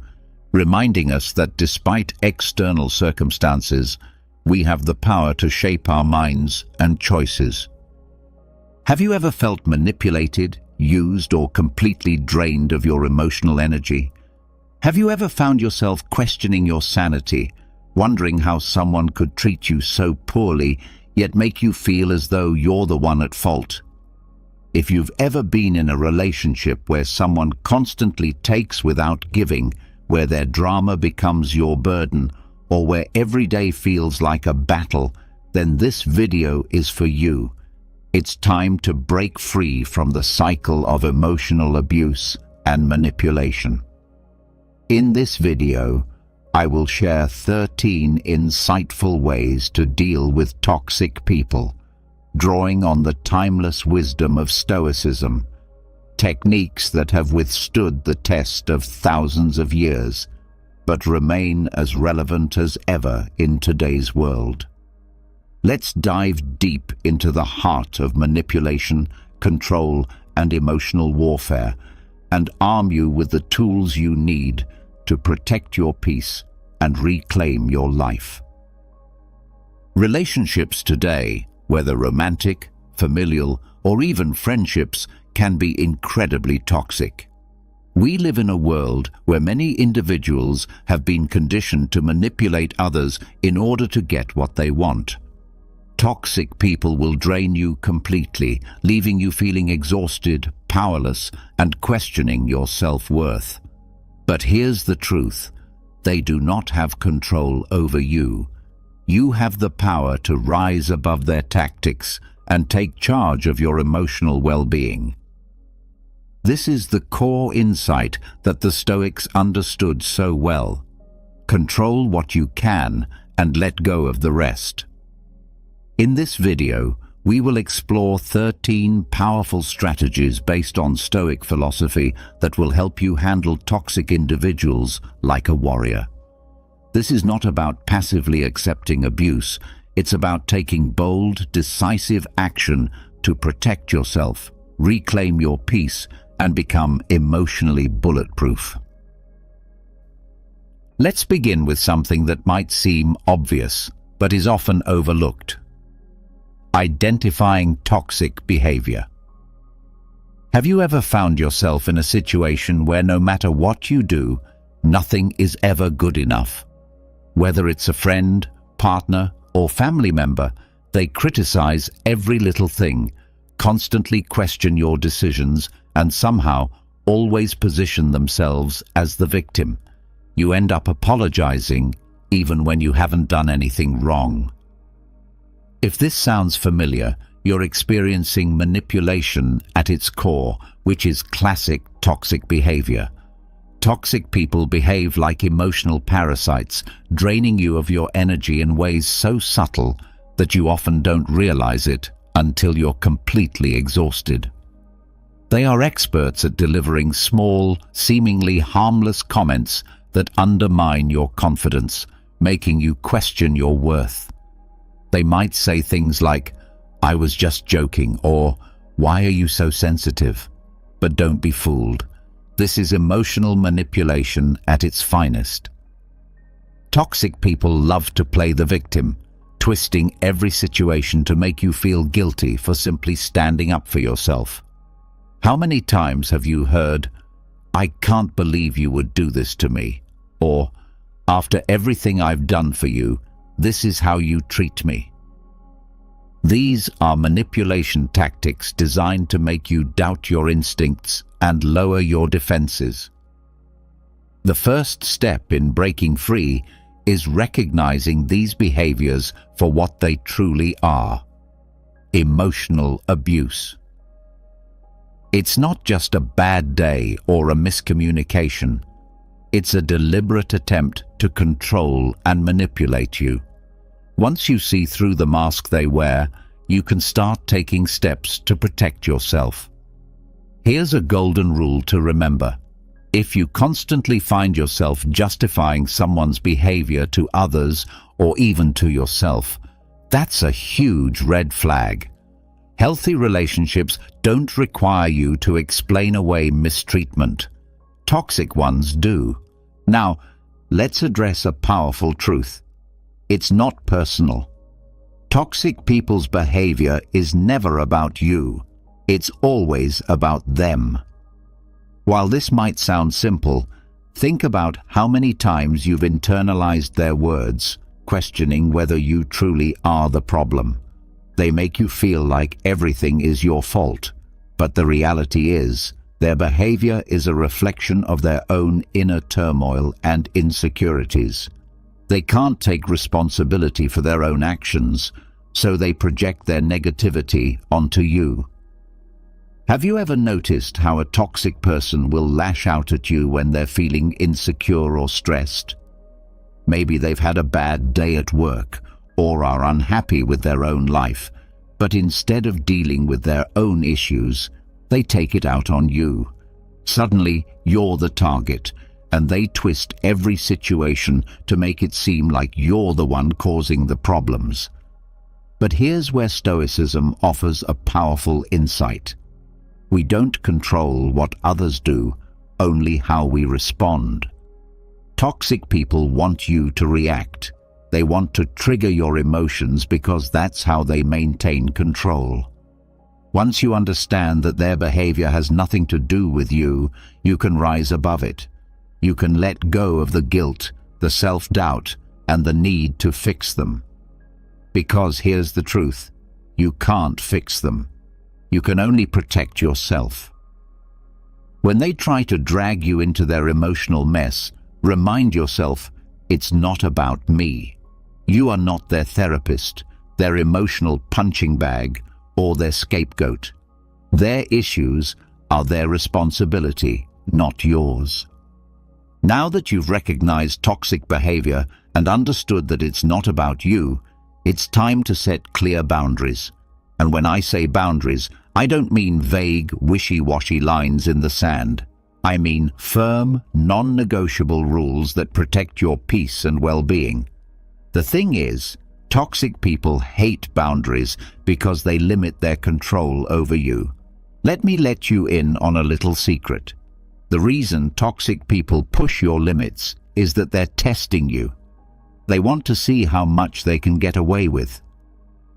reminding us that despite external circumstances, we have the power to shape our minds and choices. Have you ever felt manipulated, used, or completely drained of your emotional energy? Have you ever found yourself questioning your sanity, wondering how someone could treat you so poorly, yet make you feel as though you're the one at fault? If you've ever been in a relationship where someone constantly takes without giving, where their drama becomes your burden, or where every day feels like a battle, then this video is for you. It's time to break free from the cycle of emotional abuse and manipulation. In this video, I will share 13 insightful ways to deal with toxic people, drawing on the timeless wisdom of Stoicism, techniques that have withstood the test of thousands of years, but remain as relevant as ever in today's world. Let's dive deep into the heart of manipulation, control, and emotional warfare, and arm you with the tools you need to protect your peace and reclaim your life. Relationships today, whether romantic, familial, or even friendships, can be incredibly toxic. We live in a world where many individuals have been conditioned to manipulate others in order to get what they want. Toxic people will drain you completely, leaving you feeling exhausted, powerless, and questioning your self-worth. But here's the truth: they do not have control over you. You have the power to rise above their tactics and take charge of your emotional well-being. This is the core insight that the Stoics understood so well. Control what you can and let go of the rest. In this video, we will explore 13 powerful strategies based on Stoic philosophy that will help you handle toxic individuals like a warrior. This is not about passively accepting abuse. It's about taking bold, decisive action to protect yourself, reclaim your peace, and become emotionally bulletproof. Let's begin with something that might seem obvious, but is often overlooked: identifying toxic behavior. Have you ever found yourself in a situation where no matter what you do, nothing is ever good enough? Whether it's a friend, partner, or family member, they criticize every little thing, constantly question your decisions, and somehow always position themselves as the victim. You end up apologizing even when you haven't done anything wrong. If this sounds familiar, you're experiencing manipulation at its core, which is classic toxic behavior. Toxic people behave like emotional parasites, draining you of your energy in ways so subtle that you often don't realize it until you're completely exhausted. They are experts at delivering small, seemingly harmless comments that undermine your confidence, making you question your worth. They might say things like, "I was just joking," or "Why are you so sensitive?" But don't be fooled. This is emotional manipulation at its finest. Toxic people love to play the victim, twisting every situation to make you feel guilty for simply standing up for yourself. How many times have you heard, "I can't believe you would do this to me," or "After everything I've done for you, this is how you treat me"? These are manipulation tactics designed to make you doubt your instincts and lower your defenses. The first step in breaking free is recognizing these behaviors for what they truly are: emotional abuse. It's not just a bad day or a miscommunication. It's a deliberate attempt to control and manipulate you. Once you see through the mask they wear, you can start taking steps to protect yourself. Here's a golden rule to remember: if you constantly find yourself justifying someone's behavior to others or even to yourself, that's a huge red flag. Healthy relationships don't require you to explain away mistreatment. Toxic ones do. Now, let's address a powerful truth. It's not personal. Toxic people's behavior is never about you. It's always about them. While this might sound simple, think about how many times you've internalized their words, questioning whether you truly are the problem. They make you feel like everything is your fault, but the reality is, their behavior is a reflection of their own inner turmoil and insecurities. They can't take responsibility for their own actions, so they project their negativity onto you. Have you ever noticed how a toxic person will lash out at you when they're feeling insecure or stressed? Maybe they've had a bad day at work or are unhappy with their own life, but instead of dealing with their own issues, they take it out on you. Suddenly, you're the target, and they twist every situation to make it seem like you're the one causing the problems. But here's where Stoicism offers a powerful insight. We don't control what others do, only how we respond. Toxic people want you to react. They want to trigger your emotions because that's how they maintain control. Once you understand that their behavior has nothing to do with you, you can rise above it. You can let go of the guilt, the self-doubt, and the need to fix them. Because here's the truth, you can't fix them. You can only protect yourself. When they try to drag you into their emotional mess, remind yourself, it's not about me. You are not their therapist, their emotional punching bag, or their scapegoat. Their issues are their responsibility, not yours. Now that you've recognized toxic behavior and understood that it's not about you, it's time to set clear boundaries. And when I say boundaries, I don't mean vague, wishy-washy lines in the sand. I mean firm, non-negotiable rules that protect your peace and well-being. The thing is, toxic people hate boundaries because they limit their control over you. Let me let you in on a little secret. The reason toxic people push your limits is that they're testing you. They want to see how much they can get away with.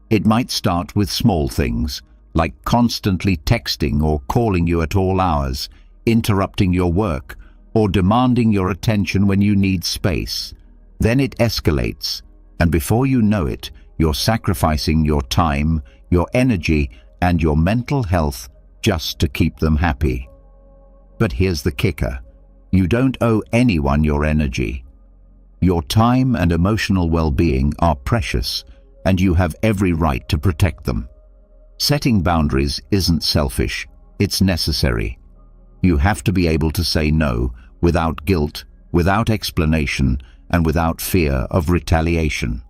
It might start with small things, like constantly texting or calling you at all hours, interrupting your work, or demanding your attention when you need space. Then it escalates, and before you know it, you're sacrificing your time, your energy, and your mental health just to keep them happy. But here's the kicker. You don't owe anyone your energy. Your time and emotional well-being are precious, and you have every right to protect them. Setting boundaries isn't selfish, it's necessary. You have to be able to say no without guilt, without explanation, and without fear of retaliation.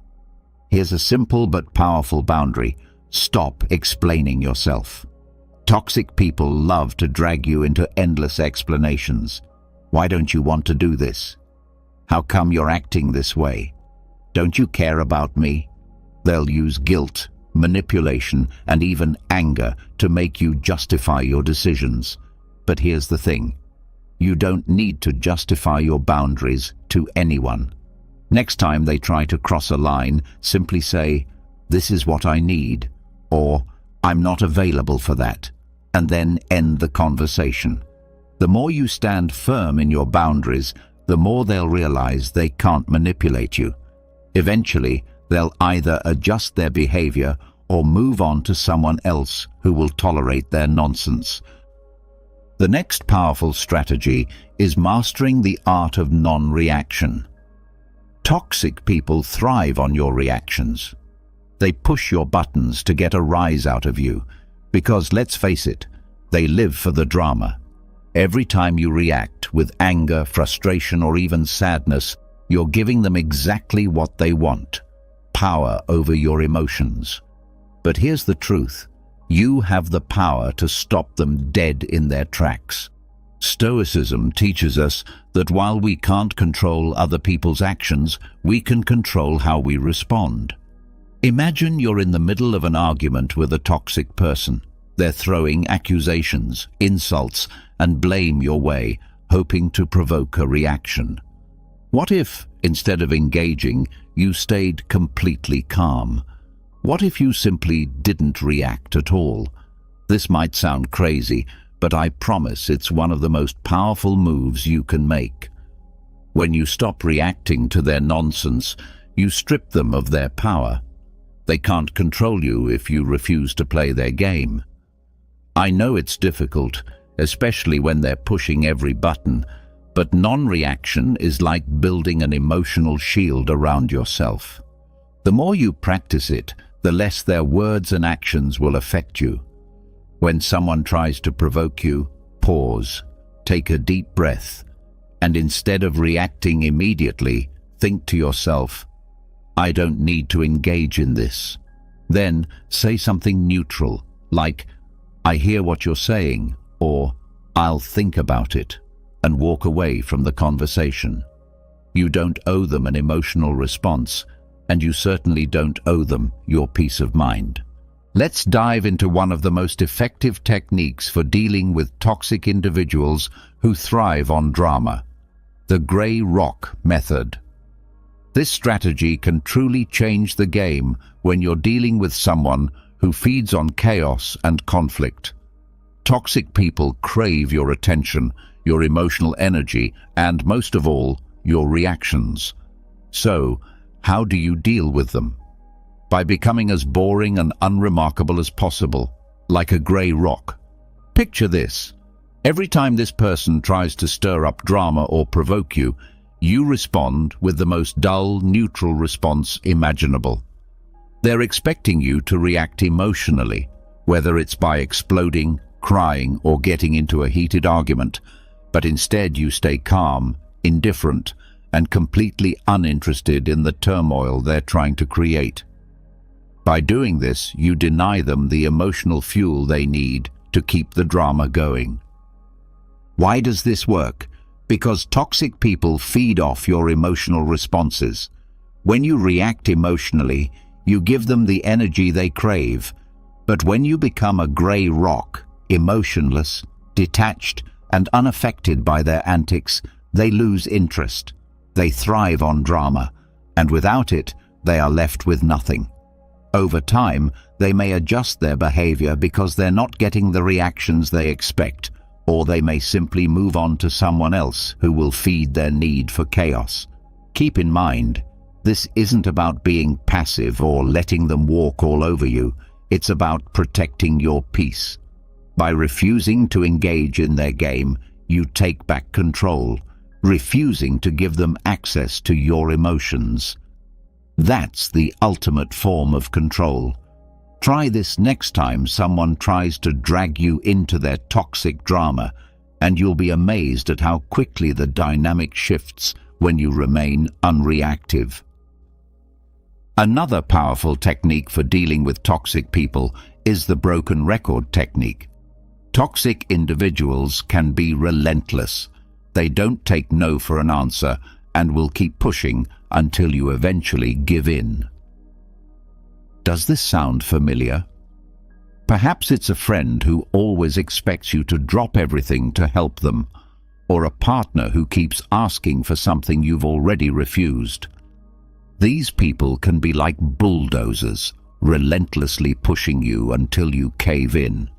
Here's a simple but powerful boundary. Stop explaining yourself. Toxic people love to drag you into endless explanations. Why don't you want to do this? How come you're acting this way? Don't you care about me? They'll use guilt, manipulation, and even anger to make you justify your decisions. But here's the thing. You don't need to justify your boundaries to anyone. Next time they try to cross a line, simply say, "This is what I need," or "I'm not available for that," and then end the conversation. The more you stand firm in your boundaries, the more they'll realize they can't manipulate you. Eventually, they'll either adjust their behavior or move on to someone else who will tolerate their nonsense. The next powerful strategy is mastering the art of non-reaction. Toxic people thrive on your reactions. They push your buttons to get a rise out of you, because let's face it, they live for the drama. Every time you react with anger, frustration, or even sadness, you're giving them exactly what they want: power over your emotions. But here's the truth. You have the power to stop them dead in their tracks. Stoicism teaches us that while we can't control other people's actions, we can control how we respond. Imagine you're in the middle of an argument with a toxic person. They're throwing accusations, insults, and blame your way, hoping to provoke a reaction. What if, instead of engaging, you stayed completely calm? What if you simply didn't react at all? This might sound crazy, but I promise it's one of the most powerful moves you can make. When you stop reacting to their nonsense, you strip them of their power. They can't control you if you refuse to play their game. I know it's difficult, especially when they're pushing every button, but non-reaction is like building an emotional shield around yourself. The more you practice it, the less their words and actions will affect you. When someone tries to provoke you, pause, take a deep breath, and instead of reacting immediately, think to yourself, "I don't need to engage in this." Then say something neutral, like, "I hear what you're saying," or "I'll think about it," and walk away from the conversation. You don't owe them an emotional response, and you certainly don't owe them your peace of mind. Let's dive into one of the most effective techniques for dealing with toxic individuals who thrive on drama: the grey rock method. This strategy can truly change the game when you're dealing with someone who feeds on chaos and conflict. Toxic people crave your attention, your emotional energy, and most of all, your reactions. So, how do you deal with them? By becoming as boring and unremarkable as possible, like a grey rock. Picture this. Every time this person tries to stir up drama or provoke you, you respond with the most dull, neutral response imaginable. They're expecting you to react emotionally, whether it's by exploding, crying, or getting into a heated argument, but instead you stay calm, indifferent, and completely uninterested in the turmoil they're trying to create. By doing this, you deny them the emotional fuel they need to keep the drama going. Why does this work? Because toxic people feed off your emotional responses. When you react emotionally, you give them the energy they crave. But when you become a grey rock, emotionless, detached, and unaffected by their antics, they lose interest. They thrive on drama, and without it, they are left with nothing. Over time, they may adjust their behavior because they're not getting the reactions they expect, or they may simply move on to someone else who will feed their need for chaos. Keep in mind, this isn't about being passive or letting them walk all over you. It's about protecting your peace. By refusing to engage in their game, you take back control, refusing to give them access to your emotions. That's the ultimate form of control. Try this next time someone tries to drag you into their toxic drama, and you'll be amazed at how quickly the dynamic shifts when you remain unreactive. Another powerful technique for dealing with toxic people is the broken record technique. Toxic individuals can be relentless. They don't take no for an answer and will keep pushing until you eventually give in. Does this sound familiar? Perhaps it's a friend who always expects you to drop everything to help them, or a partner who keeps asking for something you've already refused. These people can be like bulldozers, relentlessly pushing you until you cave in.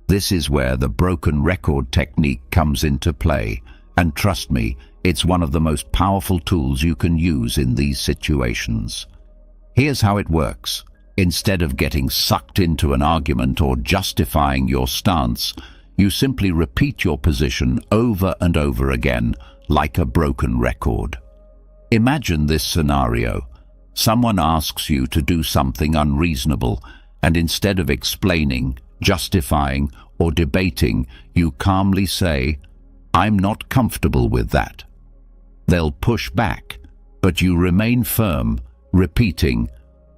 This is where the broken record technique comes into play, and trust me, it's one of the most powerful tools you can use in these situations. Here's how it works. Instead of getting sucked into an argument or justifying your stance, you simply repeat your position over and over again, like a broken record. Imagine this scenario. Someone asks you to do something unreasonable, and instead of explaining, justifying, or debating, you calmly say, "I'm not comfortable with that." They'll push back, but you remain firm, repeating,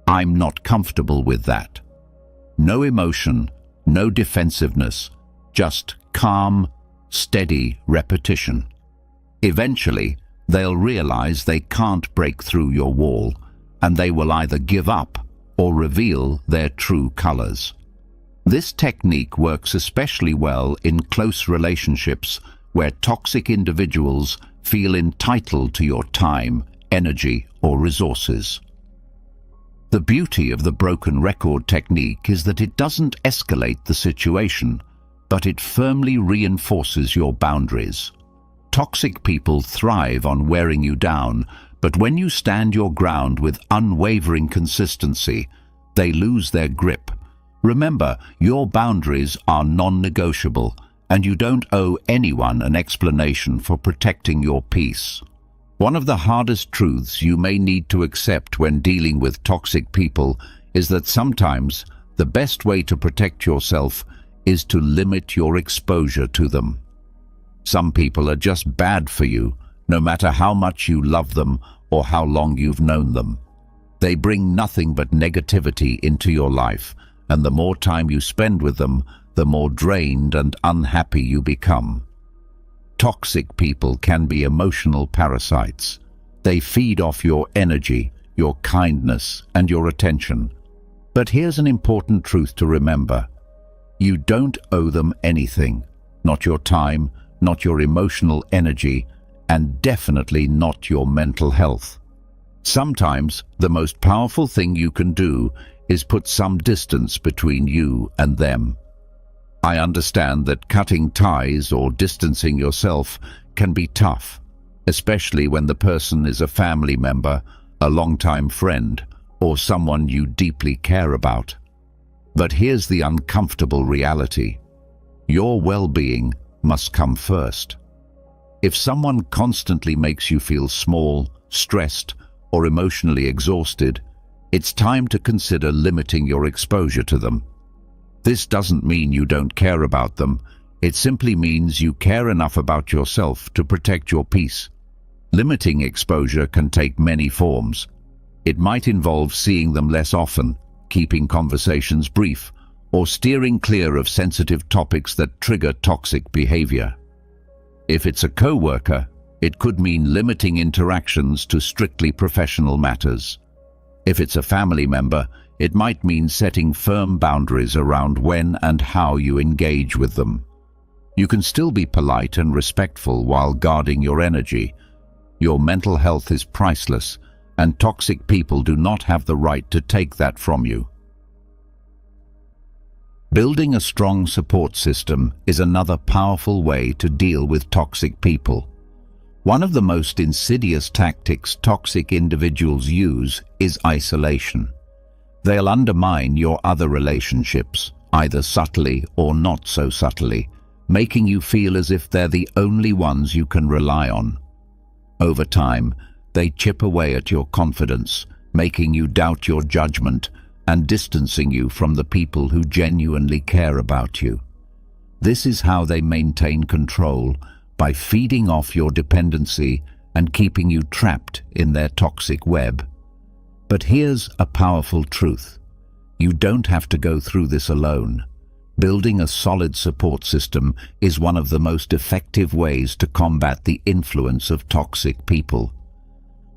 "I'm not comfortable with that." No emotion, no defensiveness, just calm, steady repetition. Eventually, they'll realize they can't break through your wall, and they will either give up or reveal their true colors. This technique works especially well in close relationships where toxic individuals feel entitled to your time, energy, or resources. The beauty of the broken record technique is that it doesn't escalate the situation, but it firmly reinforces your boundaries. Toxic people thrive on wearing you down, but when you stand your ground with unwavering consistency, they lose their grip. Remember, your boundaries are non-negotiable, and you don't owe anyone an explanation for protecting your peace. One of the hardest truths you may need to accept when dealing with toxic people is that sometimes the best way to protect yourself is to limit your exposure to them. Some people are just bad for you, no matter how much you love them or how long you've known them. They bring nothing but negativity into your life, and the more time you spend with them, the more drained and unhappy you become. Toxic people can be emotional parasites. They feed off your energy, your kindness, and your attention. But here's an important truth to remember. You don't owe them anything. Not your time, not your emotional energy, and definitely not your mental health. Sometimes the most powerful thing you can do is put some distance between you and them. I understand that cutting ties or distancing yourself can be tough, especially when the person is a family member, a longtime friend, or someone you deeply care about. But here's the uncomfortable reality. Your well-being must come first. If someone constantly makes you feel small, stressed, or emotionally exhausted, it's time to consider limiting your exposure to them. This doesn't mean you don't care about them. It simply means you care enough about yourself to protect your peace. Limiting exposure can take many forms. It might involve seeing them less often, keeping conversations brief, or steering clear of sensitive topics that trigger toxic behavior. If it's a co-worker, it could mean limiting interactions to strictly professional matters. If it's a family member, it might mean setting firm boundaries around when and how you engage with them. You can still be polite and respectful while guarding your energy. Your mental health is priceless, and toxic people do not have the right to take that from you. Building a strong support system is another powerful way to deal with toxic people. One of the most insidious tactics toxic individuals use is isolation. They'll undermine your other relationships, either subtly or not so subtly, making you feel as if they're the only ones you can rely on. Over time, they chip away at your confidence, making you doubt your judgment and distancing you from the people who genuinely care about you. This is how they maintain control, by feeding off your dependency and keeping you trapped in their toxic web. But here's a powerful truth. You don't have to go through this alone. Building a solid support system is one of the most effective ways to combat the influence of toxic people.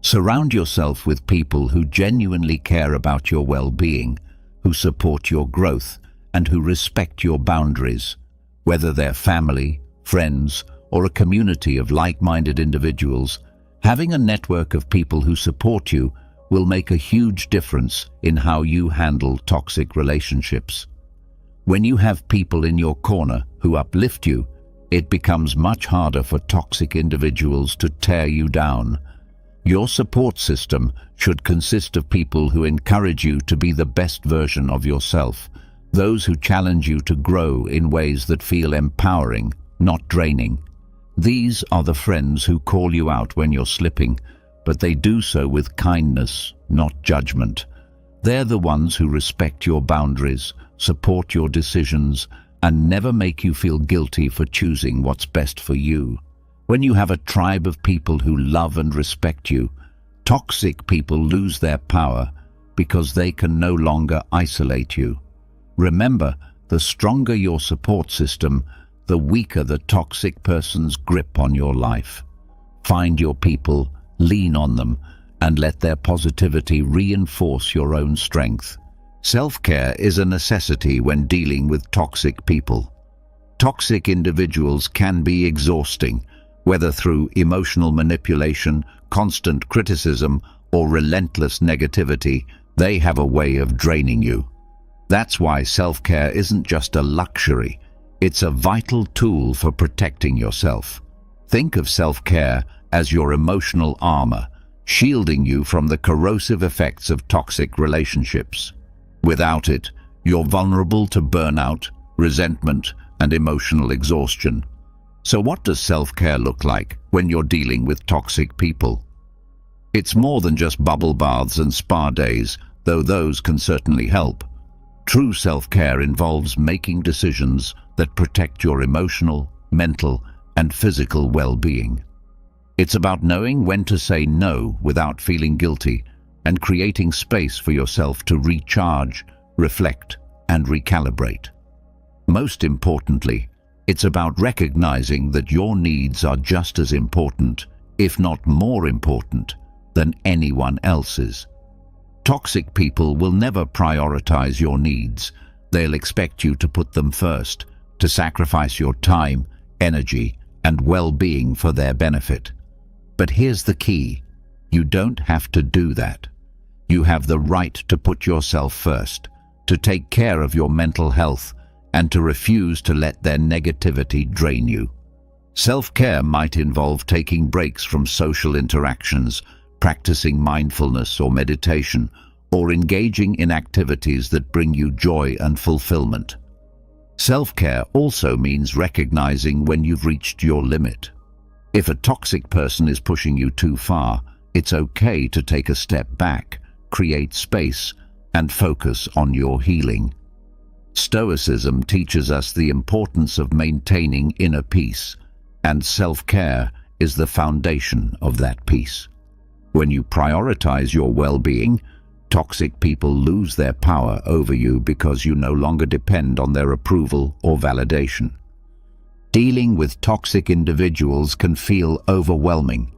Surround yourself with people who genuinely care about your well-being, who support your growth, and who respect your boundaries. Whether they're family, friends, or a community of like-minded individuals, having a network of people who support you will make a huge difference in how you handle toxic relationships. When you have people in your corner who uplift you, it becomes much harder for toxic individuals to tear you down. Your support system should consist of people who encourage you to be the best version of yourself, those who challenge you to grow in ways that feel empowering, not draining. These are the friends who call you out when you're slipping, but they do so with kindness, not judgment. They're the ones who respect your boundaries, support your decisions, and never make you feel guilty for choosing what's best for you. When you have a tribe of people who love and respect you, toxic people lose their power because they can no longer isolate you. Remember, the stronger your support system, the weaker the toxic person's grip on your life. Find your people, lean on them, and let their positivity reinforce your own strength. Self-care is a necessity when dealing with toxic people. Toxic individuals can be exhausting, whether through emotional manipulation, constant criticism, or relentless negativity. They have a way of draining you. That's why self-care isn't just a luxury. It's a vital tool for protecting yourself. Think of self-care as your emotional armor, shielding you from the corrosive effects of toxic relationships. Without it, you're vulnerable to burnout, resentment, and emotional exhaustion. So what does self-care look like when you're dealing with toxic people? It's more than just bubble baths and spa days, though those can certainly help. True self-care involves making decisions that protect your emotional, mental, and physical well-being. It's about knowing when to say no without feeling guilty and creating space for yourself to recharge, reflect, and recalibrate. Most importantly, it's about recognizing that your needs are just as important, if not more important, than anyone else's. Toxic people will never prioritize your needs. They'll expect you to put them first, to sacrifice your time, energy, and well-being for their benefit. But here's the key. You don't have to do that. You have the right to put yourself first, to take care of your mental health, and to refuse to let their negativity drain you. Self-care might involve taking breaks from social interactions, practicing mindfulness or meditation, or engaging in activities that bring you joy and fulfillment. Self-care also means recognizing when you've reached your limit. If a toxic person is pushing you too far, it's okay to take a step back, create space, and focus on your healing. Stoicism teaches us the importance of maintaining inner peace, and self-care is the foundation of that peace. When you prioritize your well-being, toxic people lose their power over you because you no longer depend on their approval or validation. Dealing with toxic individuals can feel overwhelming,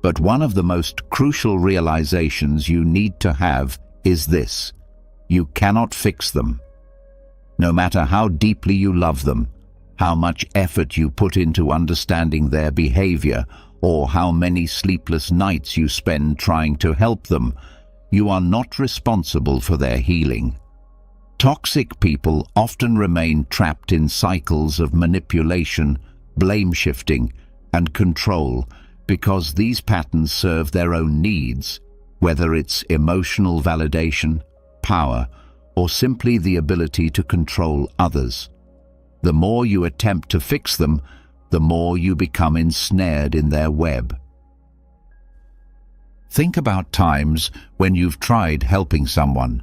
but one of the most crucial realizations you need to have is this: you cannot fix them. No matter how deeply you love them, how much effort you put into understanding their behavior, or how many sleepless nights you spend trying to help them, you are not responsible for their healing. Toxic people often remain trapped in cycles of manipulation, blame-shifting, and control because these patterns serve their own needs, whether it's emotional validation, power, or simply the ability to control others. The more you attempt to fix them, the more you become ensnared in their web. Think about times when you've tried helping someone,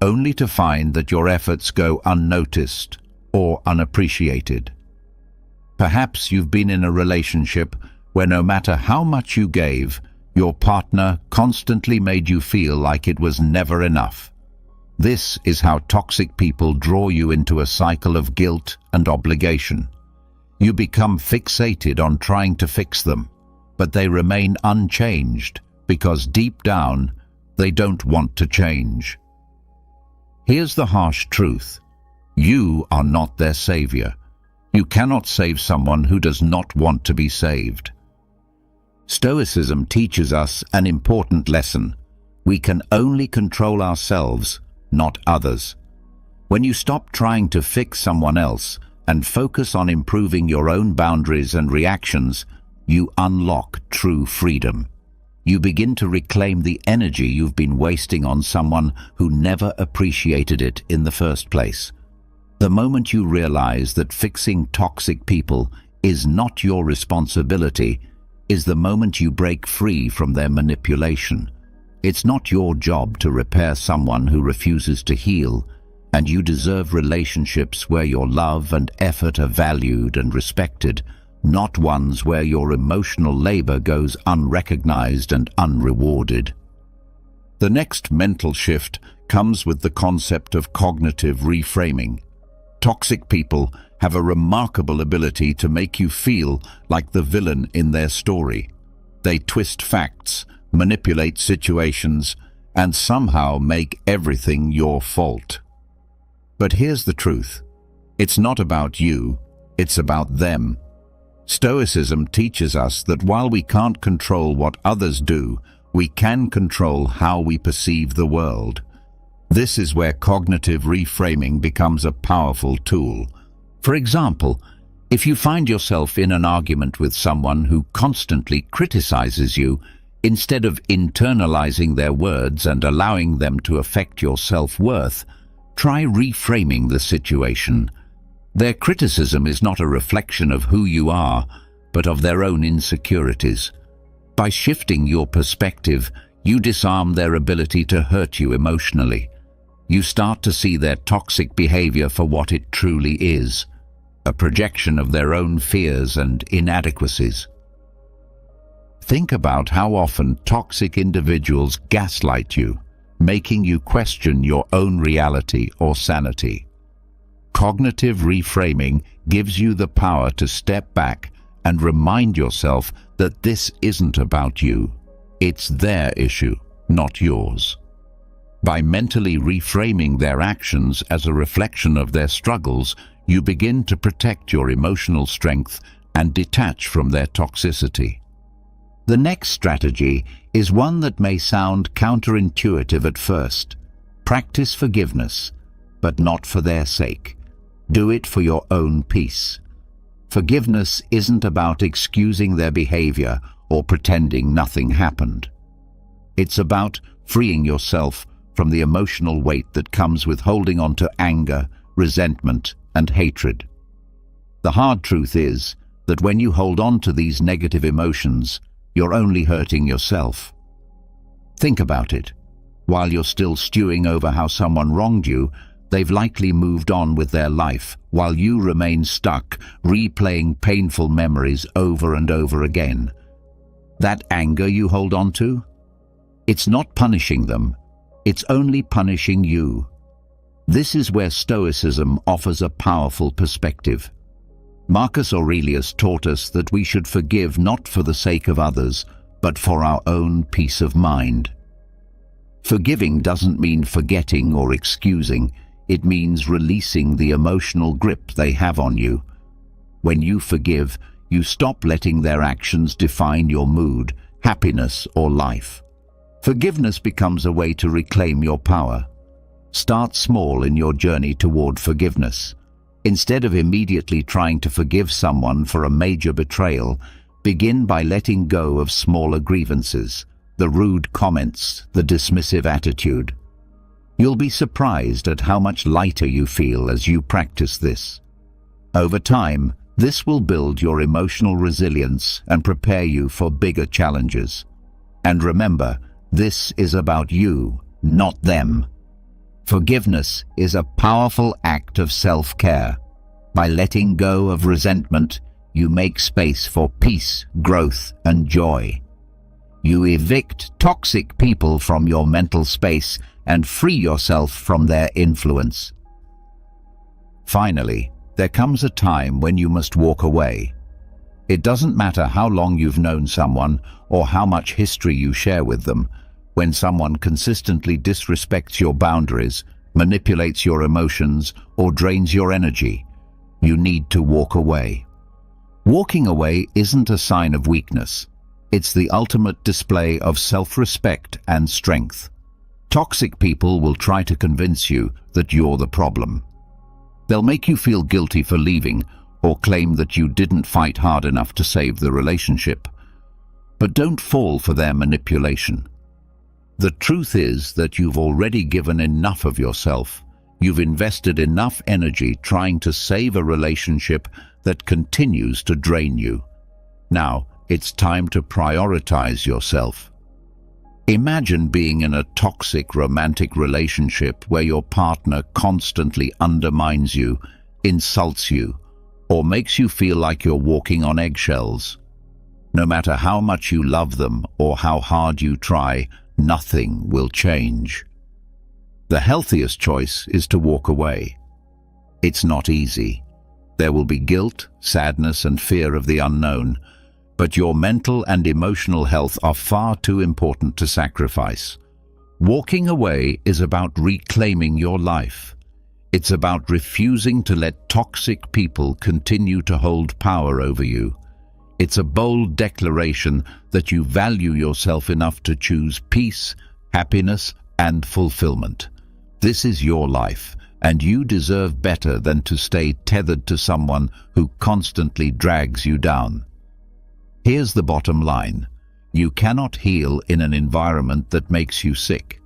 only to find that your efforts go unnoticed or unappreciated. Perhaps you've been in a relationship where no matter how much you gave, your partner constantly made you feel like it was never enough. This is how toxic people draw you into a cycle of guilt and obligation. You become fixated on trying to fix them, but they remain unchanged because deep down, they don't want to change. Here's the harsh truth. You are not their savior. You cannot save someone who does not want to be saved. Stoicism teaches us an important lesson. We can only control ourselves, not others. When you stop trying to fix someone else and focus on improving your own boundaries and reactions, you unlock true freedom. You begin to reclaim the energy you've been wasting on someone who never appreciated it in the first place. The moment you realize that fixing toxic people is not your responsibility is the moment you break free from their manipulation. It's not your job to repair someone who refuses to heal, and you deserve relationships where your love and effort are valued and respected, not ones where your emotional labor goes unrecognized and unrewarded. The next mental shift comes with the concept of cognitive reframing. Toxic people have a remarkable ability to make you feel like the villain in their story. They twist facts, manipulate situations, and somehow make everything your fault. But here's the truth. It's not about you, it's about them. Stoicism teaches us that while we can't control what others do, we can control how we perceive the world. This is where cognitive reframing becomes a powerful tool. For example, if you find yourself in an argument with someone who constantly criticizes you, instead of internalizing their words and allowing them to affect your self-worth, try reframing the situation. Their criticism is not a reflection of who you are, but of their own insecurities. By shifting your perspective, you disarm their ability to hurt you emotionally. You start to see their toxic behavior for what it truly is, a projection of their own fears and inadequacies. Think about how often toxic individuals gaslight you, making you question your own reality or sanity. Cognitive reframing gives you the power to step back and remind yourself that this isn't about you. It's their issue, not yours. By mentally reframing their actions as a reflection of their struggles, you begin to protect your emotional strength and detach from their toxicity. The next strategy is one that may sound counterintuitive at first. Practice forgiveness, but not for their sake. Do it for your own peace. Forgiveness isn't about excusing their behavior or pretending nothing happened. It's about freeing yourself from the emotional weight that comes with holding on to anger, resentment, and hatred. The hard truth is that when you hold on to these negative emotions, you're only hurting yourself. Think about it. While you're still stewing over how someone wronged you, they've likely moved on with their life, while you remain stuck, replaying painful memories over and over again. That anger you hold on to? It's not punishing them. It's only punishing you. This is where Stoicism offers a powerful perspective. Marcus Aurelius taught us that we should forgive not for the sake of others, but for our own peace of mind. Forgiving doesn't mean forgetting or excusing. It means releasing the emotional grip they have on you. When you forgive, you stop letting their actions define your mood, happiness, or life. Forgiveness becomes a way to reclaim your power. Start small in your journey toward forgiveness. Instead of immediately trying to forgive someone for a major betrayal, begin by letting go of smaller grievances, the rude comments, the dismissive attitude. You'll be surprised at how much lighter you feel as you practice this. Over time, this will build your emotional resilience and prepare you for bigger challenges. And remember, this is about you, not them. Forgiveness is a powerful act of self-care. By letting go of resentment, you make space for peace, growth, and joy. You evict toxic people from your mental space and free yourself from their influence. Finally, there comes a time when you must walk away. It doesn't matter how long you've known someone or how much history you share with them. When someone consistently disrespects your boundaries, manipulates your emotions, or drains your energy, you need to walk away. Walking away isn't a sign of weakness. It's the ultimate display of self-respect and strength. Toxic people will try to convince you that you're the problem. They'll make you feel guilty for leaving or claim that you didn't fight hard enough to save the relationship. But don't fall for their manipulation. The truth is that you've already given enough of yourself. You've invested enough energy trying to save a relationship that continues to drain you. Now, it's time to prioritize yourself. Imagine being in a toxic romantic relationship where your partner constantly undermines you, insults you, or makes you feel like you're walking on eggshells. No matter how much you love them or how hard you try, nothing will change. The healthiest choice is to walk away. It's not easy. There will be guilt, sadness, and fear of the unknown, but your mental and emotional health are far too important to sacrifice. Walking away is about reclaiming your life. It's about refusing to let toxic people continue to hold power over you. It's a bold declaration that you value yourself enough to choose peace, happiness, and fulfillment. This is your life, and you deserve better than to stay tethered to someone who constantly drags you down. Here's the bottom line. You cannot heal in an environment that makes you sick.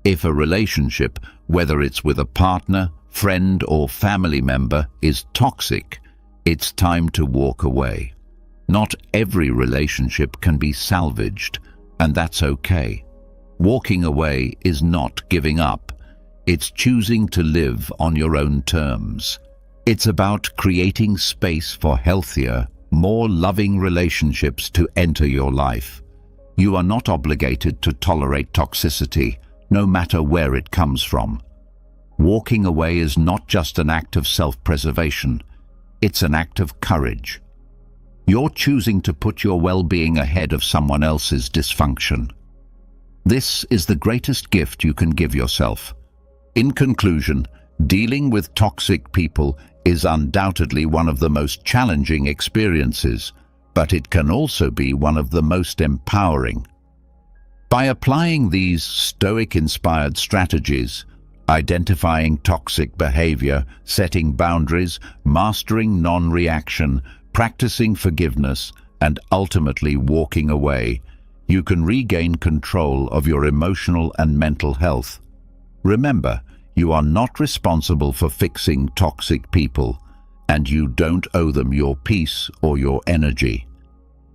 If a relationship, whether it's with a partner, friend, or family member, is toxic, it's time to walk away. Not every relationship can be salvaged, and that's okay. Walking away is not giving up. It's choosing to live on your own terms. It's about creating space for healthier, more loving relationships to enter your life. You are not obligated to tolerate toxicity, no matter where it comes from. Walking away is not just an act of self-preservation. It's an act of courage. You're choosing to put your well-being ahead of someone else's dysfunction. This is the greatest gift you can give yourself. In conclusion, dealing with toxic people is undoubtedly one of the most challenging experiences, but it can also be one of the most empowering. By applying these Stoic-inspired strategies, identifying toxic behavior, setting boundaries, mastering non-reaction, practicing forgiveness, and ultimately walking away, you can regain control of your emotional and mental health. Remember, you are not responsible for fixing toxic people, and you don't owe them your peace or your energy.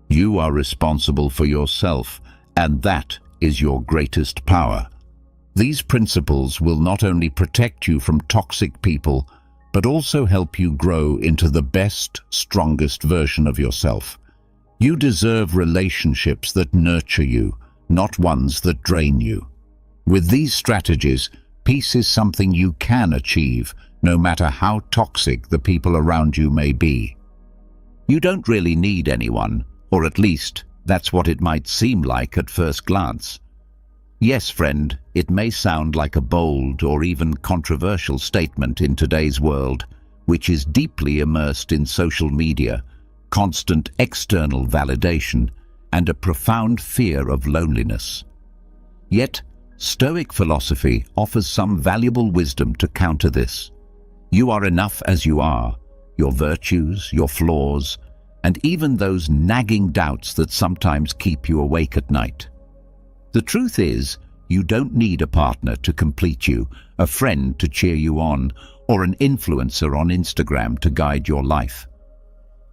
You are responsible for yourself, and that is your greatest power. These principles will not only protect you from toxic people, but also help you grow into the best, strongest version of yourself. You deserve relationships that nurture you, not ones that drain you. With these strategies, peace is something you can achieve, no matter how toxic the people around you may be. You don't really need anyone, or at least that's what it might seem like at first glance. Yes, friend, it may sound like a bold or even controversial statement in today's world, which is deeply immersed in social media, constant external validation, and a profound fear of loneliness. Yet, Stoic philosophy offers some valuable wisdom to counter this. You are enough as you are, your virtues, your flaws, and even those nagging doubts that sometimes keep you awake at night. The truth is, you don't need a partner to complete you, a friend to cheer you on, or an influencer on Instagram to guide your life.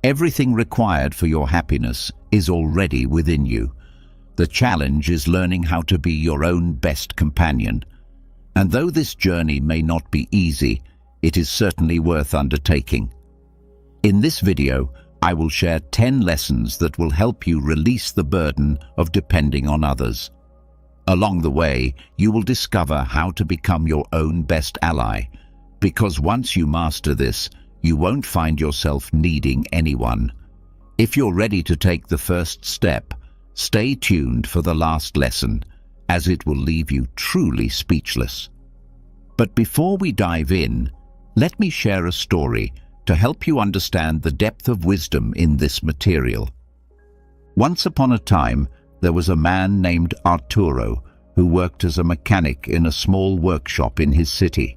Everything required for your happiness is already within you. The challenge is learning how to be your own best companion. And though this journey may not be easy, it is certainly worth undertaking. In this video, I will share 10 lessons that will help you release the burden of depending on others. Along the way, you will discover how to become your own best ally, because once you master this, you won't find yourself needing anyone. If you're ready to take the first step, stay tuned for the last lesson, as it will leave you truly speechless. But before we dive in, let me share a story to help you understand the depth of wisdom in this material. Once upon a time, there was a man named Arturo who worked as a mechanic in a small workshop in his city.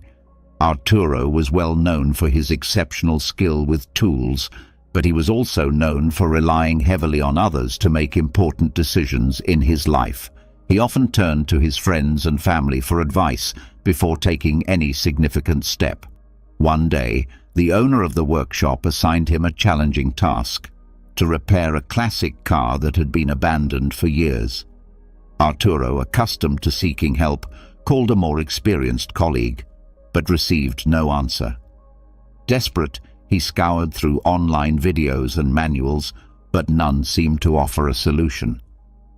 Arturo was well known for his exceptional skill with tools, but he was also known for relying heavily on others to make important decisions in his life. He often turned to his friends and family for advice before taking any significant step. One day, the owner of the workshop assigned him a challenging task: to repair a classic car that had been abandoned for years. Arturo, accustomed to seeking help, called a more experienced colleague, but received no answer. Desperate, he scoured through online videos and manuals, but none seemed to offer a solution.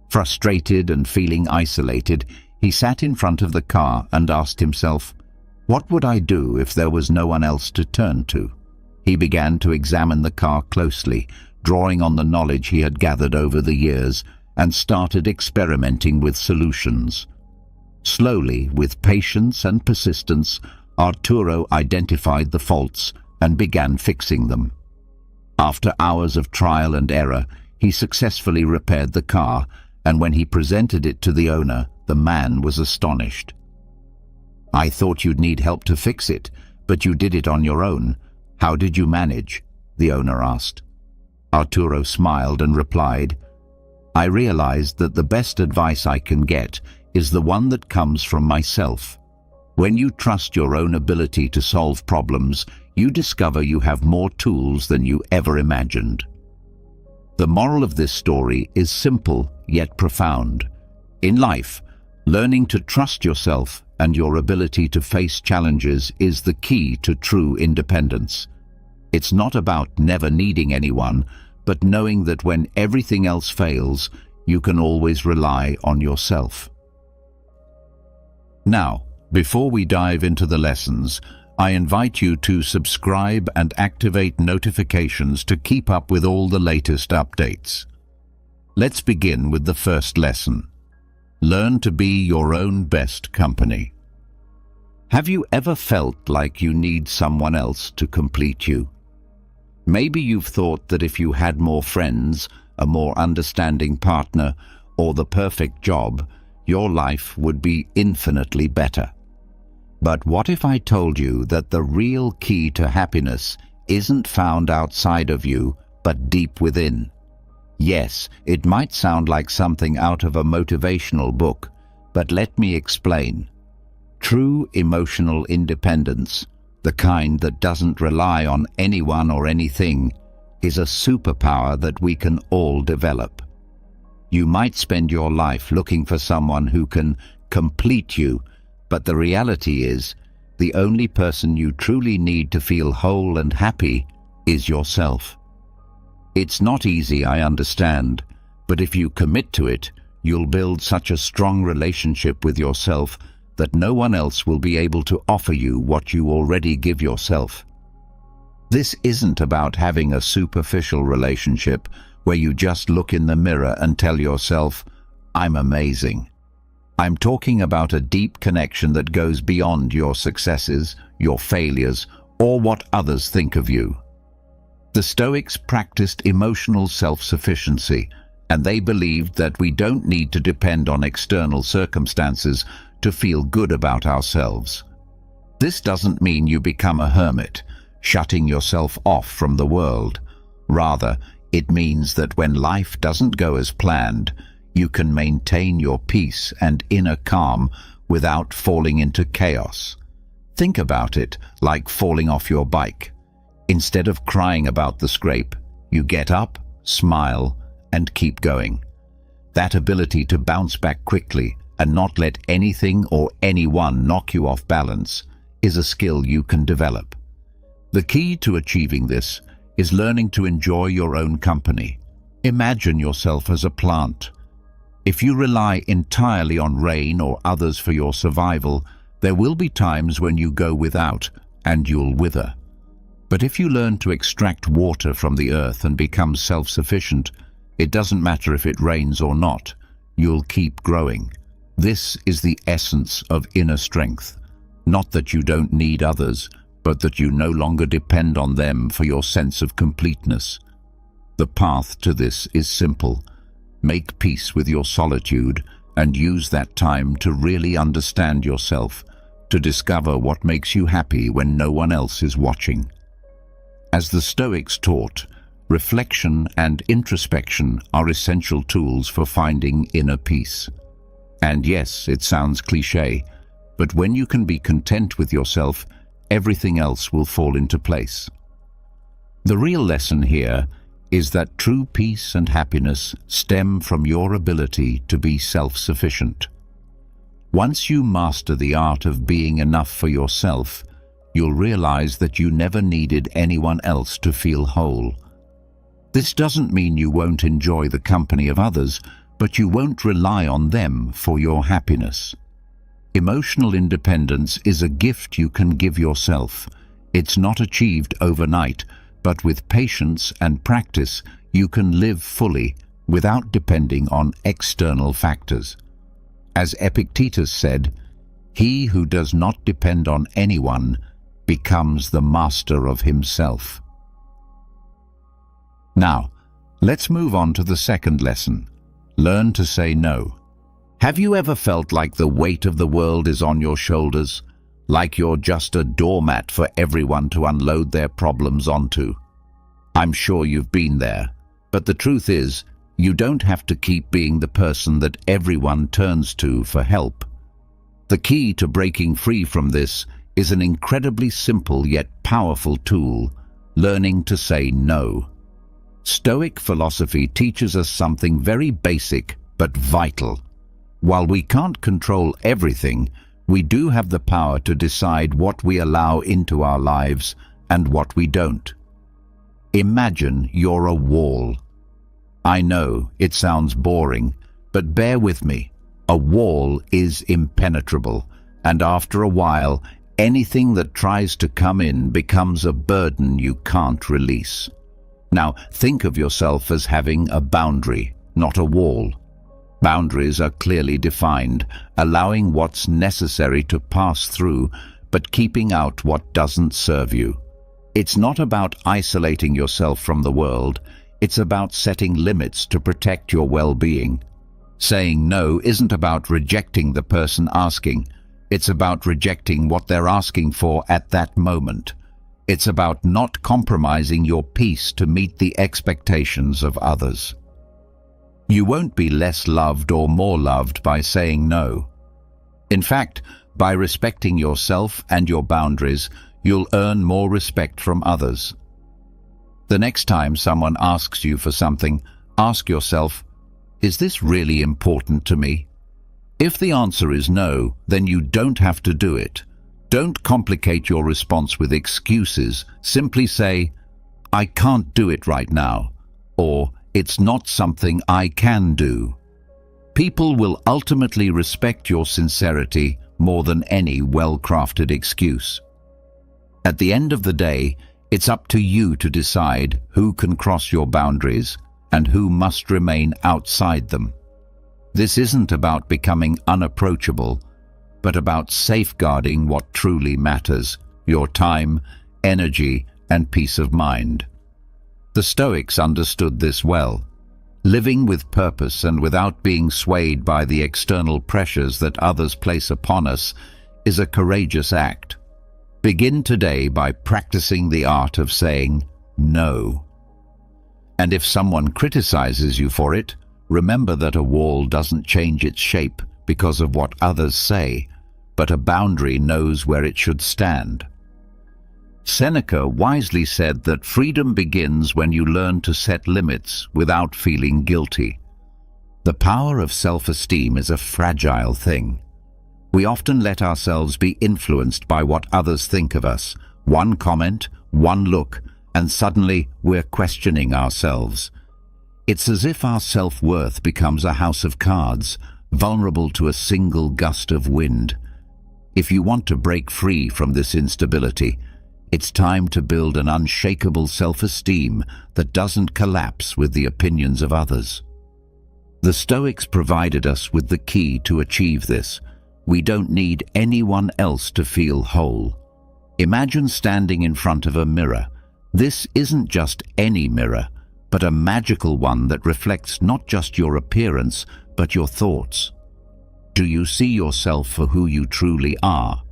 Frustrated and feeling isolated, he sat in front of the car and asked himself, "What would I do if there was no one else to turn to?" He began to examine the car closely, drawing on the knowledge he had gathered over the years, and started experimenting with solutions. Slowly, with patience and persistence, Arturo identified the faults and began fixing them. After hours of trial and error, he successfully repaired the car, and when he presented it to the owner, the man was astonished. "I thought you'd need help to fix it, but you did it on your own. How did you manage?" the owner asked. Arturo smiled and replied, "I realized that the best advice I can get is the one that comes from myself. When you trust your own ability to solve problems, you discover you have more tools than you ever imagined." The moral of this story is simple yet profound. In life, learning to trust yourself and your ability to face challenges is the key to true independence. It's not about never needing anyone, but knowing that when everything else fails, you can always rely on yourself. Now, before we dive into the lessons, I invite you to subscribe and activate notifications to keep up with all the latest updates. Let's begin with the first lesson. Learn to be your own best company. Have you ever felt like you need someone else to complete you? Maybe you've thought that if you had more friends, a more understanding partner, or the perfect job, your life would be infinitely better. But what if I told you that the real key to happiness isn't found outside of you, but deep within? Yes, it might sound like something out of a motivational book, but let me explain. True emotional independence, the kind that doesn't rely on anyone or anything, is a superpower that we can all develop. You might spend your life looking for someone who can complete you, but the reality is, the only person you truly need to feel whole and happy is yourself. It's not easy, I understand, but if you commit to it, you'll build such a strong relationship with yourself that no one else will be able to offer you what you already give yourself. This isn't about having a superficial relationship where you just look in the mirror and tell yourself, "I'm amazing." I'm talking about a deep connection that goes beyond your successes, your failures, or what others think of you. The Stoics practiced emotional self-sufficiency, and they believed that we don't need to depend on external circumstances to feel good about ourselves. This doesn't mean you become a hermit, shutting yourself off from the world. Rather, it means that when life doesn't go as planned, you can maintain your peace and inner calm without falling into chaos. Think about it like falling off your bike. Instead of crying about the scrape, you get up, smile, and keep going. That ability to bounce back quickly and not let anything or anyone knock you off balance is a skill you can develop. The key to achieving this is learning to enjoy your own company. Imagine yourself as a plant. If you rely entirely on rain or others for your survival, there will be times when you go without and you'll wither. But if you learn to extract water from the earth and become self-sufficient, it doesn't matter if it rains or not, you'll keep growing. This is the essence of inner strength. Not that you don't need others, but that you no longer depend on them for your sense of completeness. The path to this is simple. Make peace with your solitude and use that time to really understand yourself, to discover what makes you happy when no one else is watching. As the Stoics taught, reflection and introspection are essential tools for finding inner peace. And yes, it sounds cliché, but when you can be content with yourself, everything else will fall into place. The real lesson here is that true peace and happiness stem from your ability to be self-sufficient. Once you master the art of being enough for yourself, you'll realize that you never needed anyone else to feel whole. This doesn't mean you won't enjoy the company of others, but you won't rely on them for your happiness. Emotional independence is a gift you can give yourself. It's not achieved overnight, but with patience and practice, you can live fully without depending on external factors. As Epictetus said, "He who does not depend on anyone becomes the master of himself." Now, let's move on to the second lesson. Learn to say no. Have you ever felt like the weight of the world is on your shoulders? Like you're just a doormat for everyone to unload their problems onto? I'm sure you've been there, but the truth is, you don't have to keep being the person that everyone turns to for help. The key to breaking free from this is an incredibly simple yet powerful tool: learning to say no. Stoic philosophy teaches us something very basic but vital. While we can't control everything, we do have the power to decide what we allow into our lives and what we don't. Imagine you're a wall. I know it sounds boring, but bear with me. A wall is impenetrable, and after a while, anything that tries to come in becomes a burden you can't release. Now, think of yourself as having a boundary, not a wall. Boundaries are clearly defined, allowing what's necessary to pass through, but keeping out what doesn't serve you. It's not about isolating yourself from the world, it's about setting limits to protect your well-being. Saying no isn't about rejecting the person asking, it's about rejecting what they're asking for at that moment. It's about not compromising your peace to meet the expectations of others. You won't be less loved or more loved by saying no. In fact, by respecting yourself and your boundaries, you'll earn more respect from others. The next time someone asks you for something, ask yourself, is this really important to me? If the answer is no, then you don't have to do it. Don't complicate your response with excuses. Simply say, I can't do it right now, or it's not something I can do. People will ultimately respect your sincerity more than any well-crafted excuse. At the end of the day, it's up to you to decide who can cross your boundaries and who must remain outside them. This isn't about becoming unapproachable, but about safeguarding what truly matters, your time, energy, and peace of mind. The Stoics understood this well. Living with purpose and without being swayed by the external pressures that others place upon us is a courageous act. Begin today by practicing the art of saying no. And if someone criticizes you for it, remember that a wall doesn't change its shape because of what others say, but a boundary knows where it should stand. Seneca wisely said that freedom begins when you learn to set limits without feeling guilty. The power of self-esteem is a fragile thing. We often let ourselves be influenced by what others think of us. One comment, one look, and suddenly we're questioning ourselves. It's as if our self-worth becomes a house of cards, vulnerable to a single gust of wind. If you want to break free from this instability, it's time to build an unshakable self-esteem that doesn't collapse with the opinions of others. The Stoics provided us with the key to achieve this. We don't need anyone else to feel whole. Imagine standing in front of a mirror. This isn't just any mirror, but a magical one that reflects not just your appearance, but your thoughts. Do you see yourself for who you truly are?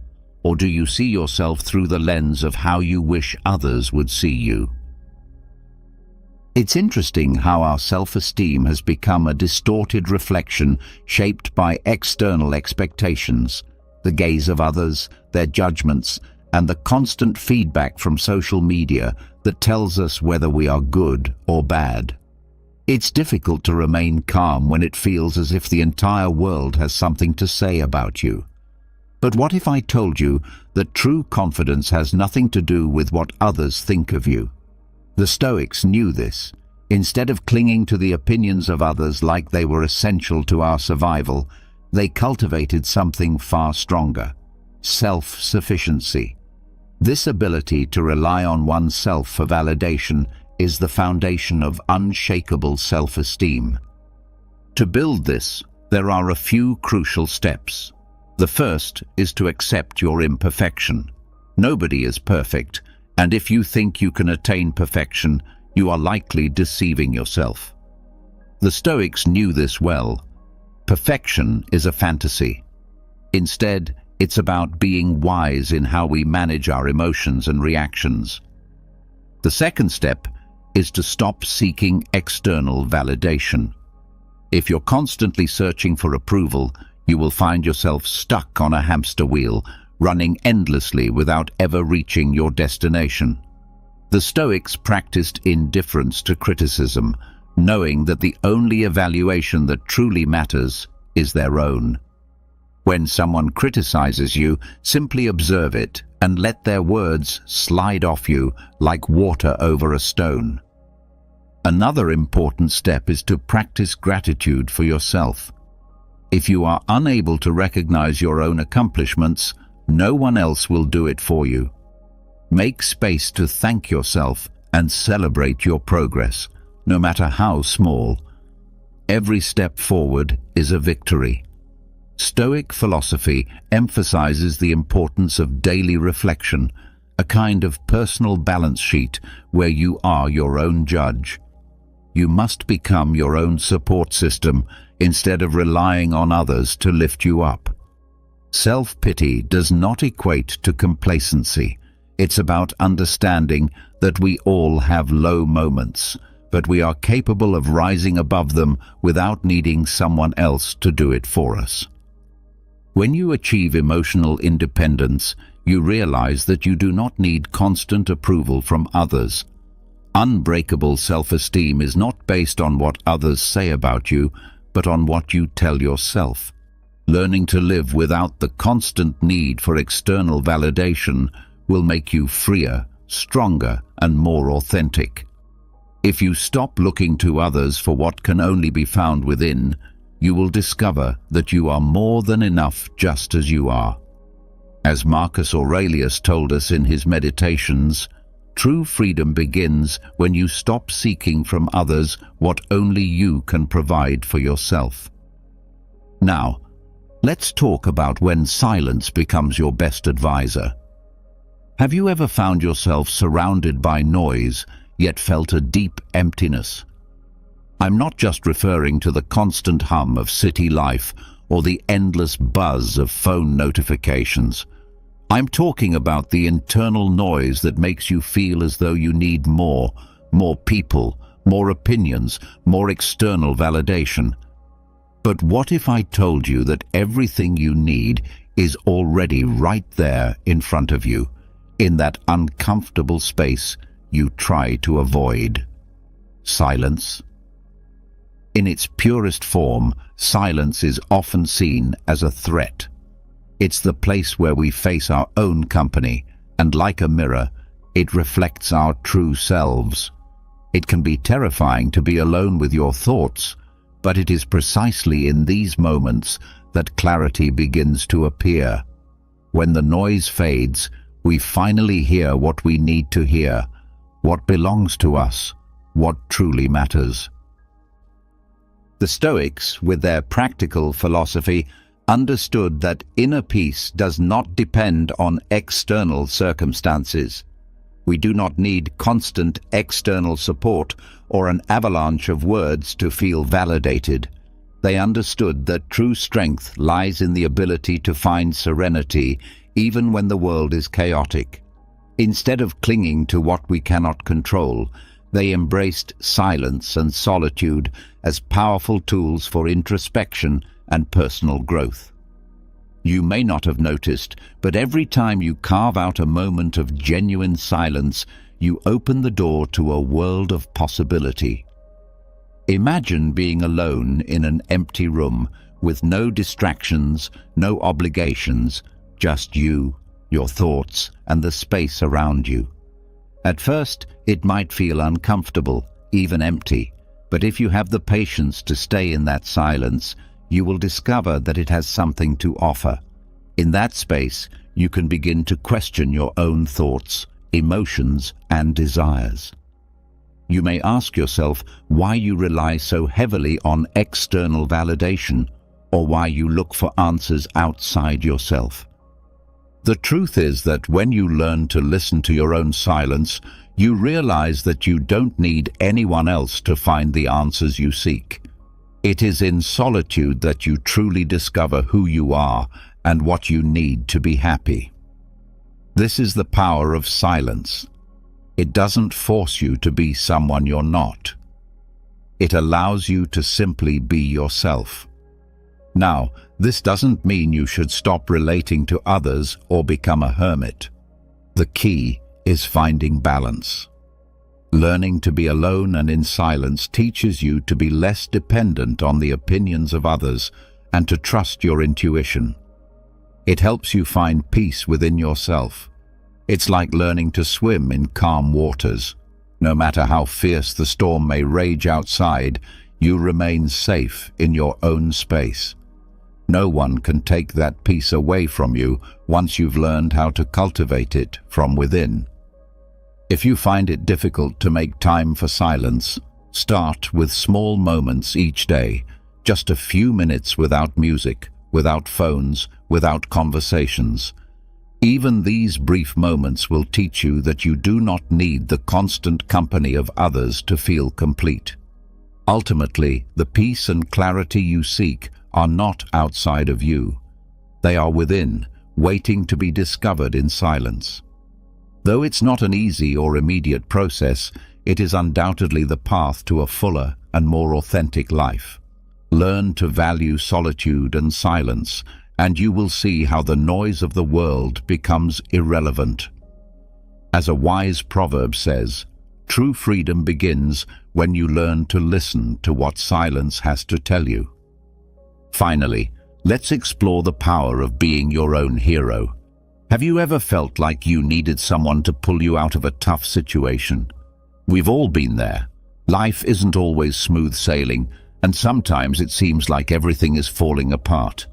Or do you see yourself through the lens of how you wish others would see you? It's interesting how our self-esteem has become a distorted reflection shaped by external expectations, the gaze of others, their judgments, and the constant feedback from social media that tells us whether we are good or bad. It's difficult to remain calm when it feels as if the entire world has something to say about you. But what if I told you that true confidence has nothing to do with what others think of you? The Stoics knew this. Instead of clinging to the opinions of others like they were essential to our survival, they cultivated something far stronger: self-sufficiency. This ability to rely on oneself for validation is the foundation of unshakable self-esteem. To build this, there are a few crucial steps. The first is to accept your imperfection. Nobody is perfect, and if you think you can attain perfection, you are likely deceiving yourself. The Stoics knew this well. Perfection is a fantasy. Instead, it's about being wise in how we manage our emotions and reactions. The second step is to stop seeking external validation. If you're constantly searching for approval, you will find yourself stuck on a hamster wheel, running endlessly without ever reaching your destination. The Stoics practiced indifference to criticism, knowing that the only evaluation that truly matters is their own. When someone criticizes you, simply observe it and let their words slide off you like water over a stone. Another important step is to practice gratitude for yourself. If you are unable to recognize your own accomplishments, no one else will do it for you. Make space to thank yourself and celebrate your progress, no matter how small. every step forward is a victory. Stoic philosophy emphasizes the importance of daily reflection, a kind of personal balance sheet where you are your own judge. You must become your own support system instead of relying on others to lift you up. Self-pity does not equate to complacency. It's about understanding that we all have low moments, but we are capable of rising above them without needing someone else to do it for us. When you achieve emotional independence, you realize that you do not need constant approval from others. Unbreakable self-esteem is not based on what others say about you, but on what you tell yourself. Learning to live without the constant need for external validation will make you freer, stronger, and more authentic. If you stop looking to others for what can only be found within, you will discover that you are more than enough just as you are. As Marcus Aurelius told us in his Meditations, true freedom begins when you stop seeking from others what only you can provide for yourself. Now, let's talk about when silence becomes your best advisor. Have you ever found yourself surrounded by noise, yet felt a deep emptiness? I'm not just referring to the constant hum of city life or the endless buzz of phone notifications. I'm talking about the internal noise that makes you feel as though you need more people, more opinions, more external validation. But what if I told you that everything you need is already right there in front of you, in that uncomfortable space you try to avoid? Silence. In its purest form, silence is often seen as a threat. It's the place where we face our own company, and like a mirror, it reflects our true selves. It can be terrifying to be alone with your thoughts, but it is precisely in these moments that clarity begins to appear. When the noise fades, we finally hear what we need to hear, what belongs to us, what truly matters. The Stoics, with their practical philosophy, understood that inner peace does not depend on external circumstances. We do not need constant external support or an avalanche of words to feel validated. They understood that true strength lies in the ability to find serenity even when the world is chaotic. Instead of clinging to what we cannot control, they embraced silence and solitude as powerful tools for introspection and personal growth. You may not have noticed, but every time you carve out a moment of genuine silence, you open the door to a world of possibility. Imagine being alone in an empty room with no distractions, no obligations, just you, your thoughts, and the space around you. At first, it might feel uncomfortable, even empty, but if you have the patience to stay in that silence, you will discover that it has something to offer. In that space, you can begin to question your own thoughts, emotions, and desires. You may ask yourself why you rely so heavily on external validation, or why you look for answers outside yourself. The truth is that when you learn to listen to your own silence, you realize that you don't need anyone else to find the answers you seek. It is in solitude that you truly discover who you are and what you need to be happy. This is the power of silence. It doesn't force you to be someone you're not. It allows you to simply be yourself. Now, this doesn't mean you should stop relating to others or become a hermit. The key is finding balance. Learning to be alone and in silence teaches you to be less dependent on the opinions of others and to trust your intuition. It helps you find peace within yourself. It's like learning to swim in calm waters. No matter how fierce the storm may rage outside, you remain safe in your own space. No one can take that peace away from you once you've learned how to cultivate it from within. If you find it difficult to make time for silence, Start with small moments each day, just a few minutes without music, without phones, without conversations. Even these brief moments will teach you that you do not need the constant company of others to feel complete. Ultimately, the peace and clarity you seek are not outside of you. They are within, waiting to be discovered in silence. Though it's not an easy or immediate process, it is undoubtedly the path to a fuller and more authentic life. Learn to value solitude and silence, and you will see how the noise of the world becomes irrelevant. As a wise proverb says, true freedom begins when you learn to listen to what silence has to tell you. Finally, let's explore the power of being your own hero. Have you ever felt like you needed someone to pull you out of a tough situation? We've all been there. Life isn't always smooth sailing, and sometimes it seems like everything is falling apart.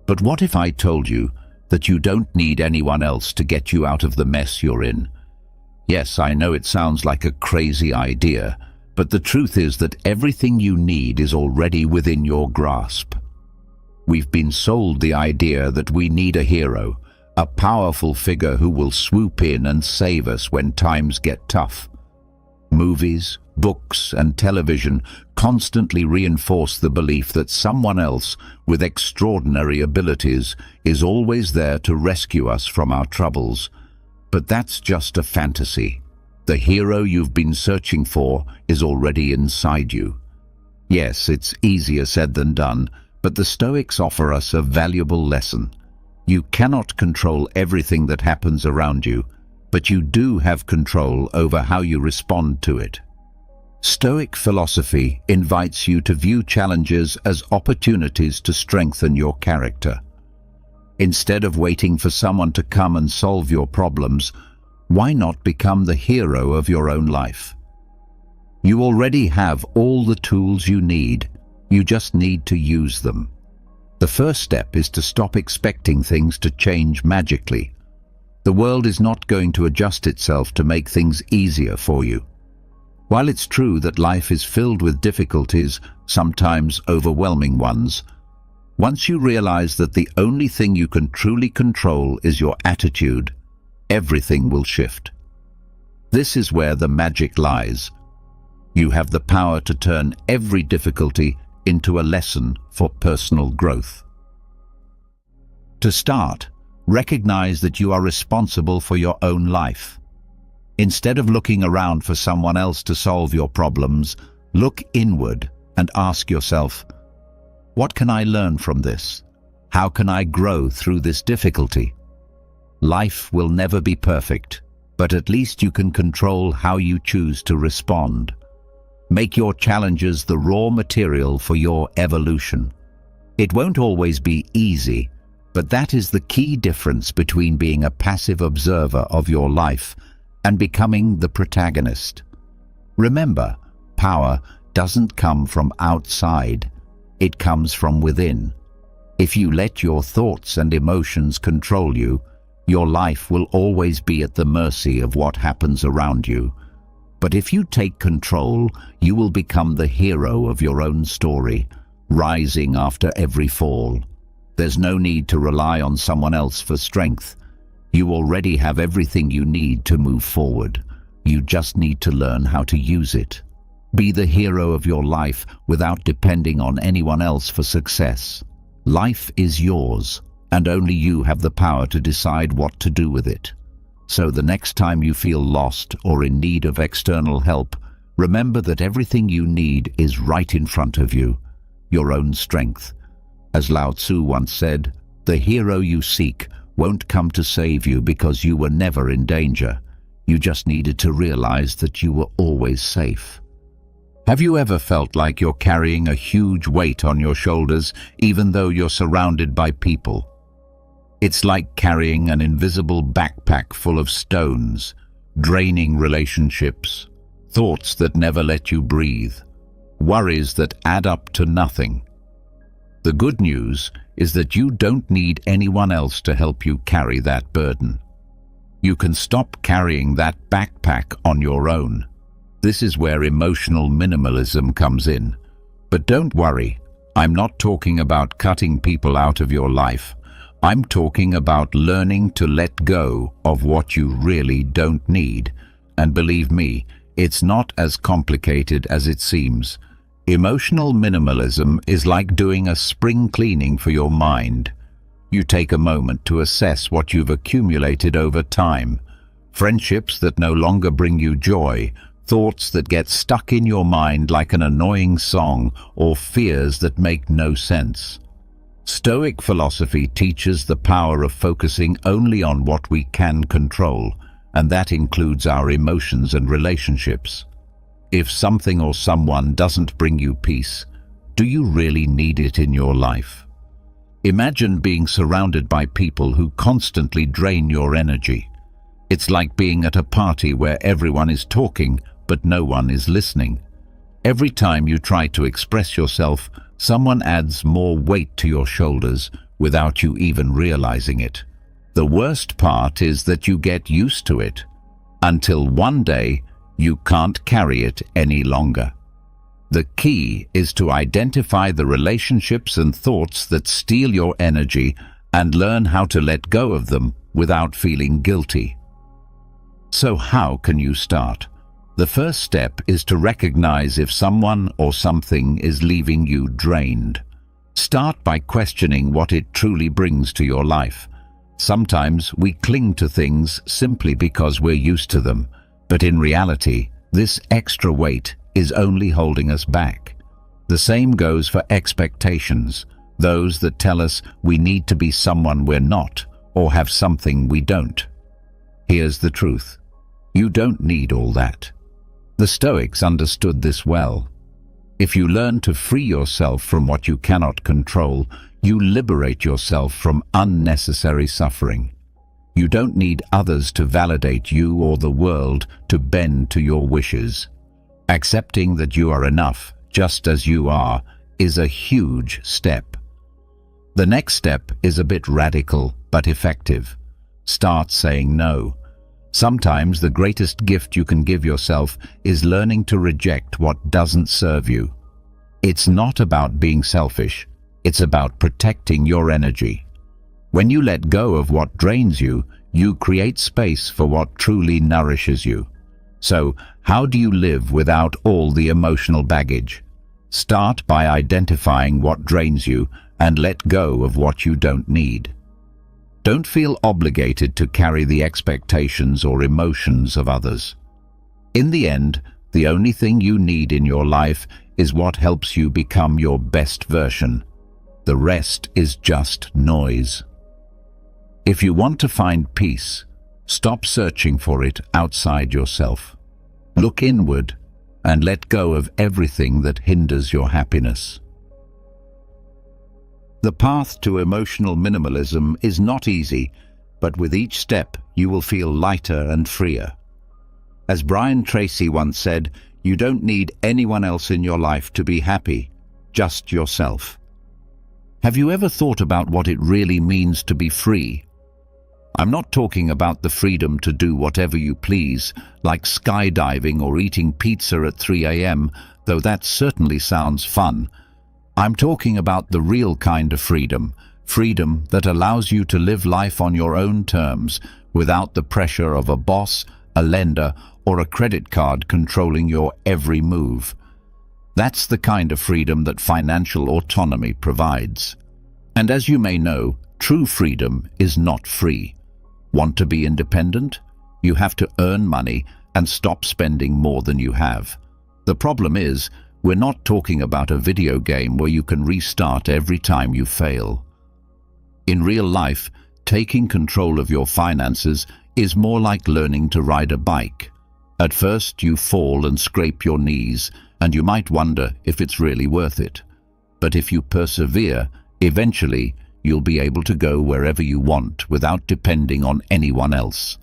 But what if I told you that you don't need anyone else to get you out of the mess you're in? Yes, I know it sounds like a crazy idea, but the truth is that everything you need is already within your grasp. We've been sold the idea that we need a hero, a powerful figure who will swoop in and save us when times get tough. Movies, books, and television constantly reinforce the belief that someone else with extraordinary abilities is always there to rescue us from our troubles. But that's just a fantasy. The hero you've been searching for is already inside you. Yes, it's easier said than done, but the Stoics offer us a valuable lesson. You cannot control everything that happens around you, but you do have control over how you respond to it. Stoic philosophy invites you to view challenges as opportunities to strengthen your character. Instead of waiting for someone to come and solve your problems, why not become the hero of your own life? You already have all the tools you need, you just need to use them. The first step is to stop expecting things to change magically. The world is not going to adjust itself to make things easier for you. While it's true that life is filled with difficulties, sometimes overwhelming ones, once you realize that the only thing you can truly control is your attitude, everything will shift. This is where the magic lies. You have the power to turn every difficulty into a lesson for personal growth. To start, recognize that you are responsible for your own life. Instead of looking around for someone else to solve your problems, look inward and ask yourself, what can I learn from this? How can I grow through this difficulty? Life will never be perfect, but at least you can control how you choose to respond. Make your challenges the raw material for your evolution. It won't always be easy, but that is the key difference between being a passive observer of your life and becoming the protagonist. Remember, power doesn't come from outside, it comes from within. If you let your thoughts and emotions control you, your life will always be at the mercy of what happens around you. But if you take control, you will become the hero of your own story, rising after every fall. There's no need to rely on someone else for strength. You already have everything you need to move forward. You just need to learn how to use it. Be the hero of your life without depending on anyone else for success. Life is yours, and only you have the power to decide what to do with it. So the next time you feel lost or in need of external help, remember that everything you need is right in front of you, your own strength. As Lao Tzu once said, the hero you seek won't come to save you because you were never in danger. You just needed to realize that you were always safe. Have you ever felt like you're carrying a huge weight on your shoulders even though you're surrounded by people? It's like carrying an invisible backpack full of stones, draining relationships, thoughts that never let you breathe, worries that add up to nothing. The good news is that you don't need anyone else to help you carry that burden. You can stop carrying that backpack on your own. This is where emotional minimalism comes in. But don't worry, I'm not talking about cutting people out of your life. I'm talking about learning to let go of what you really don't need. And believe me, it's not as complicated as it seems. Emotional minimalism is like doing a spring cleaning for your mind. You take a moment to assess what you've accumulated over time. Friendships that no longer bring you joy, thoughts that get stuck in your mind like an annoying song, or fears that make no sense. Stoic philosophy teaches the power of focusing only on what we can control, and that includes our emotions and relationships. If something or someone doesn't bring you peace, do you really need it in your life? Imagine being surrounded by people who constantly drain your energy. It's like being at a party where everyone is talking, but no one is listening. Every time you try to express yourself, someone adds more weight to your shoulders without you even realizing it. The worst part is that you get used to it, until one day you can't carry it any longer. The key is to identify the relationships and thoughts that steal your energy and learn how to let go of them without feeling guilty. So how can you start? The first step is to recognize if someone or something is leaving you drained. Start by questioning what it truly brings to your life. Sometimes we cling to things simply because we're used to them, but in reality, this extra weight is only holding us back. The same goes for expectations, those that tell us we need to be someone we're not or have something we don't. Here's the truth. You don't need all that. The Stoics understood this well. If you learn to free yourself from what you cannot control, you liberate yourself from unnecessary suffering. You don't need others to validate you or the world to bend to your wishes. Accepting that you are enough, just as you are, is a huge step. The next step is a bit radical but effective. Start saying no. Sometimes the greatest gift you can give yourself is learning to reject what doesn't serve you. It's not about being selfish, it's about protecting your energy. When you let go of what drains you, you create space for what truly nourishes you. So, how do you live without all the emotional baggage? Start by identifying what drains you and let go of what you don't need. Don't feel obligated to carry the expectations or emotions of others. In the end, the only thing you need in your life is what helps you become your best version. The rest is just noise. If you want to find peace, stop searching for it outside yourself. Look inward and let go of everything that hinders your happiness. The path to emotional minimalism is not easy, but with each step you will feel lighter and freer. As Brian Tracy once said, you don't need anyone else in your life to be happy, just yourself. Have you ever thought about what it really means to be free? I'm not talking about the freedom to do whatever you please, like skydiving or eating pizza at 3 a.m., though that certainly sounds fun. I'm talking about the real kind of freedom, freedom that allows you to live life on your own terms, without the pressure of a boss, a lender, or a credit card controlling your every move. That's the kind of freedom that financial autonomy provides. And as you may know, true freedom is not free. Want to be independent? You have to earn money and stop spending more than you have. The problem is, we're not talking about a video game where you can restart every time you fail. In real life, taking control of your finances is more like learning to ride a bike. At first, you fall and scrape your knees, and you might wonder if it's really worth it. But if you persevere, eventually you'll be able to go wherever you want without depending on anyone else.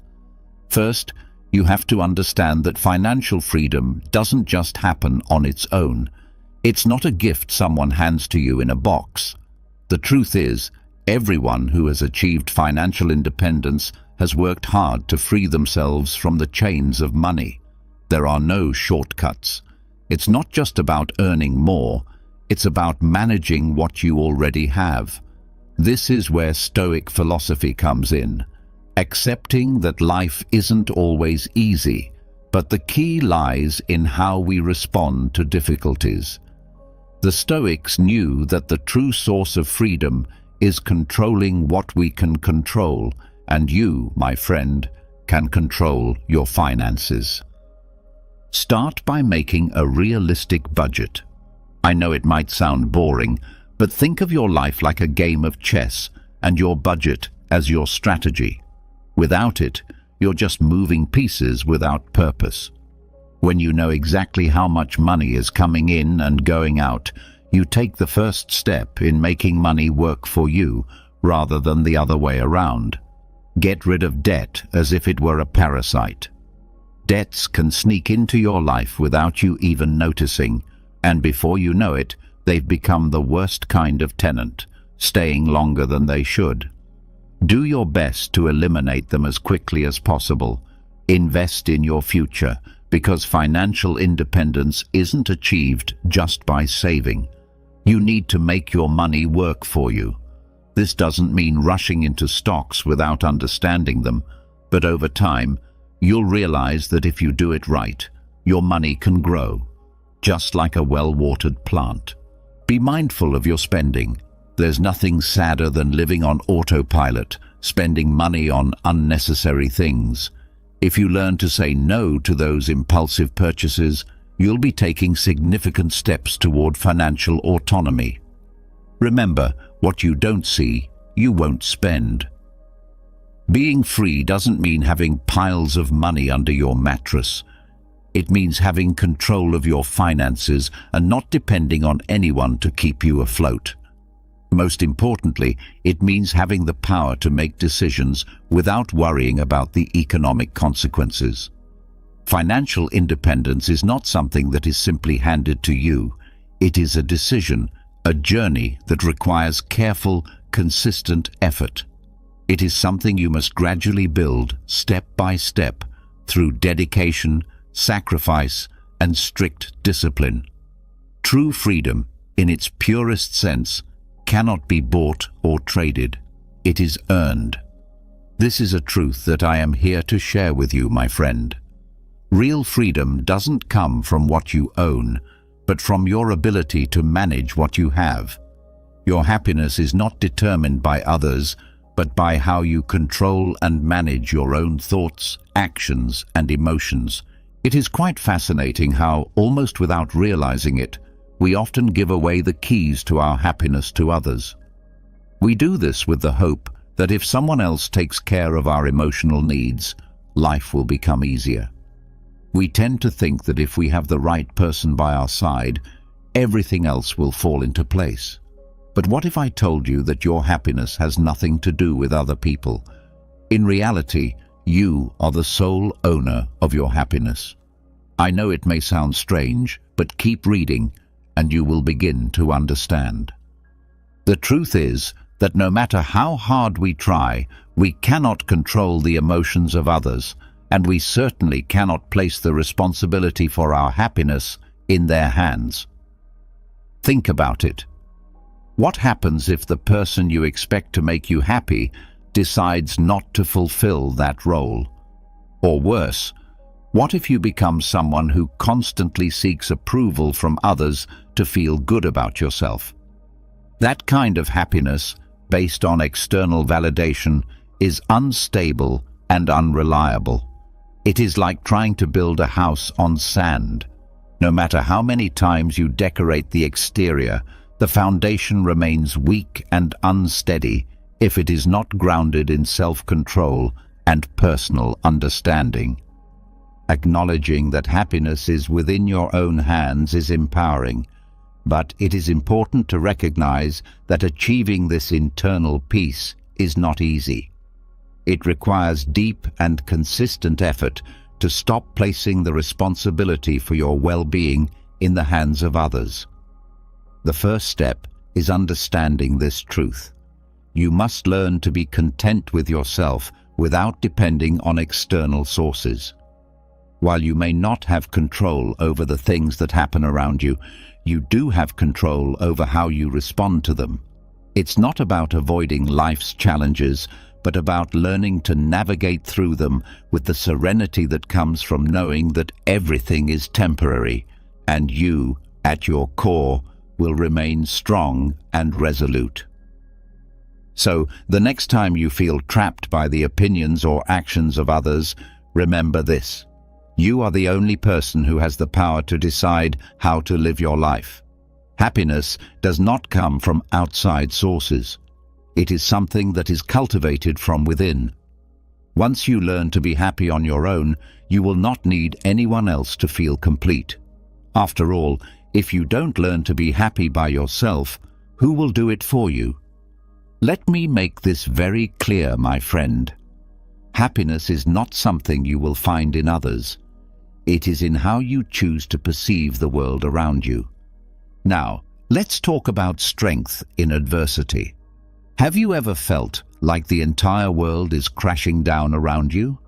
First, you have to understand that financial freedom doesn't just happen on its own. It's not a gift someone hands to you in a box. The truth is, everyone who has achieved financial independence has worked hard to free themselves from the chains of money. There are no shortcuts. It's not just about earning more, it's about managing what you already have. This is where Stoic philosophy comes in, accepting that life isn't always easy, but the key lies in how we respond to difficulties. The Stoics knew that the true source of freedom is controlling what we can control, and you, my friend, can control your finances. Start by making a realistic budget. I know it might sound boring, but think of your life like a game of chess and your budget as your strategy. Without it, you're just moving pieces without purpose. When you know exactly how much money is coming in and going out, you take the first step in making money work for you rather than the other way around. Get rid of debt as if it were a parasite. Debts can sneak into your life without you even noticing, and before you know it, they've become the worst kind of tenant, staying longer than they should. Do your best to eliminate them as quickly as possible. Invest in your future, because financial independence isn't achieved just by saving. You need to make your money work for you. This doesn't mean rushing into stocks without understanding them, but over time, you'll realize that if you do it right, your money can grow, just like a well-watered plant. Be mindful of your spending. There's nothing sadder than living on autopilot, spending money on unnecessary things. If you learn to say no to those impulsive purchases, you'll be taking significant steps toward financial autonomy. Remember, what you don't see, you won't spend. Being free doesn't mean having piles of money under your mattress. It means having control of your finances and not depending on anyone to keep you afloat. Most importantly, it means having the power to make decisions without worrying about the economic consequences. Financial independence is not something that is simply handed to you. It is a decision, a journey that requires careful, consistent effort. It is something you must gradually build, step by step, through dedication, sacrifice, and strict discipline. True freedom, in its purest sense, cannot be bought or traded. It is earned. This is a truth that I am here to share with you, my friend. Real freedom doesn't come from what you own, but from your ability to manage what you have. Your happiness is not determined by others, but by how you control and manage your own thoughts, actions, and emotions. It is quite fascinating how, almost without realizing it, we often give away the keys to our happiness to others. We do this with the hope that if someone else takes care of our emotional needs, life will become easier. We tend to think that if we have the right person by our side, everything else will fall into place. But what if I told you that your happiness has nothing to do with other people? In reality, you are the sole owner of your happiness. I know it may sound strange, but keep reading and you will begin to understand. The truth is that no matter how hard we try, we cannot control the emotions of others, and we certainly cannot place the responsibility for our happiness in their hands. Think about it. What happens if the person you expect to make you happy decides not to fulfill that role? Or worse, what if you become someone who constantly seeks approval from others to feel good about yourself? That kind of happiness, based on external validation, is unstable and unreliable. It is like trying to build a house on sand. No matter how many times you decorate the exterior, the foundation remains weak and unsteady if it is not grounded in self-control and personal understanding. Acknowledging that happiness is within your own hands is empowering, but it is important to recognize that achieving this internal peace is not easy. It requires deep and consistent effort to stop placing the responsibility for your well-being in the hands of others. The first step is understanding this truth. You must learn to be content with yourself without depending on external sources. While you may not have control over the things that happen around you, you do have control over how you respond to them. It's not about avoiding life's challenges, but about learning to navigate through them with the serenity that comes from knowing that everything is temporary, and you, at your core, will remain strong and resolute. So, the next time you feel trapped by the opinions or actions of others, remember this: you are the only person who has the power to decide how to live your life. Happiness does not come from outside sources. It is something that is cultivated from within. Once you learn to be happy on your own, you will not need anyone else to feel complete. After all, if you don't learn to be happy by yourself, who will do it for you? Let me make this very clear, my friend. Happiness is not something you will find in others. It is in how you choose to perceive the world around you. Now, let's talk about strength in adversity. Have you ever felt like the entire world is crashing down around you?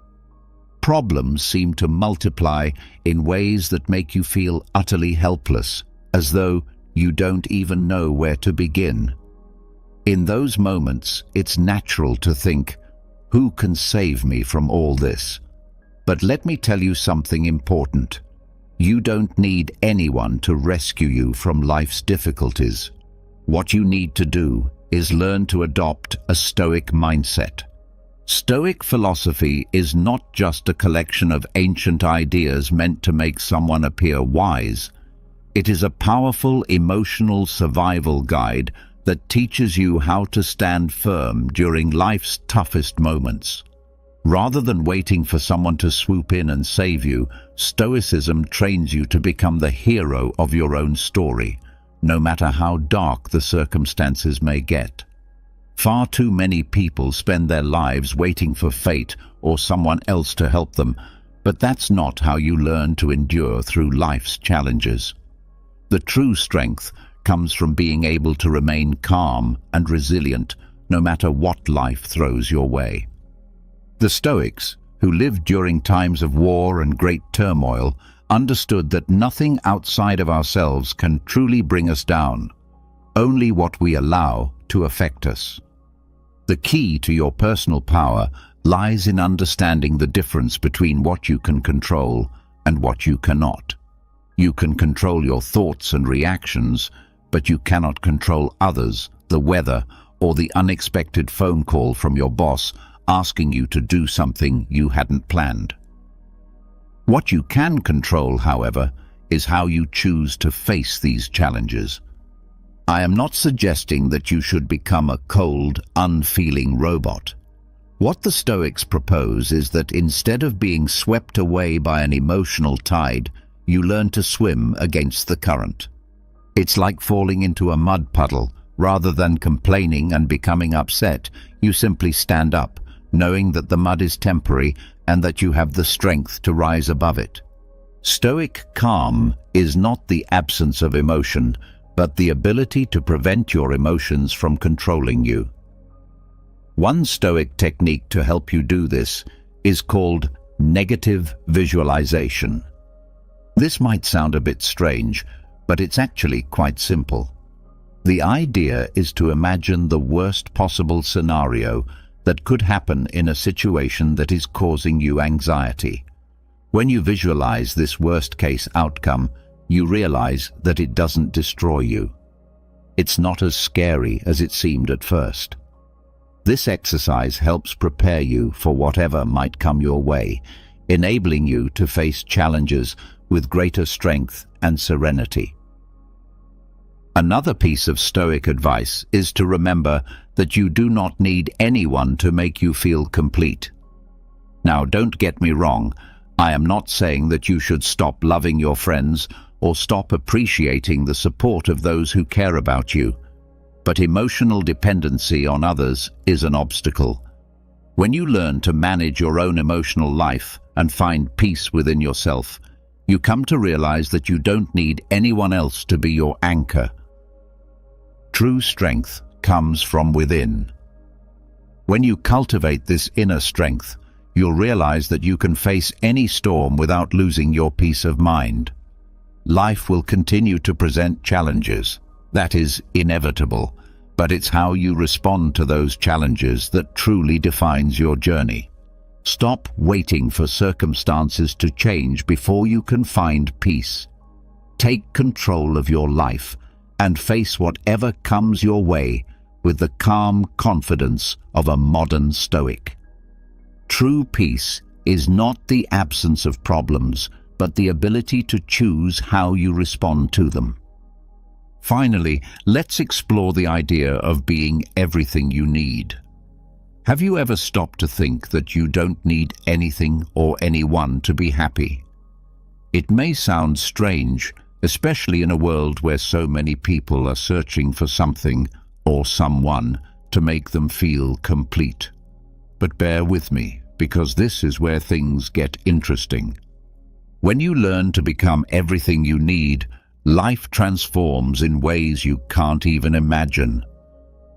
Problems seem to multiply in ways that make you feel utterly helpless, as though you don't even know where to begin. In those moments, it's natural to think, who can save me from all this? But let me tell you something important. You don't need anyone to rescue you from life's difficulties. What you need to do is learn to adopt a Stoic mindset. Stoic philosophy is not just a collection of ancient ideas meant to make someone appear wise. It is a powerful emotional survival guide that teaches you how to stand firm during life's toughest moments. Rather than waiting for someone to swoop in and save you, Stoicism trains you to become the hero of your own story, no matter how dark the circumstances may get. Far too many people spend their lives waiting for fate or someone else to help them, but that's not how you learn to endure through life's challenges. The true strength comes from being able to remain calm and resilient no matter what life throws your way. The Stoics, who lived during times of war and great turmoil, understood that nothing outside of ourselves can truly bring us down, only what we allow to affect us. The key to your personal power lies in understanding the difference between what you can control and what you cannot. You can control your thoughts and reactions, but you cannot control others, the weather, or the unexpected phone call from your boss asking you to do something you hadn't planned. What you can control, however, is how you choose to face these challenges. I am not suggesting that you should become a cold, unfeeling robot. What the Stoics propose is that instead of being swept away by an emotional tide, you learn to swim against the current. It's like falling into a mud puddle. Rather than complaining and becoming upset, you simply stand up, knowing that the mud is temporary and that you have the strength to rise above it. Stoic calm is not the absence of emotion, but the ability to prevent your emotions from controlling you. One Stoic technique to help you do this is called negative visualization. This might sound a bit strange, but it's actually quite simple. The idea is to imagine the worst possible scenario that could happen in a situation that is causing you anxiety. When you visualize this worst-case outcome, you realize that it doesn't destroy you. It's not as scary as it seemed at first. This exercise helps prepare you for whatever might come your way, enabling you to face challenges with greater strength and serenity. Another piece of Stoic advice is to remember that you do not need anyone to make you feel complete. Now, don't get me wrong, I am not saying that you should stop loving your friends or stop appreciating the support of those who care about you. But emotional dependency on others is an obstacle. When you learn to manage your own emotional life and find peace within yourself, you come to realize that you don't need anyone else to be your anchor. True strength comes from within. When you cultivate this inner strength, you'll realize that you can face any storm without losing your peace of mind. Life will continue to present challenges. That is inevitable, but it's how you respond to those challenges that truly defines your journey. Stop waiting for circumstances to change before you can find peace. Take control of your life and face whatever comes your way with the calm confidence of a modern Stoic. True peace is not the absence of problems, but the ability to choose how you respond to them. Finally, let's explore the idea of being everything you need. Have you ever stopped to think that you don't need anything or anyone to be happy? It may sound strange, especially in a world where so many people are searching for something or someone to make them feel complete. But bear with me, because this is where things get interesting. When you learn to become everything you need, life transforms in ways you can't even imagine.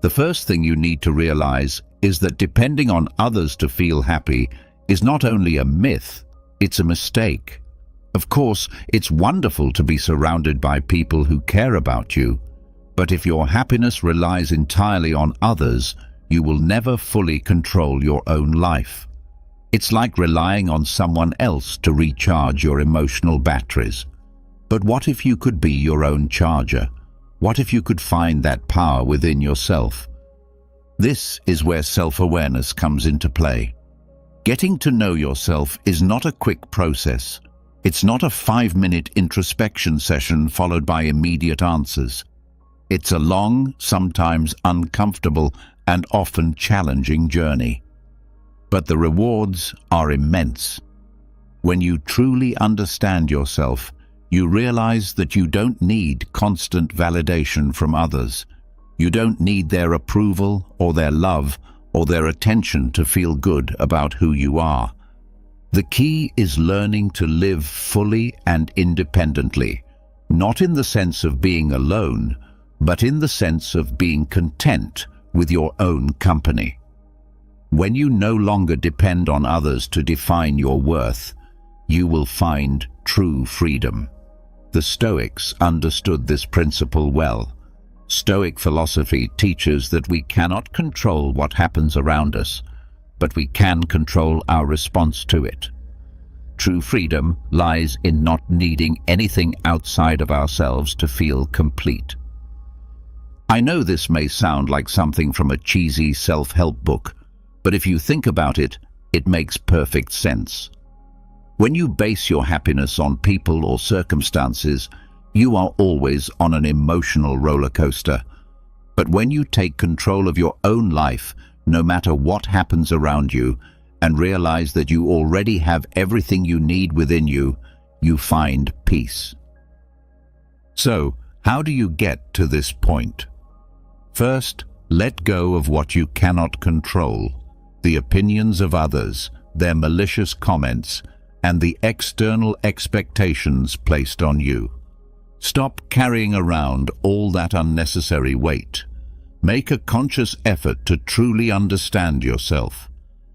The first thing you need to realize is that depending on others to feel happy is not only a myth, it's a mistake. Of course, it's wonderful to be surrounded by people who care about you, but if your happiness relies entirely on others, you will never fully control your own life. It's like relying on someone else to recharge your emotional batteries. But what if you could be your own charger? What if you could find that power within yourself? This is where self-awareness comes into play. Getting to know yourself is not a quick process. It's not a 5-minute introspection session followed by immediate answers. It's a long, sometimes uncomfortable, and often challenging journey. But the rewards are immense. When you truly understand yourself, you realize that you don't need constant validation from others. You don't need their approval or their love or their attention to feel good about who you are. The key is learning to live fully and independently, not in the sense of being alone, but in the sense of being content with your own company. When you no longer depend on others to define your worth, you will find true freedom. The Stoics understood this principle well. Stoic philosophy teaches that we cannot control what happens around us, but we can control our response to it. True freedom lies in not needing anything outside of ourselves to feel complete. I know this may sound like something from a cheesy self-help book, but if you think about it, it makes perfect sense. When you base your happiness on people or circumstances, you are always on an emotional roller coaster. But when you take control of your own life, no matter what happens around you, and realize that you already have everything you need within you, you find peace. So, how do you get to this point? First, let go of what you cannot control, the opinions of others, their malicious comments, and the external expectations placed on you. Stop carrying around all that unnecessary weight. Make a conscious effort to truly understand yourself.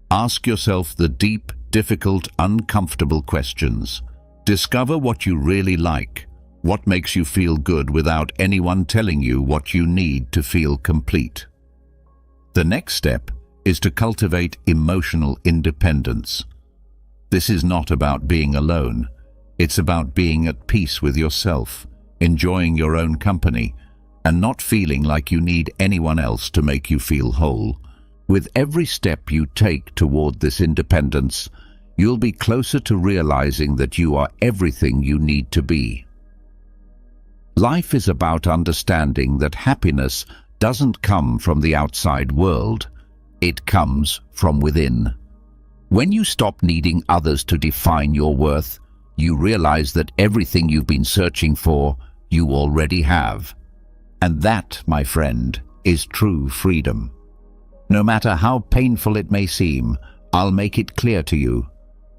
Ask yourself the deep, difficult, uncomfortable questions. Discover what you really like, what makes you feel good without anyone telling you what you need to feel complete. The next step is to cultivate emotional independence. This is not about being alone. It's about being at peace with yourself, enjoying your own company, and not feeling like you need anyone else to make you feel whole. With every step you take toward this independence, you'll be closer to realizing that you are everything you need to be. Life is about understanding that happiness doesn't come from the outside world. It comes from within. When you stop needing others to define your worth, you realize that everything you've been searching for, you already have. And that, my friend, is true freedom. No matter how painful it may seem, I'll make it clear to you.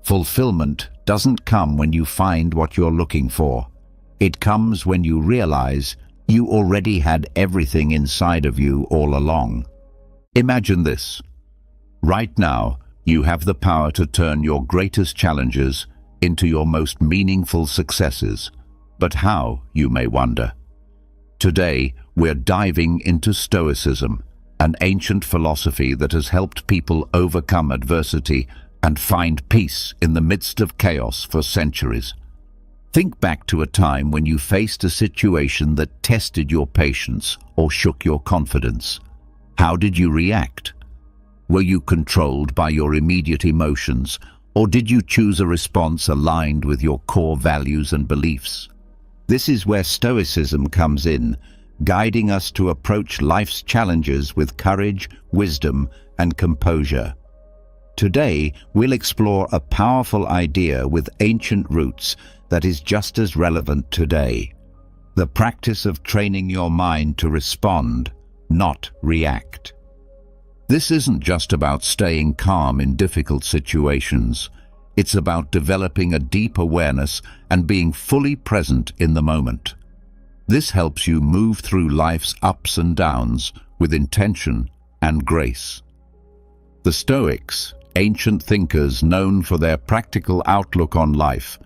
Fulfillment doesn't come when you find what you're looking for. It comes when you realize you already had everything inside of you all along. Imagine this. Right now, You have the power to turn your greatest challenges into your most meaningful successes. But how, you may wonder? Today, we're diving into Stoicism, an ancient philosophy that has helped people overcome adversity and find peace in the midst of chaos for centuries. Think back to a time when you faced a situation that tested your patience or shook your confidence. How did you react? Were you controlled by your immediate emotions, or did you choose a response aligned with your core values and beliefs? This is where Stoicism comes in, guiding us to approach life's challenges with courage, wisdom, and composure. Today, we'll explore a powerful idea with ancient roots that is just as relevant today: the practice of training your mind to respond, not react. This isn't just about staying calm in difficult situations. It's about developing a deep awareness and being fully present in the moment. This helps you move through life's ups and downs with intention and grace. The Stoics, ancient thinkers known for their practical outlook on life,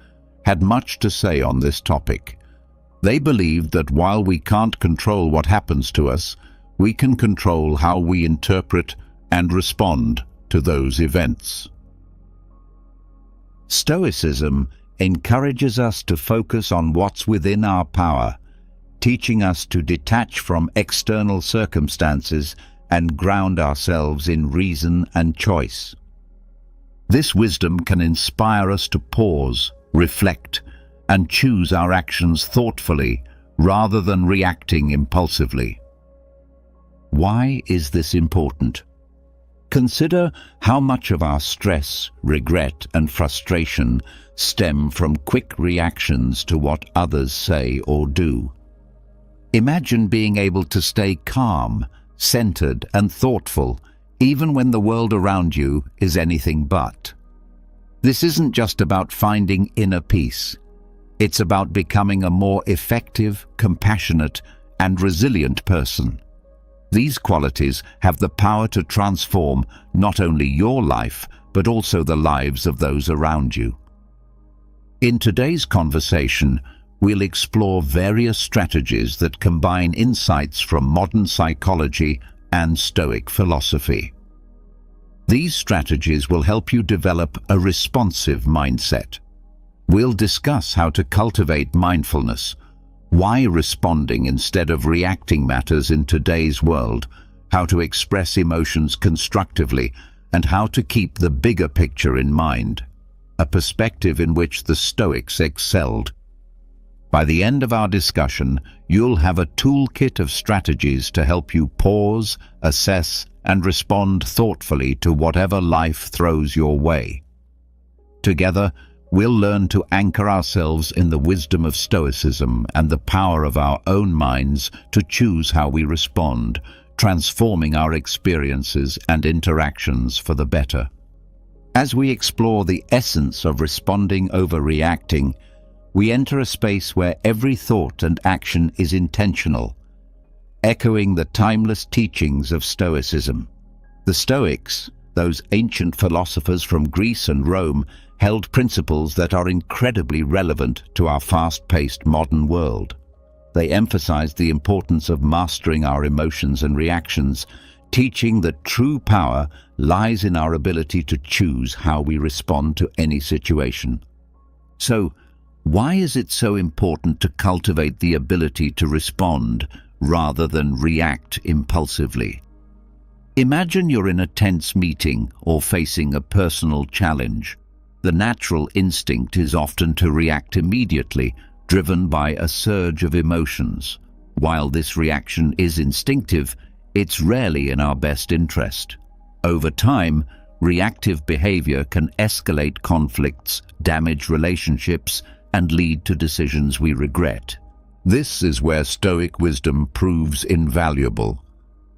had much to say on this topic. They believed that while we can't control what happens to us, we can control how we interpret and respond to those events. Stoicism encourages us to focus on what's within our power, teaching us to detach from external circumstances and ground ourselves in reason and choice. This wisdom can inspire us to pause, reflect, and choose our actions thoughtfully rather than reacting impulsively. Why is this important? Consider how much of our stress, regret, and frustration stem from quick reactions to what others say or do. Imagine being able to stay calm, centered, and thoughtful, even when the world around you is anything but. This isn't just about finding inner peace. It's about becoming a more effective, compassionate, and resilient person. These qualities have the power to transform not only your life, but also the lives of those around you. In today's conversation, we'll explore various strategies that combine insights from modern psychology and Stoic philosophy. These strategies will help you develop a responsive mindset. We'll discuss how to cultivate mindfulness, why responding instead of reacting matters in today's world, how to express emotions constructively, and how to keep the bigger picture in mind, a perspective in which the Stoics excelled. By the end of our discussion, you'll have a toolkit of strategies to help you pause, assess, and respond thoughtfully to whatever life throws your way. Together, we'll learn to anchor ourselves in the wisdom of Stoicism and the power of our own minds to choose how we respond, transforming our experiences and interactions for the better. As we explore the essence of responding over reacting, we enter a space where every thought and action is intentional, echoing the timeless teachings of Stoicism. The Stoics, those ancient philosophers from Greece and Rome, held principles that are incredibly relevant to our fast-paced modern world. They emphasized the importance of mastering our emotions and reactions, teaching that true power lies in our ability to choose how we respond to any situation. So, why is it so important to cultivate the ability to respond rather than react impulsively? Imagine you're in a tense meeting or facing a personal challenge. The natural instinct is often to react immediately, driven by a surge of emotions. While this reaction is instinctive, it's rarely in our best interest. Over time, reactive behavior can escalate conflicts, damage relationships, and lead to decisions we regret. This is where Stoic wisdom proves invaluable.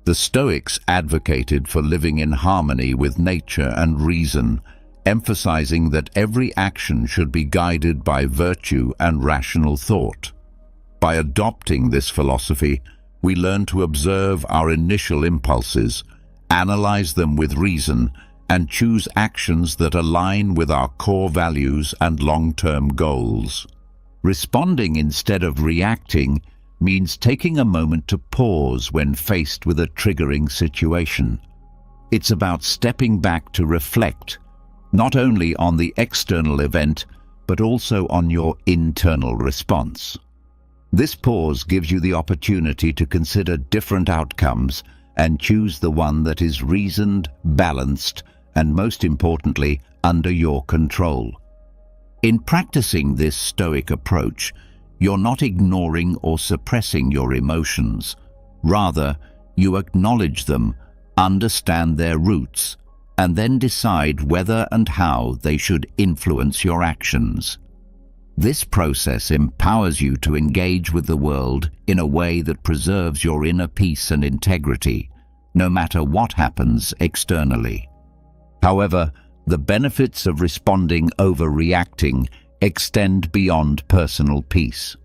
The Stoics advocated for living in harmony with nature and reason, emphasizing that every action should be guided by virtue and rational thought. By adopting this philosophy, we learn to observe our initial impulses, analyze them with reason, and choose actions that align with our core values and long-term goals. Responding instead of reacting means taking a moment to pause when faced with a triggering situation. It's about stepping back to reflect, not only on the external event, but also on your internal response. This pause gives you the opportunity to consider different outcomes and choose the one that is reasoned, balanced, and most importantly, under your control. In practicing this Stoic approach, you're not ignoring or suppressing your emotions. Rather, you acknowledge them, understand their roots, and then decide whether and how they should influence your actions. This process empowers you to engage with the world in a way that preserves your inner peace and integrity, no matter what happens externally. However, the benefits of responding over reacting extend beyond personal peace.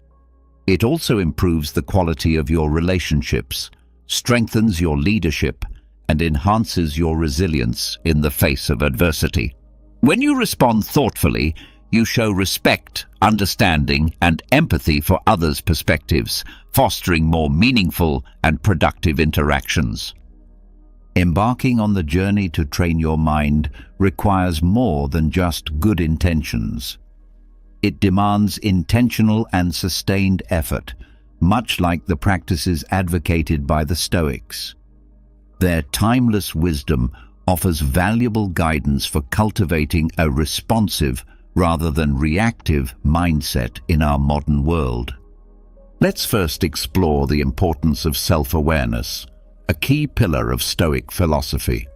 It also improves the quality of your relationships, strengthens your leadership, and enhances your resilience in the face of adversity. When you respond thoughtfully, you show respect, understanding, and empathy for others' perspectives, fostering more meaningful and productive interactions. Embarking on the journey to train your mind requires more than just good intentions. It demands intentional and sustained effort, much like the practices advocated by the Stoics. Their timeless wisdom offers valuable guidance for cultivating a responsive rather than reactive mindset in our modern world. Let's first explore the importance of self-awareness, a key pillar of Stoic philosophy.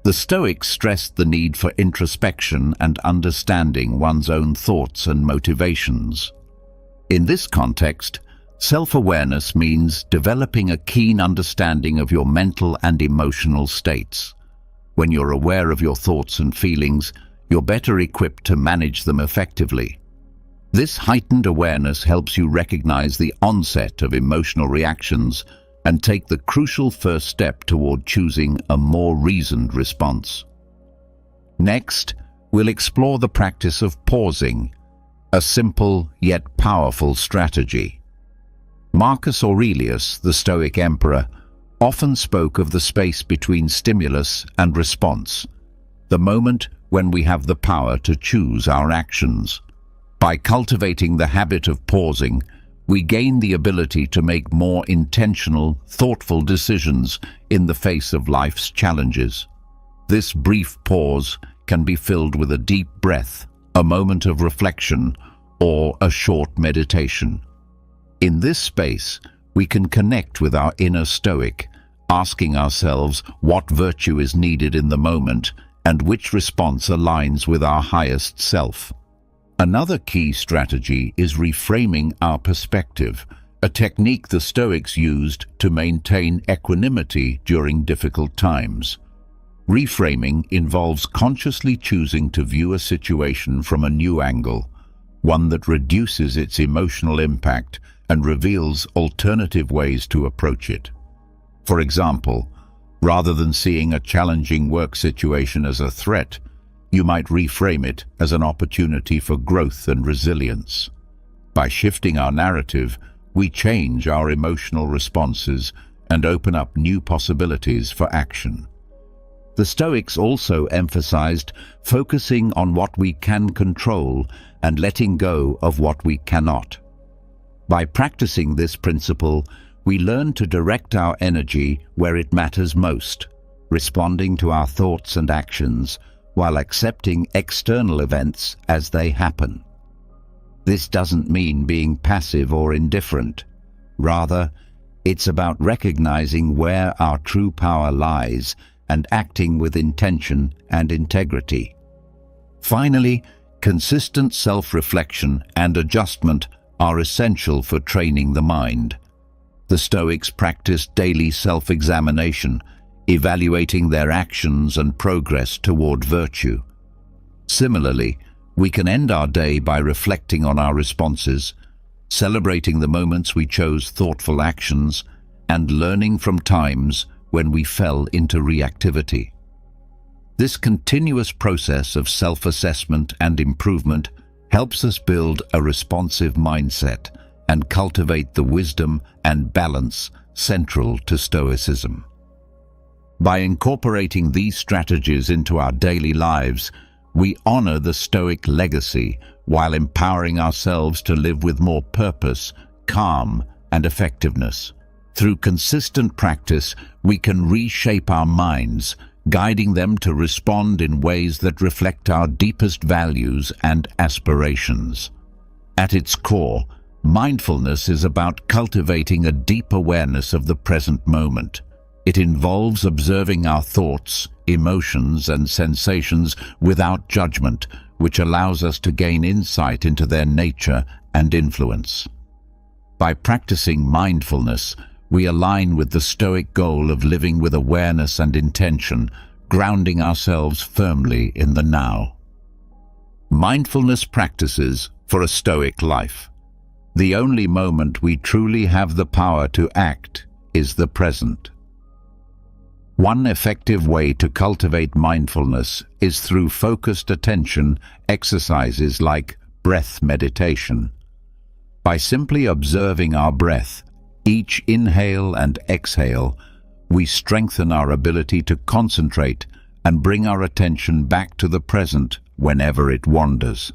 The Stoics stressed the need for introspection and understanding one's own thoughts and motivations. In this context, self-awareness means developing a keen understanding of your mental and emotional states. When you're aware of your thoughts and feelings, you're better equipped to manage them effectively. This heightened awareness helps you recognize the onset of emotional reactions and take the crucial first step toward choosing a more reasoned response. Next, we'll explore the practice of pausing, a simple yet powerful strategy. Marcus Aurelius, the Stoic emperor, often spoke of the space between stimulus and response, the moment when we have the power to choose our actions. By cultivating the habit of pausing, we gain the ability to make more intentional, thoughtful decisions in the face of life's challenges. This brief pause can be filled with a deep breath, a moment of reflection, or a short meditation. In this space, we can connect with our inner Stoic, asking ourselves what virtue is needed in the moment and which response aligns with our highest self. Another key strategy is reframing our perspective, a technique the Stoics used to maintain equanimity during difficult times. Reframing involves consciously choosing to view a situation from a new angle, one that reduces its emotional impact and reveals alternative ways to approach it. For example, rather than seeing a challenging work situation as a threat, you might reframe it as an opportunity for growth and resilience. By shifting our narrative, we change our emotional responses and open up new possibilities for action. The Stoics also emphasized focusing on what we can control and letting go of what we cannot. By practicing this principle, we learn to direct our energy where it matters most, responding to our thoughts and actions while accepting external events as they happen. This doesn't mean being passive or indifferent. Rather, it's about recognizing where our true power lies and acting with intention and integrity. Finally, consistent self-reflection and adjustment are essential for training the mind. The Stoics practiced daily self-examination, evaluating their actions and progress toward virtue. Similarly, we can end our day by reflecting on our responses, celebrating the moments we chose thoughtful actions, and learning from times when we fell into reactivity. This continuous process of self-assessment and improvement helps us build a responsive mindset and cultivate the wisdom and balance central to Stoicism. By incorporating these strategies into our daily lives, we honor the Stoic legacy while empowering ourselves to live with more purpose, calm, and effectiveness. Through consistent practice, we can reshape our minds, guiding them to respond in ways that reflect our deepest values and aspirations. At its core, mindfulness is about cultivating a deep awareness of the present moment. It involves observing our thoughts, emotions, and sensations without judgment, which allows us to gain insight into their nature and influence. By practicing mindfulness, we align with the Stoic goal of living with awareness and intention, grounding ourselves firmly in the now. Mindfulness practices for a Stoic life. The only moment we truly have the power to act is the present. One effective way to cultivate mindfulness is through focused attention exercises like breath meditation. By simply observing our breath, each inhale and exhale, we strengthen our ability to concentrate and bring our attention back to the present whenever it wanders.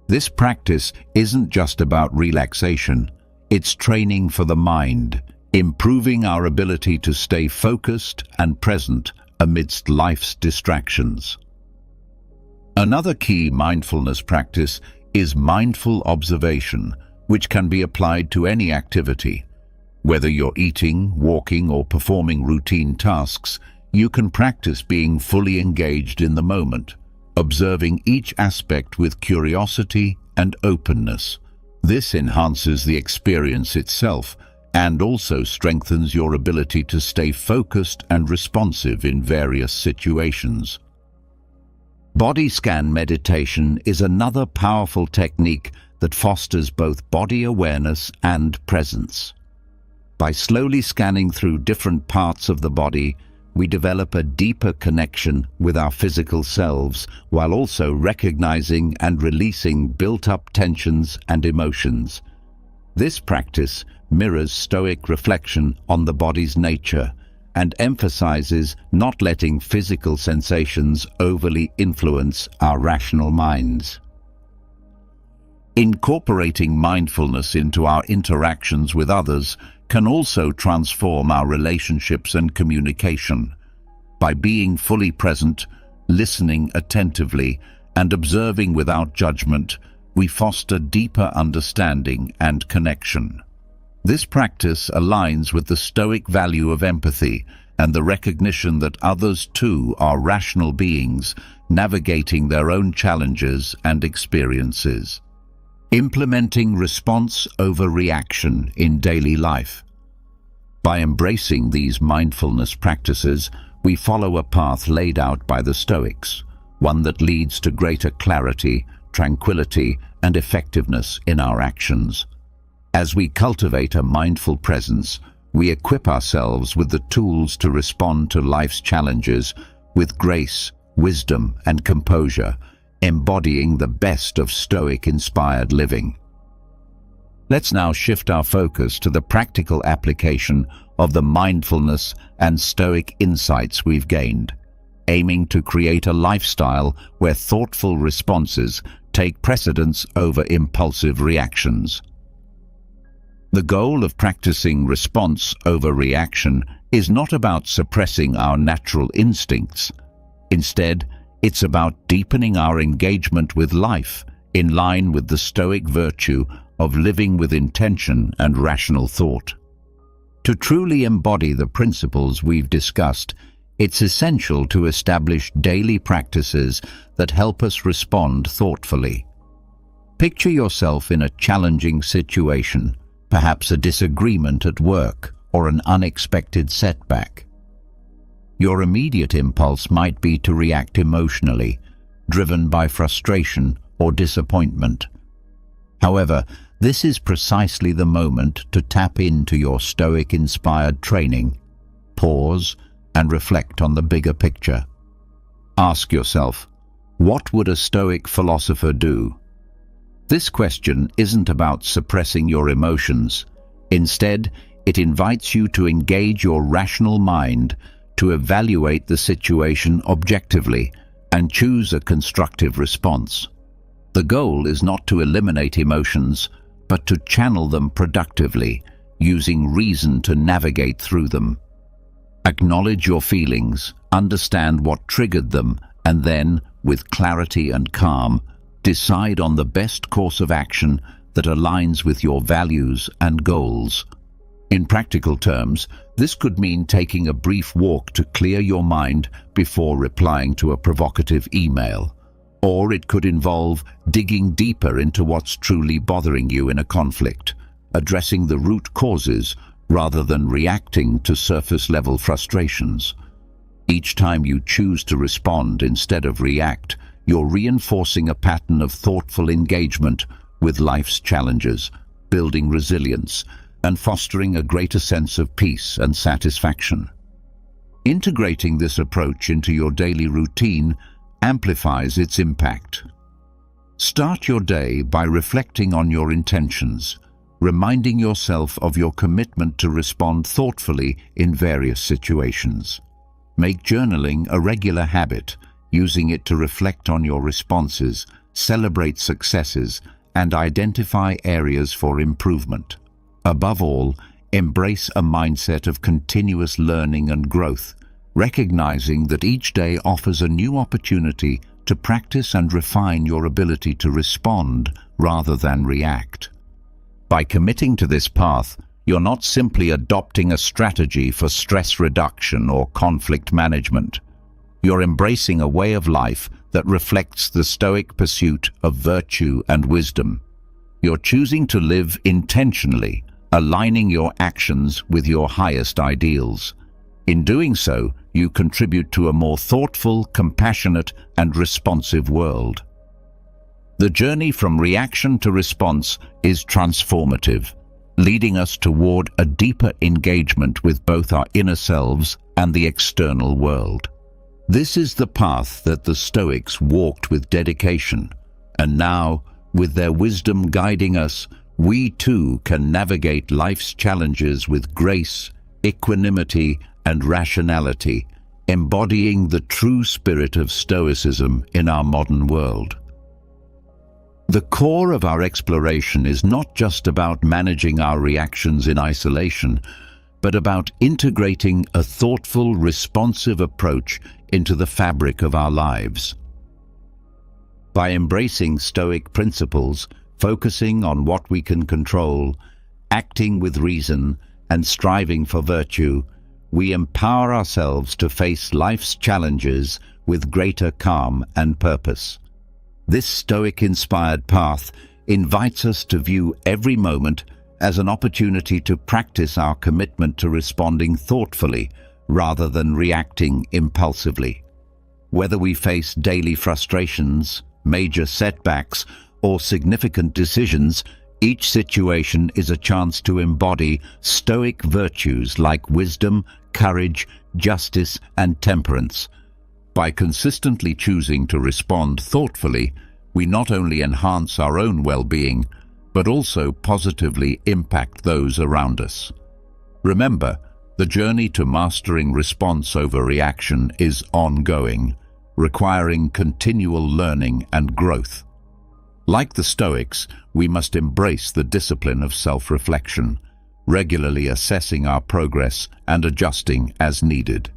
This practice isn't just about relaxation, it's training for the mind, improving our ability to stay focused and present amidst life's distractions. Another key mindfulness practice is mindful observation, which can be applied to any activity. Whether you're eating, walking, or performing routine tasks, you can practice being fully engaged in the moment, observing each aspect with curiosity and openness. This enhances the experience itself and also strengthens your ability to stay focused and responsive in various situations. Body scan meditation is another powerful technique that fosters both body awareness and presence. By slowly scanning through different parts of the body, we develop a deeper connection with our physical selves while also recognizing and releasing built-up tensions and emotions. This practice mirrors Stoic reflection on the body's nature and emphasizes not letting physical sensations overly influence our rational minds. Incorporating mindfulness into our interactions with others can also transform our relationships and communication. By being fully present, listening attentively, and observing without judgment, we foster deeper understanding and connection. This practice aligns with the Stoic value of empathy and the recognition that others too are rational beings navigating their own challenges and experiences. Implementing response over reaction in daily life. By embracing these mindfulness practices, we follow a path laid out by the Stoics, one that leads to greater clarity, tranquility, and effectiveness in our actions. As we cultivate a mindful presence, we equip ourselves with the tools to respond to life's challenges with grace, wisdom, and composure, embodying the best of Stoic-inspired living. Let's now shift our focus to the practical application of the mindfulness and Stoic insights we've gained, aiming to create a lifestyle where thoughtful responses take precedence over impulsive reactions. The goal of practicing response over reaction is not about suppressing our natural instincts. Instead, it's about deepening our engagement with life in line with the Stoic virtue of living with intention and rational thought. To truly embody the principles we've discussed, it's essential to establish daily practices that help us respond thoughtfully. Picture yourself in a challenging situation, perhaps a disagreement at work or an unexpected setback. Your immediate impulse might be to react emotionally, driven by frustration or disappointment. However, this is precisely the moment to tap into your Stoic-inspired training, pause, and reflect on the bigger picture. Ask yourself, what would a Stoic philosopher do? This question isn't about suppressing your emotions. Instead, it invites you to engage your rational mind to evaluate the situation objectively and choose a constructive response. The goal is not to eliminate emotions, but to channel them productively, using reason to navigate through them. Acknowledge your feelings, understand what triggered them, and then, with clarity and calm, decide on the best course of action that aligns with your values and goals. In practical terms, this could mean taking a brief walk to clear your mind before replying to a provocative email. Or it could involve digging deeper into what's truly bothering you in a conflict, addressing the root causes rather than reacting to surface-level frustrations. Each time you choose to respond instead of react, you're reinforcing a pattern of thoughtful engagement with life's challenges, building resilience, and fostering a greater sense of peace and satisfaction. Integrating this approach into your daily routine amplifies its impact. Start your day by reflecting on your intentions, reminding yourself of your commitment to respond thoughtfully in various situations. Make journaling a regular habit, using it to reflect on your responses, celebrate successes, and identify areas for improvement. Above all, embrace a mindset of continuous learning and growth, recognizing that each day offers a new opportunity to practice and refine your ability to respond rather than react. By committing to this path, you're not simply adopting a strategy for stress reduction or conflict management. You're embracing a way of life that reflects the Stoic pursuit of virtue and wisdom. You're choosing to live intentionally, aligning your actions with your highest ideals. In doing so, you contribute to a more thoughtful, compassionate, and responsive world. The journey from reaction to response is transformative, leading us toward a deeper engagement with both our inner selves and the external world. This is the path that the Stoics walked with dedication, and now, with their wisdom guiding us, we too can navigate life's challenges with grace, equanimity, and rationality, embodying the true spirit of Stoicism in our modern world. The core of our exploration is not just about managing our reactions in isolation, but about integrating a thoughtful, responsive approach into the fabric of our lives. By embracing Stoic principles, focusing on what we can control, acting with reason, and striving for virtue, we empower ourselves to face life's challenges with greater calm and purpose. This Stoic-inspired path invites us to view every moment as an opportunity to practice our commitment to responding thoughtfully rather than reacting impulsively. Whether we face daily frustrations, major setbacks, or significant decisions, each situation is a chance to embody Stoic virtues like wisdom, courage, justice, and temperance. By consistently choosing to respond thoughtfully, we not only enhance our own well-being, but also positively impact those around us. Remember, the journey to mastering response over reaction is ongoing, requiring continual learning and growth. Like the Stoics, we must embrace the discipline of self-reflection, regularly assessing our progress and adjusting as needed.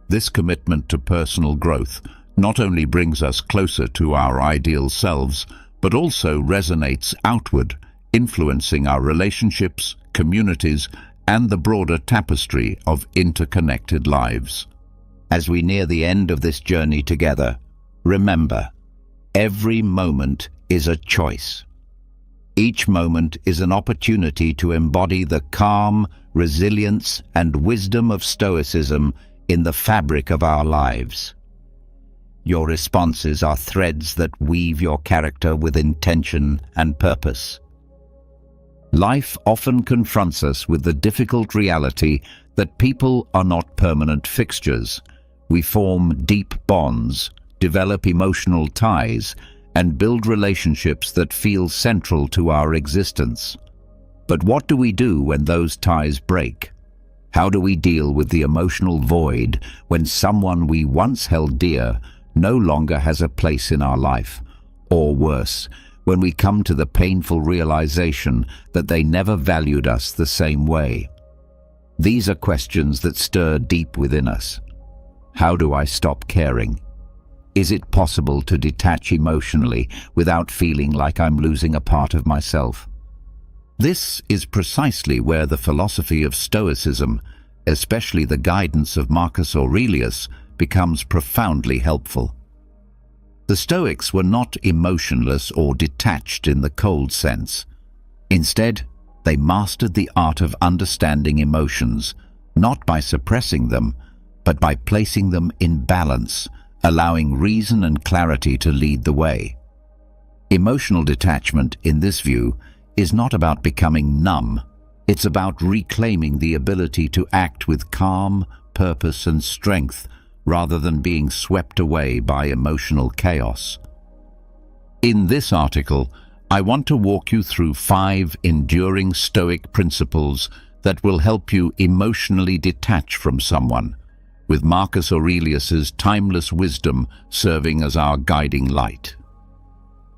This commitment to personal growth not only brings us closer to our ideal selves, but also resonates outward, influencing our relationships, communities, and the broader tapestry of interconnected lives. As we near the end of this journey together, remember, every moment is a choice. Each moment is an opportunity to embody the calm, resilience, and wisdom of Stoicism in the fabric of our lives. Your responses are threads that weave your character with intention and purpose. Life often confronts us with the difficult reality that people are not permanent fixtures. We form deep bonds, develop emotional ties, and build relationships that feel central to our existence. But what do we do when those ties break? How do we deal with the emotional void when someone we once held dear no longer has a place in our life? Or worse, when we come to the painful realization that they never valued us the same way? These are questions that stir deep within us. How do I stop caring? Is it possible to detach emotionally without feeling like I'm losing a part of myself? This is precisely where the philosophy of Stoicism, especially the guidance of Marcus Aurelius, becomes profoundly helpful. The Stoics were not emotionless or detached in the cold sense. Instead, they mastered the art of understanding emotions, not by suppressing them, but by placing them in balance, allowing reason and clarity to lead the way. Emotional detachment, in this view, is not about becoming numb. It's about reclaiming the ability to act with calm, purpose, and strength, rather than being swept away by emotional chaos. In this article, I want to walk you through 5 enduring Stoic principles that will help you emotionally detach from someone, with Marcus Aurelius's timeless wisdom serving as our guiding light.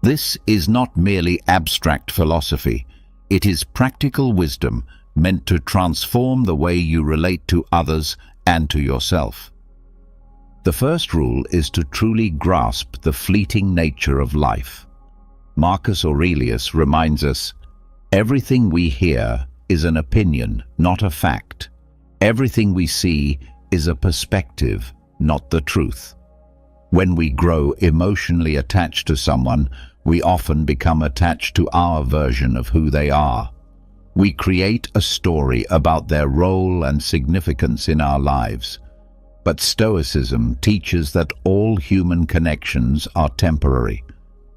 This is not merely abstract philosophy. It is practical wisdom meant to transform the way you relate to others and to yourself. The first rule is to truly grasp the fleeting nature of life. Marcus Aurelius reminds us, everything we hear is an opinion, not a fact. Everything we see is a perspective, not the truth. When we grow emotionally attached to someone, we often become attached to our version of who they are. We create a story about their role and significance in our lives. But Stoicism teaches that all human connections are temporary.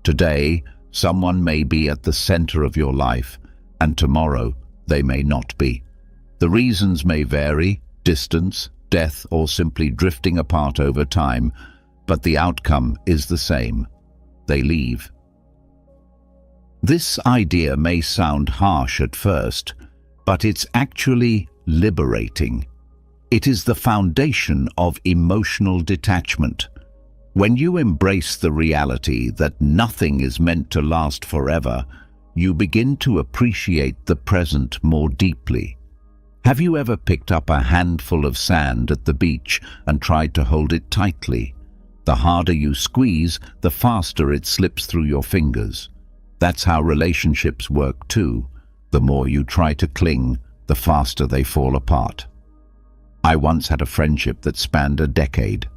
Today, someone may be at the center of your life, and tomorrow they may not be. The reasons may vary: distance, death, or simply drifting apart over time, but the outcome is the same. They leave. This idea may sound harsh at first, but it's actually liberating. It is the foundation of emotional detachment. When you embrace the reality that nothing is meant to last forever, you begin to appreciate the present more deeply. Have you ever picked up a handful of sand at the beach and tried to hold it tightly? The harder you squeeze, the faster it slips through your fingers. That's how relationships work too. The more you try to cling, the faster they fall apart. I once had a friendship that spanned a decade.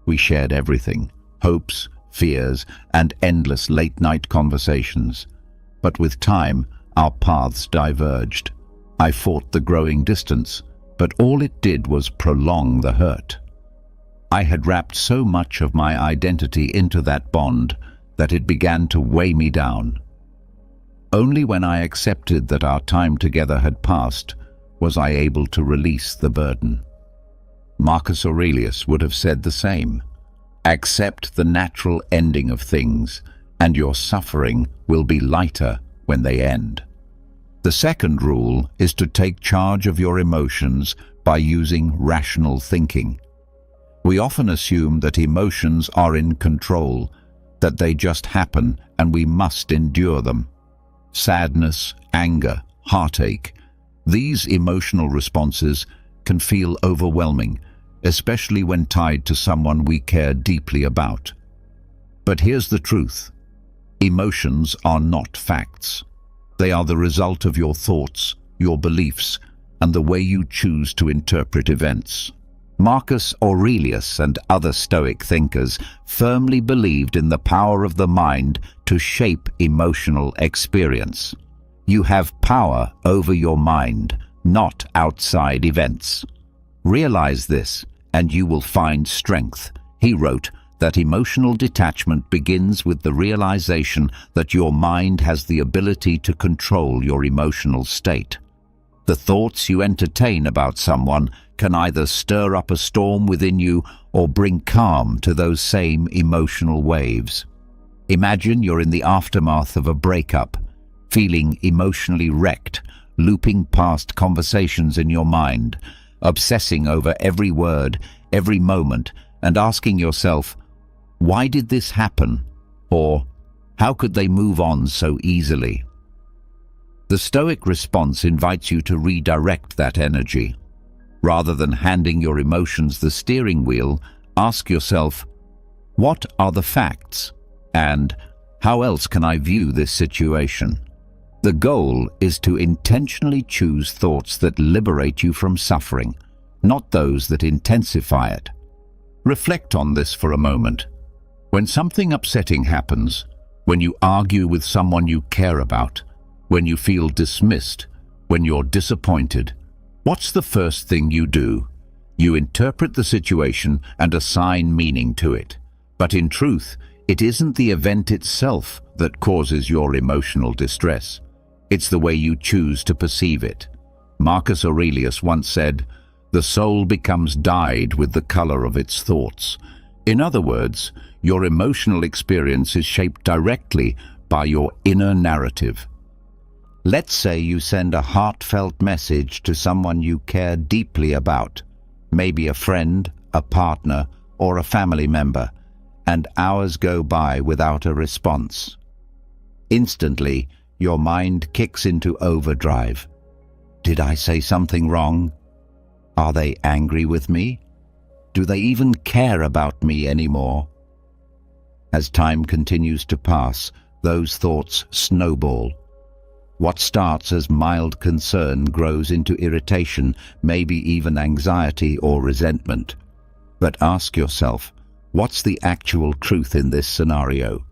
We shared everything: hopes, fears, and endless late-night conversations. But with time, our paths diverged. I fought the growing distance, but all it did was prolong the hurt. I had wrapped so much of my identity into that bond that it began to weigh me down. Only when I accepted that our time together had passed was I able to release the burden. Marcus Aurelius would have said the same. Accept the natural ending of things, and your suffering will be lighter when they end. The second rule is to take charge of your emotions by using rational thinking. We often assume that emotions are in control, that they just happen and we must endure them. Sadness, anger, heartache, these emotional responses can feel overwhelming, especially when tied to someone we care deeply about. But here's the truth. Emotions are not facts. They are the result of your thoughts, your beliefs, and the way you choose to interpret events. Marcus Aurelius and other Stoic thinkers firmly believed in the power of the mind to shape emotional experience. You have power over your mind, not outside events. Realize this, and you will find strength. He wrote that emotional detachment begins with the realization that your mind has the ability to control your emotional state. The thoughts you entertain about someone can either stir up a storm within you or bring calm to those same emotional waves. Imagine you're in the aftermath of a breakup, feeling emotionally wrecked, looping past conversations in your mind, obsessing over every word, every moment, and asking yourself, why did this happen? Or, how could they move on so easily? The Stoic response invites you to redirect that energy. Rather than handing your emotions the steering wheel, ask yourself, what are the facts? And how else can I view this situation? The goal is to intentionally choose thoughts that liberate you from suffering, not those that intensify it. Reflect on this for a moment. When something upsetting happens, when you argue with someone you care about, when you feel dismissed, when you're disappointed, what's the first thing you do? You interpret the situation and assign meaning to it. But in truth, it isn't the event itself that causes your emotional distress. It's the way you choose to perceive it. Marcus Aurelius once said, "The soul becomes dyed with the color of its thoughts." In other words, your emotional experience is shaped directly by your inner narrative. Let's say you send a heartfelt message to someone you care deeply about, maybe a friend, a partner, or a family member, and hours go by without a response. Instantly, your mind kicks into overdrive. Did I say something wrong? Are they angry with me? Do they even care about me anymore? As time continues to pass, those thoughts snowball. What starts as mild concern grows into irritation, maybe even anxiety or resentment. But ask yourself, what's the actual truth in this scenario?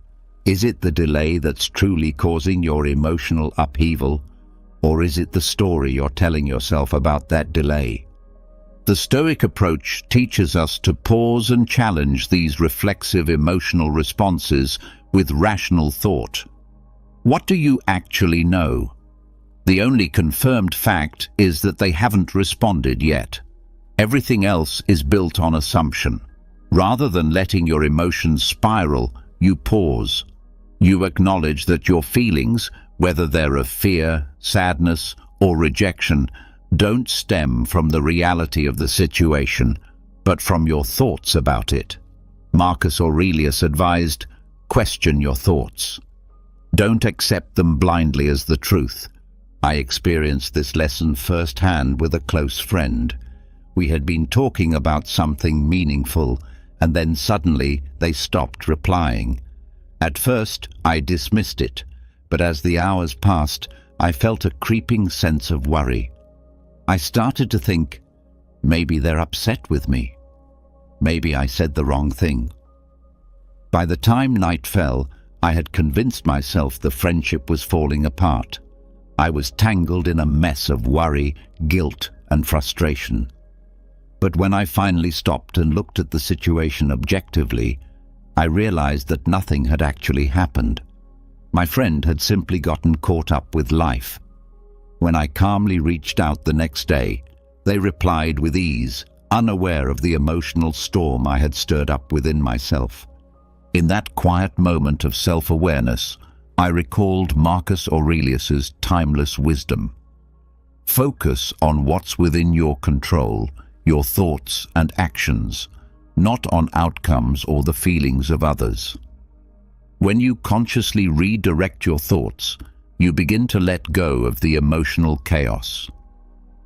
Is it the delay that's truly causing your emotional upheaval, or is it the story you're telling yourself about that delay? The Stoic approach teaches us to pause and challenge these reflexive emotional responses with rational thought. What do you actually know? The only confirmed fact is that they haven't responded yet. Everything else is built on assumption. Rather than letting your emotions spiral, you pause. You acknowledge that your feelings, whether they're of fear, sadness, or rejection, don't stem from the reality of the situation, but from your thoughts about it. Marcus Aurelius advised, question your thoughts. Don't accept them blindly as the truth. I experienced this lesson firsthand with a close friend. We had been talking about something meaningful, and then suddenly they stopped replying. At first, I dismissed it, but as the hours passed, I felt a creeping sense of worry. I started to think, maybe they're upset with me. Maybe I said the wrong thing. By the time night fell, I had convinced myself the friendship was falling apart. I was tangled in a mess of worry, guilt, and frustration. But when I finally stopped and looked at the situation objectively, I realized that nothing had actually happened. My friend had simply gotten caught up with life. When I calmly reached out the next day, they replied with ease, unaware of the emotional storm I had stirred up within myself. In that quiet moment of self-awareness, I recalled Marcus Aurelius's timeless wisdom. Focus on what's within your control, your thoughts and actions, not on outcomes or the feelings of others. When you consciously redirect your thoughts, you begin to let go of the emotional chaos.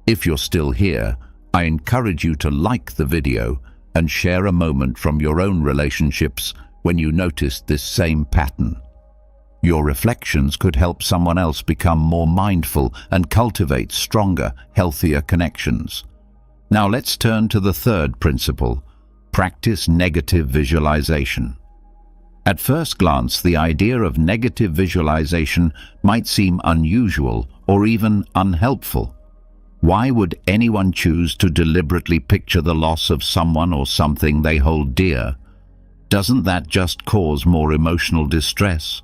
If you're still here, I encourage you to like the video and share a moment from your own relationships when you noticed this same pattern. Your reflections could help someone else become more mindful and cultivate stronger, healthier connections. Now let's turn to the third principle: practice negative visualization. At first glance, the idea of negative visualization might seem unusual or even unhelpful. Why would anyone choose to deliberately picture the loss of someone or something they hold dear? Doesn't that just cause more emotional distress?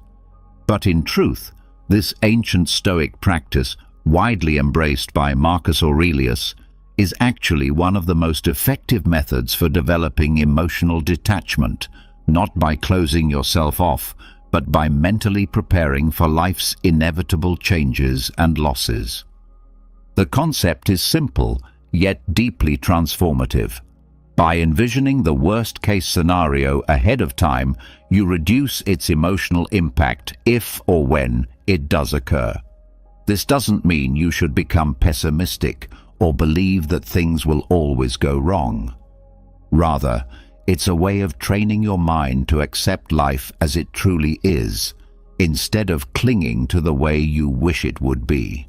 But in truth, this ancient Stoic practice, widely embraced by Marcus Aurelius, is actually one of the most effective methods for developing emotional detachment, not by closing yourself off, but by mentally preparing for life's inevitable changes and losses. The concept is simple, yet deeply transformative. By envisioning the worst-case scenario ahead of time, you reduce its emotional impact if or when it does occur. This doesn't mean you should become pessimistic or believe that things will always go wrong. Rather, it's a way of training your mind to accept life as it truly is, instead of clinging to the way you wish it would be.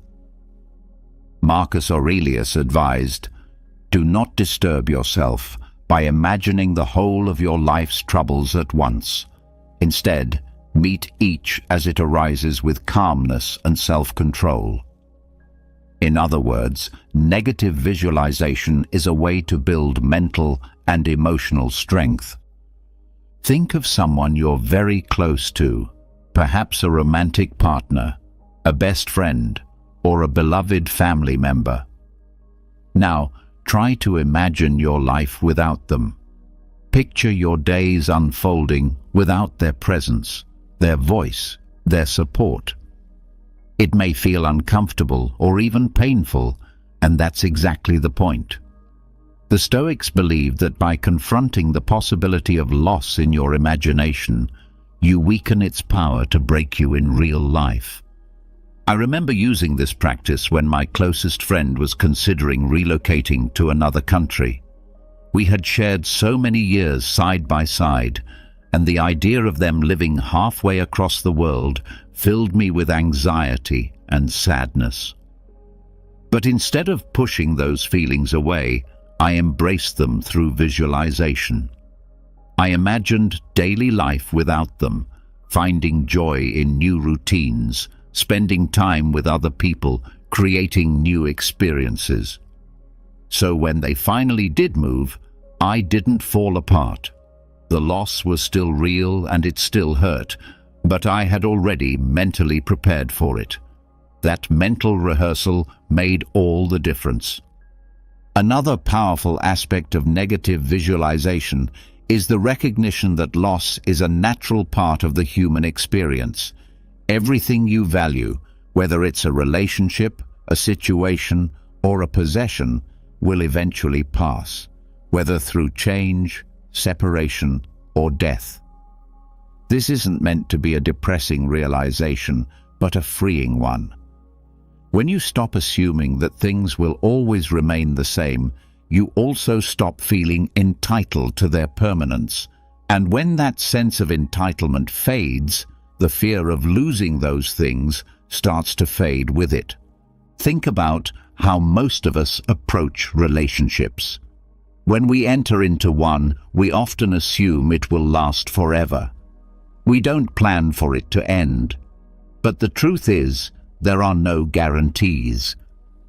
Marcus Aurelius advised, "Do not disturb yourself by imagining the whole of your life's troubles at once. Instead, meet each as it arises with calmness and self-control." In other words, negative visualization is a way to build mental and emotional strength. Think of someone you're very close to, perhaps a romantic partner, a best friend, or a beloved family member. Now, try to imagine your life without them. Picture your days unfolding without their presence, their voice, their support. It may feel uncomfortable or even painful, and that's exactly the point. The Stoics believed that by confronting the possibility of loss in your imagination, you weaken its power to break you in real life. I remember using this practice when my closest friend was considering relocating to another country. We had shared so many years side by side, and the idea of them living halfway across the world filled me with anxiety and sadness. But instead of pushing those feelings away, I embraced them through visualization. I imagined daily life without them, finding joy in new routines, spending time with other people, creating new experiences. So when they finally did move, I didn't fall apart. The loss was still real and it still hurt, but I had already mentally prepared for it. That mental rehearsal made all the difference. Another powerful aspect of negative visualization is the recognition that loss is a natural part of the human experience. Everything you value, whether it's a relationship, a situation, or a possession, will eventually pass, whether through change, separation, or death. This isn't meant to be a depressing realization, but a freeing one. When you stop assuming that things will always remain the same, you also stop feeling entitled to their permanence. And when that sense of entitlement fades, the fear of losing those things starts to fade with it. Think about how most of us approach relationships. When we enter into one, we often assume it will last forever. We don't plan for it to end. But the truth is, there are no guarantees.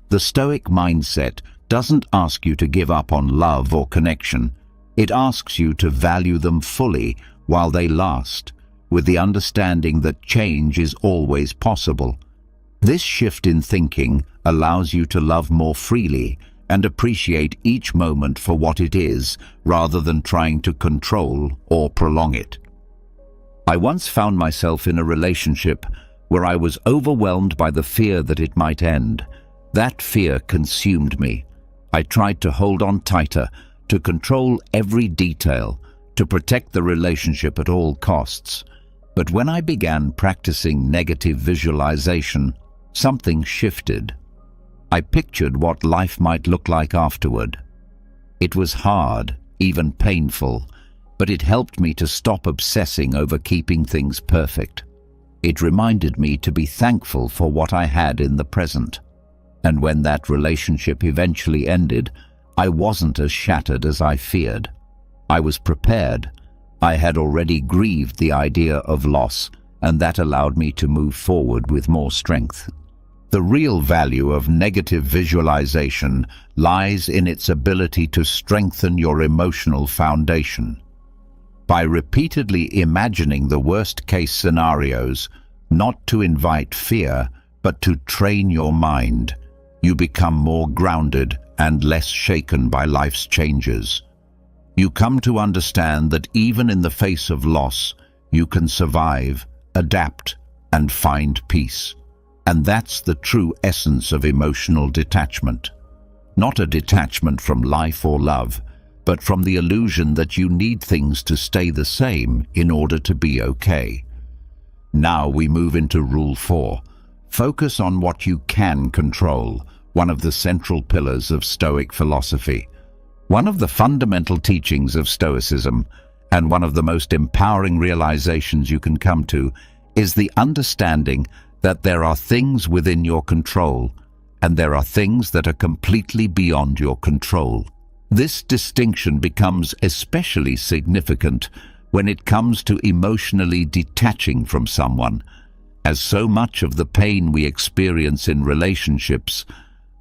The Stoic mindset doesn't ask you to give up on love or connection. It asks you to value them fully while they last, with the understanding that change is always possible. This shift in thinking allows you to love more freely and appreciate each moment for what it is, rather than trying to control or prolong it. I once found myself in a relationship where I was overwhelmed by the fear that it might end. That fear consumed me. I tried to hold on tighter, to control every detail, to protect the relationship at all costs. But when I began practicing negative visualization, something shifted. I pictured what life might look like afterward. It was hard, even painful, but it helped me to stop obsessing over keeping things perfect. It reminded me to be thankful for what I had in the present. And when that relationship eventually ended, I wasn't as shattered as I feared. I was prepared. I had already grieved the idea of loss, and that allowed me to move forward with more strength. The real value of negative visualization lies in its ability to strengthen your emotional foundation. By repeatedly imagining the worst-case scenarios, not to invite fear, but to train your mind, you become more grounded and less shaken by life's changes. You come to understand that even in the face of loss, you can survive, adapt, and find peace. And that's the true essence of emotional detachment. Not a detachment from life or love, but from the illusion that you need things to stay the same in order to be okay. Now we move into Rule 4. Focus on what you can control, one of the central pillars of Stoic philosophy. One of the fundamental teachings of Stoicism, and one of the most empowering realizations you can come to, is the understanding that there are things within your control, and there are things that are completely beyond your control. This distinction becomes especially significant when it comes to emotionally detaching from someone, as so much of the pain we experience in relationships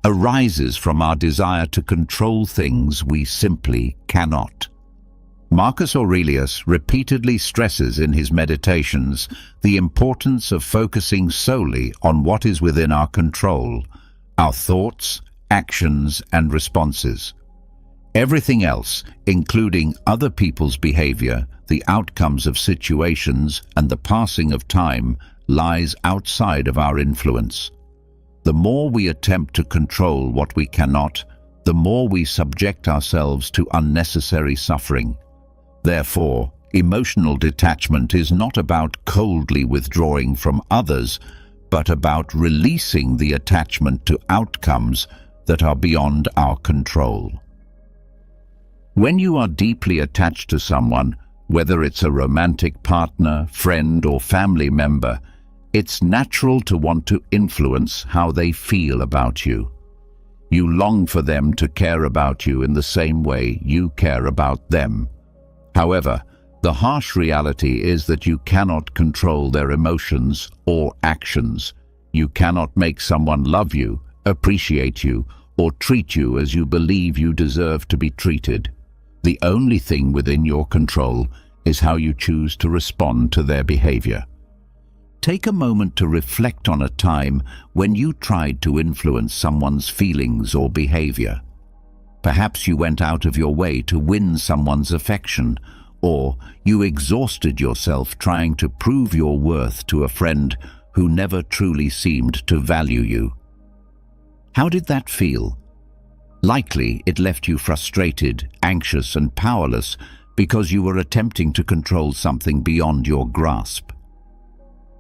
arises from our desire to control things we simply cannot. Marcus Aurelius repeatedly stresses in his meditations the importance of focusing solely on what is within our control, our thoughts, actions, and responses. Everything else, including other people's behavior, the outcomes of situations, and the passing of time, lies outside of our influence. The more we attempt to control what we cannot, the more we subject ourselves to unnecessary suffering. Therefore, emotional detachment is not about coldly withdrawing from others, but about releasing the attachment to outcomes that are beyond our control. When you are deeply attached to someone, whether it's a romantic partner, friend, or family member, it's natural to want to influence how they feel about you. You long for them to care about you in the same way you care about them. However, the harsh reality is that you cannot control their emotions or actions. You cannot make someone love you, appreciate you, or treat you as you believe you deserve to be treated. The only thing within your control is how you choose to respond to their behavior. Take a moment to reflect on a time when you tried to influence someone's feelings or behavior. Perhaps you went out of your way to win someone's affection, or you exhausted yourself trying to prove your worth to a friend who never truly seemed to value you. How did that feel? Likely it left you frustrated, anxious, and powerless because you were attempting to control something beyond your grasp.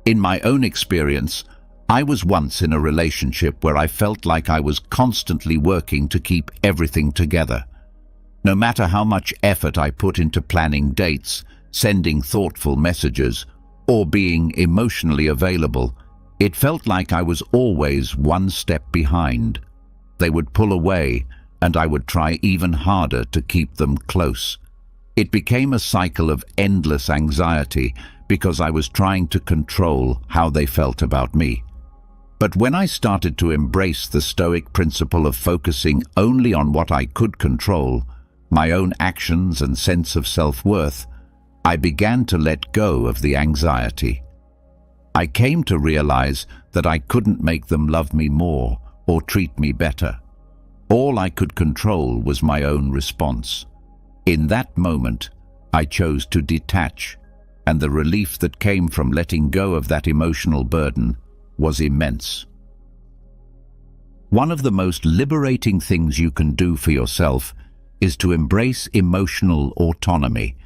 In my own experience, I was once in a relationship where I felt like I was constantly working to keep everything together. No matter how much effort I put into planning dates, sending thoughtful messages, or being emotionally available, it felt like I was always one step behind. They would pull away, and I would try even harder to keep them close. It became a cycle of endless anxiety because I was trying to control how they felt about me. But when I started to embrace the Stoic principle of focusing only on what I could control, my own actions and sense of self-worth, I began to let go of the anxiety. I came to realize that I couldn't make them love me more or treat me better. All I could control was my own response. In that moment, I chose to detach, and the relief that came from letting go of that emotional burden was immense. One of the most liberating things you can do for yourself is to embrace emotional autonomy,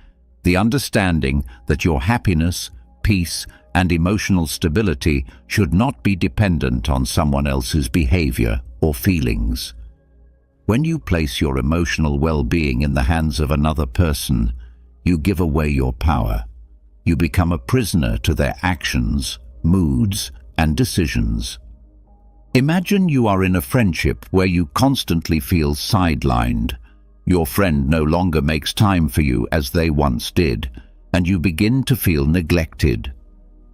the understanding that your happiness, peace, and emotional stability should not be dependent on someone else's behavior or feelings. When you place your emotional well-being in the hands of another person, you give away your power. You become a prisoner to their actions, moods, and decisions. Imagine you are in a friendship where you constantly feel sidelined. Your friend no longer makes time for you as they once did, and you begin to feel neglected.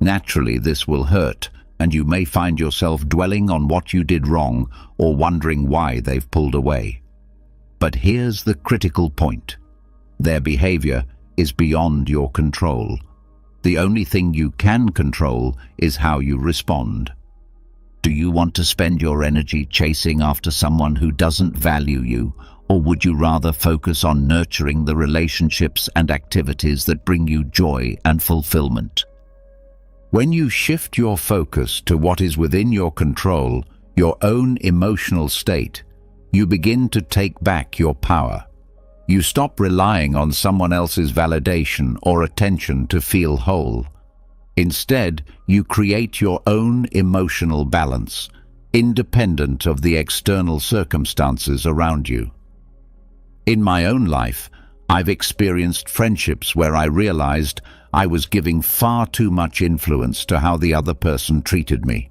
Naturally, this will hurt, and you may find yourself dwelling on what you did wrong or wondering why they've pulled away. But here's the critical point. Their behavior is beyond your control. The only thing you can control is how you respond. Do you want to spend your energy chasing after someone who doesn't value you, or would you rather focus on nurturing the relationships and activities that bring you joy and fulfillment? When you shift your focus to what is within your control, your own emotional state, you begin to take back your power. You stop relying on someone else's validation or attention to feel whole. Instead, you create your own emotional balance, independent of the external circumstances around you. In my own life, I've experienced friendships where I realized I was giving far too much influence to how the other person treated me.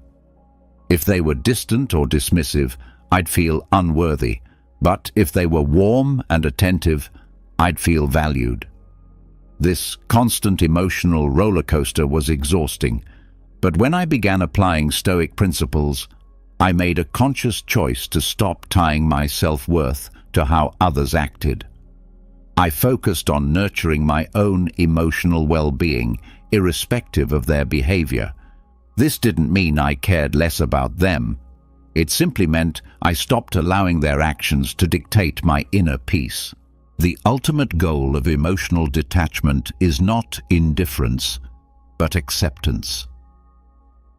If they were distant or dismissive, I'd feel unworthy, but if they were warm and attentive, I'd feel valued. This constant emotional roller coaster was exhausting, but when I began applying Stoic principles, I made a conscious choice to stop tying my self-worth to how others acted. I focused on nurturing my own emotional well-being, irrespective of their behavior. This didn't mean I cared less about them. It simply meant I stopped allowing their actions to dictate my inner peace. The ultimate goal of emotional detachment is not indifference, but acceptance.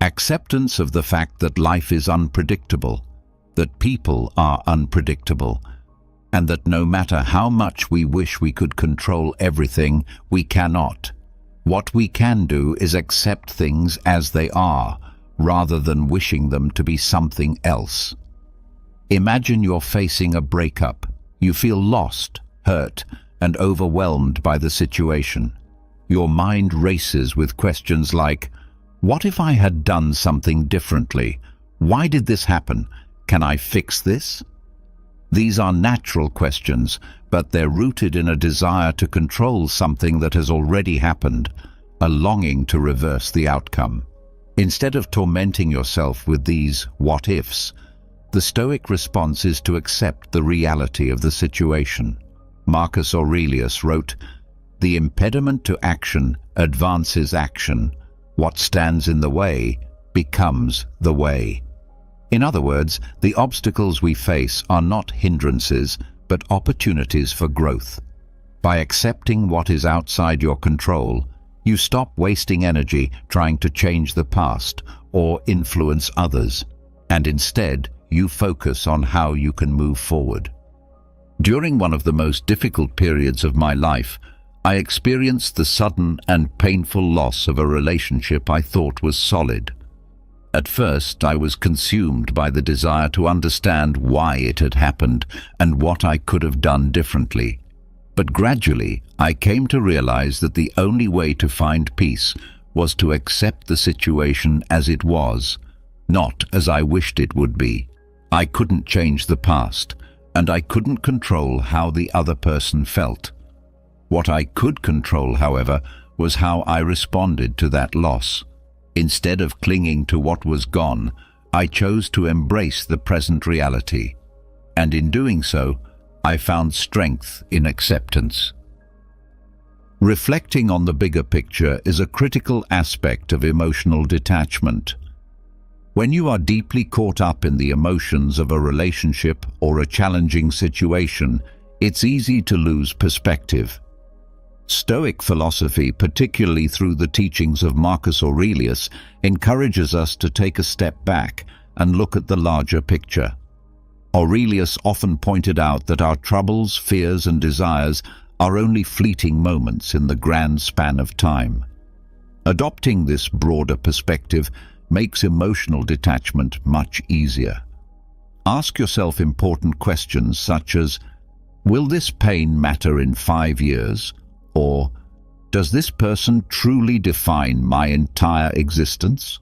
Acceptance of the fact that life is unpredictable, that people are unpredictable, and that no matter how much we wish we could control everything, we cannot. What we can do is accept things as they are, rather than wishing them to be something else. Imagine you're facing a breakup. You feel lost, hurt, and overwhelmed by the situation. Your mind races with questions like, what if I had done something differently? Why did this happen? Can I fix this? These are natural questions, but they're rooted in a desire to control something that has already happened, a longing to reverse the outcome. Instead of tormenting yourself with these what-ifs, the Stoic response is to accept the reality of the situation. Marcus Aurelius wrote, "The impediment to action advances action. What stands in the way becomes the way." In other words, the obstacles we face are not hindrances, but opportunities for growth. By accepting what is outside your control, you stop wasting energy trying to change the past or influence others, and instead you focus on how you can move forward. During one of the most difficult periods of my life, I experienced the sudden and painful loss of a relationship I thought was solid. At first, I was consumed by the desire to understand why it had happened and what I could have done differently. But gradually, I came to realize that the only way to find peace was to accept the situation as it was, not as I wished it would be. I couldn't change the past, and I couldn't control how the other person felt. What I could control, however, was how I responded to that loss. Instead of clinging to what was gone, I chose to embrace the present reality, and in doing so, I found strength in acceptance. Reflecting on the bigger picture is a critical aspect of emotional detachment. When you are deeply caught up in the emotions of a relationship or a challenging situation, it's easy to lose perspective. Stoic philosophy, particularly through the teachings of Marcus Aurelius, encourages us to take a step back and look at the larger picture. Aurelius often pointed out that our troubles, fears, and desires are only fleeting moments in the grand span of time. Adopting this broader perspective makes emotional detachment much easier. Ask yourself important questions such as, will this pain matter in 5 years? Or, does this person truly define my entire existence?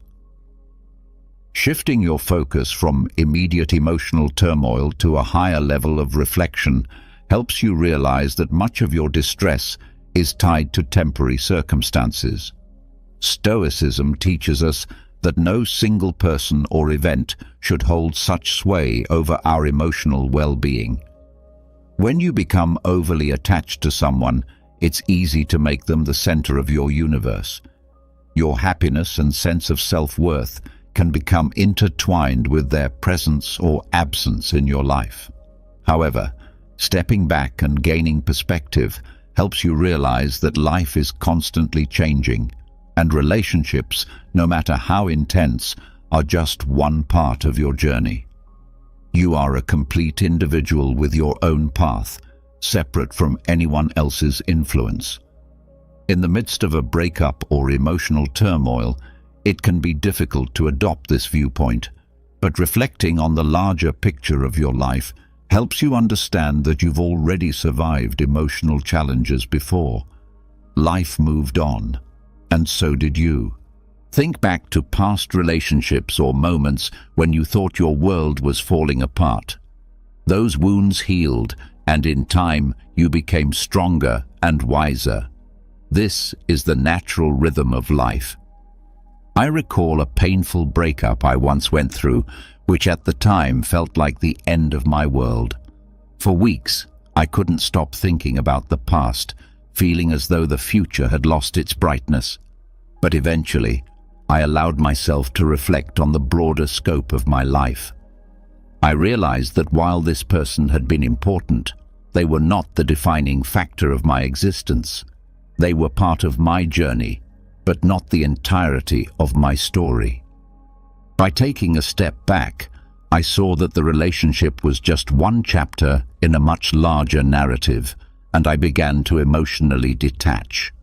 Shifting your focus from immediate emotional turmoil to a higher level of reflection helps you realize that much of your distress is tied to temporary circumstances. Stoicism teaches us that no single person or event should hold such sway over our emotional well-being. When you become overly attached to someone, it's easy to make them the center of your universe. Your happiness and sense of self-worth can become intertwined with their presence or absence in your life. However, stepping back and gaining perspective helps you realize that life is constantly changing, and relationships, no matter how intense, are just one part of your journey. You are a complete individual with your own path, separate from anyone else's influence. In the midst of a breakup or emotional turmoil, it can be difficult to adopt this viewpoint, but reflecting on the larger picture of your life helps you understand that you've already survived emotional challenges before. Life moved on, and so did you. Think back to past relationships or moments when you thought your world was falling apart. Those wounds healed, and in time you became stronger and wiser. This is the natural rhythm of life. I recall a painful breakup I once went through, which at the time felt like the end of my world. For weeks, I couldn't stop thinking about the past, feeling as though the future had lost its brightness. But eventually, I allowed myself to reflect on the broader scope of my life. I realized that while this person had been important, they were not the defining factor of my existence. They were part of my journey, but not the entirety of my story. By taking a step back, I saw that the relationship was just one chapter in a much larger narrative, and I began to emotionally detach.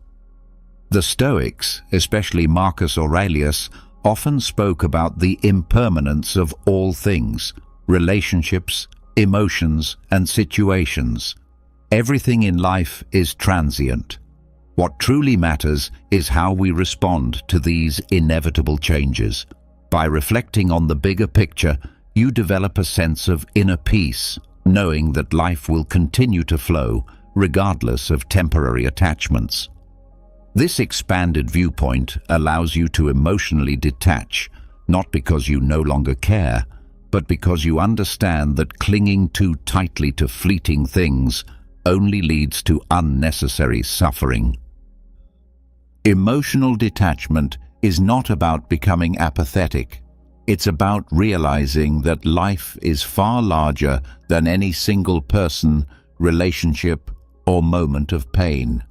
The Stoics, especially Marcus Aurelius, often spoke about the impermanence of all things: relationships, emotions, and situations. Everything in life is transient. What truly matters is how we respond to these inevitable changes. By reflecting on the bigger picture, you develop a sense of inner peace, knowing that life will continue to flow, regardless of temporary attachments. This expanded viewpoint allows you to emotionally detach, not because you no longer care, but because you understand that clinging too tightly to fleeting things only leads to unnecessary suffering. Emotional detachment is not about becoming apathetic. It's about realizing that life is far larger than any single person, relationship, or moment of pain.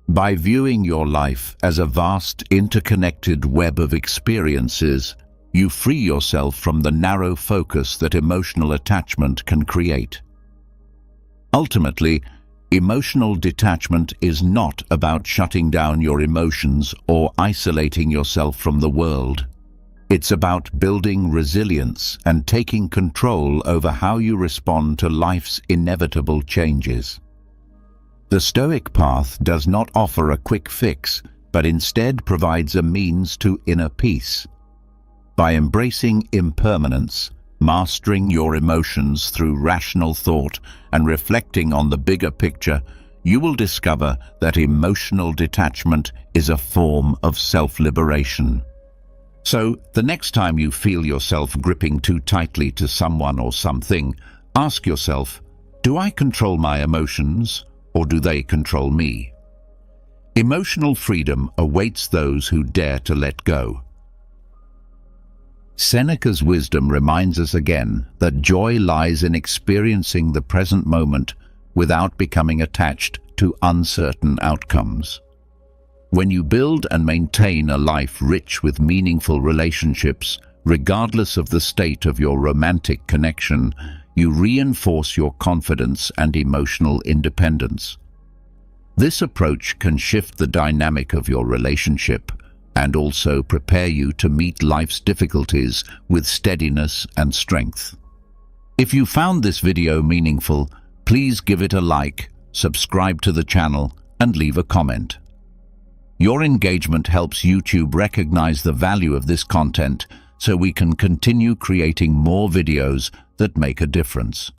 By viewing your life as a vast, interconnected web of experiences, you free yourself from the narrow focus that emotional attachment can create. Ultimately, emotional detachment is not about shutting down your emotions or isolating yourself from the world. It's about building resilience and taking control over how you respond to life's inevitable changes. The Stoic path does not offer a quick fix, but instead provides a means to inner peace. By embracing impermanence, mastering your emotions through rational thought, and reflecting on the bigger picture, you will discover that emotional detachment is a form of self-liberation. So, the next time you feel yourself gripping too tightly to someone or something, ask yourself, do I control my emotions, or do they control me? Emotional freedom awaits those who dare to let go. Seneca's wisdom reminds us again that joy lies in experiencing the present moment without becoming attached to uncertain outcomes. When you build and maintain a life rich with meaningful relationships, regardless of the state of your romantic connection, you reinforce your confidence and emotional independence. This approach can shift the dynamic of your relationship and also prepare you to meet life's difficulties with steadiness and strength. If you found this video meaningful, please give it a like, subscribe to the channel, and leave a comment. Your engagement helps YouTube recognize the value of this content so we can continue creating more videos that make a difference.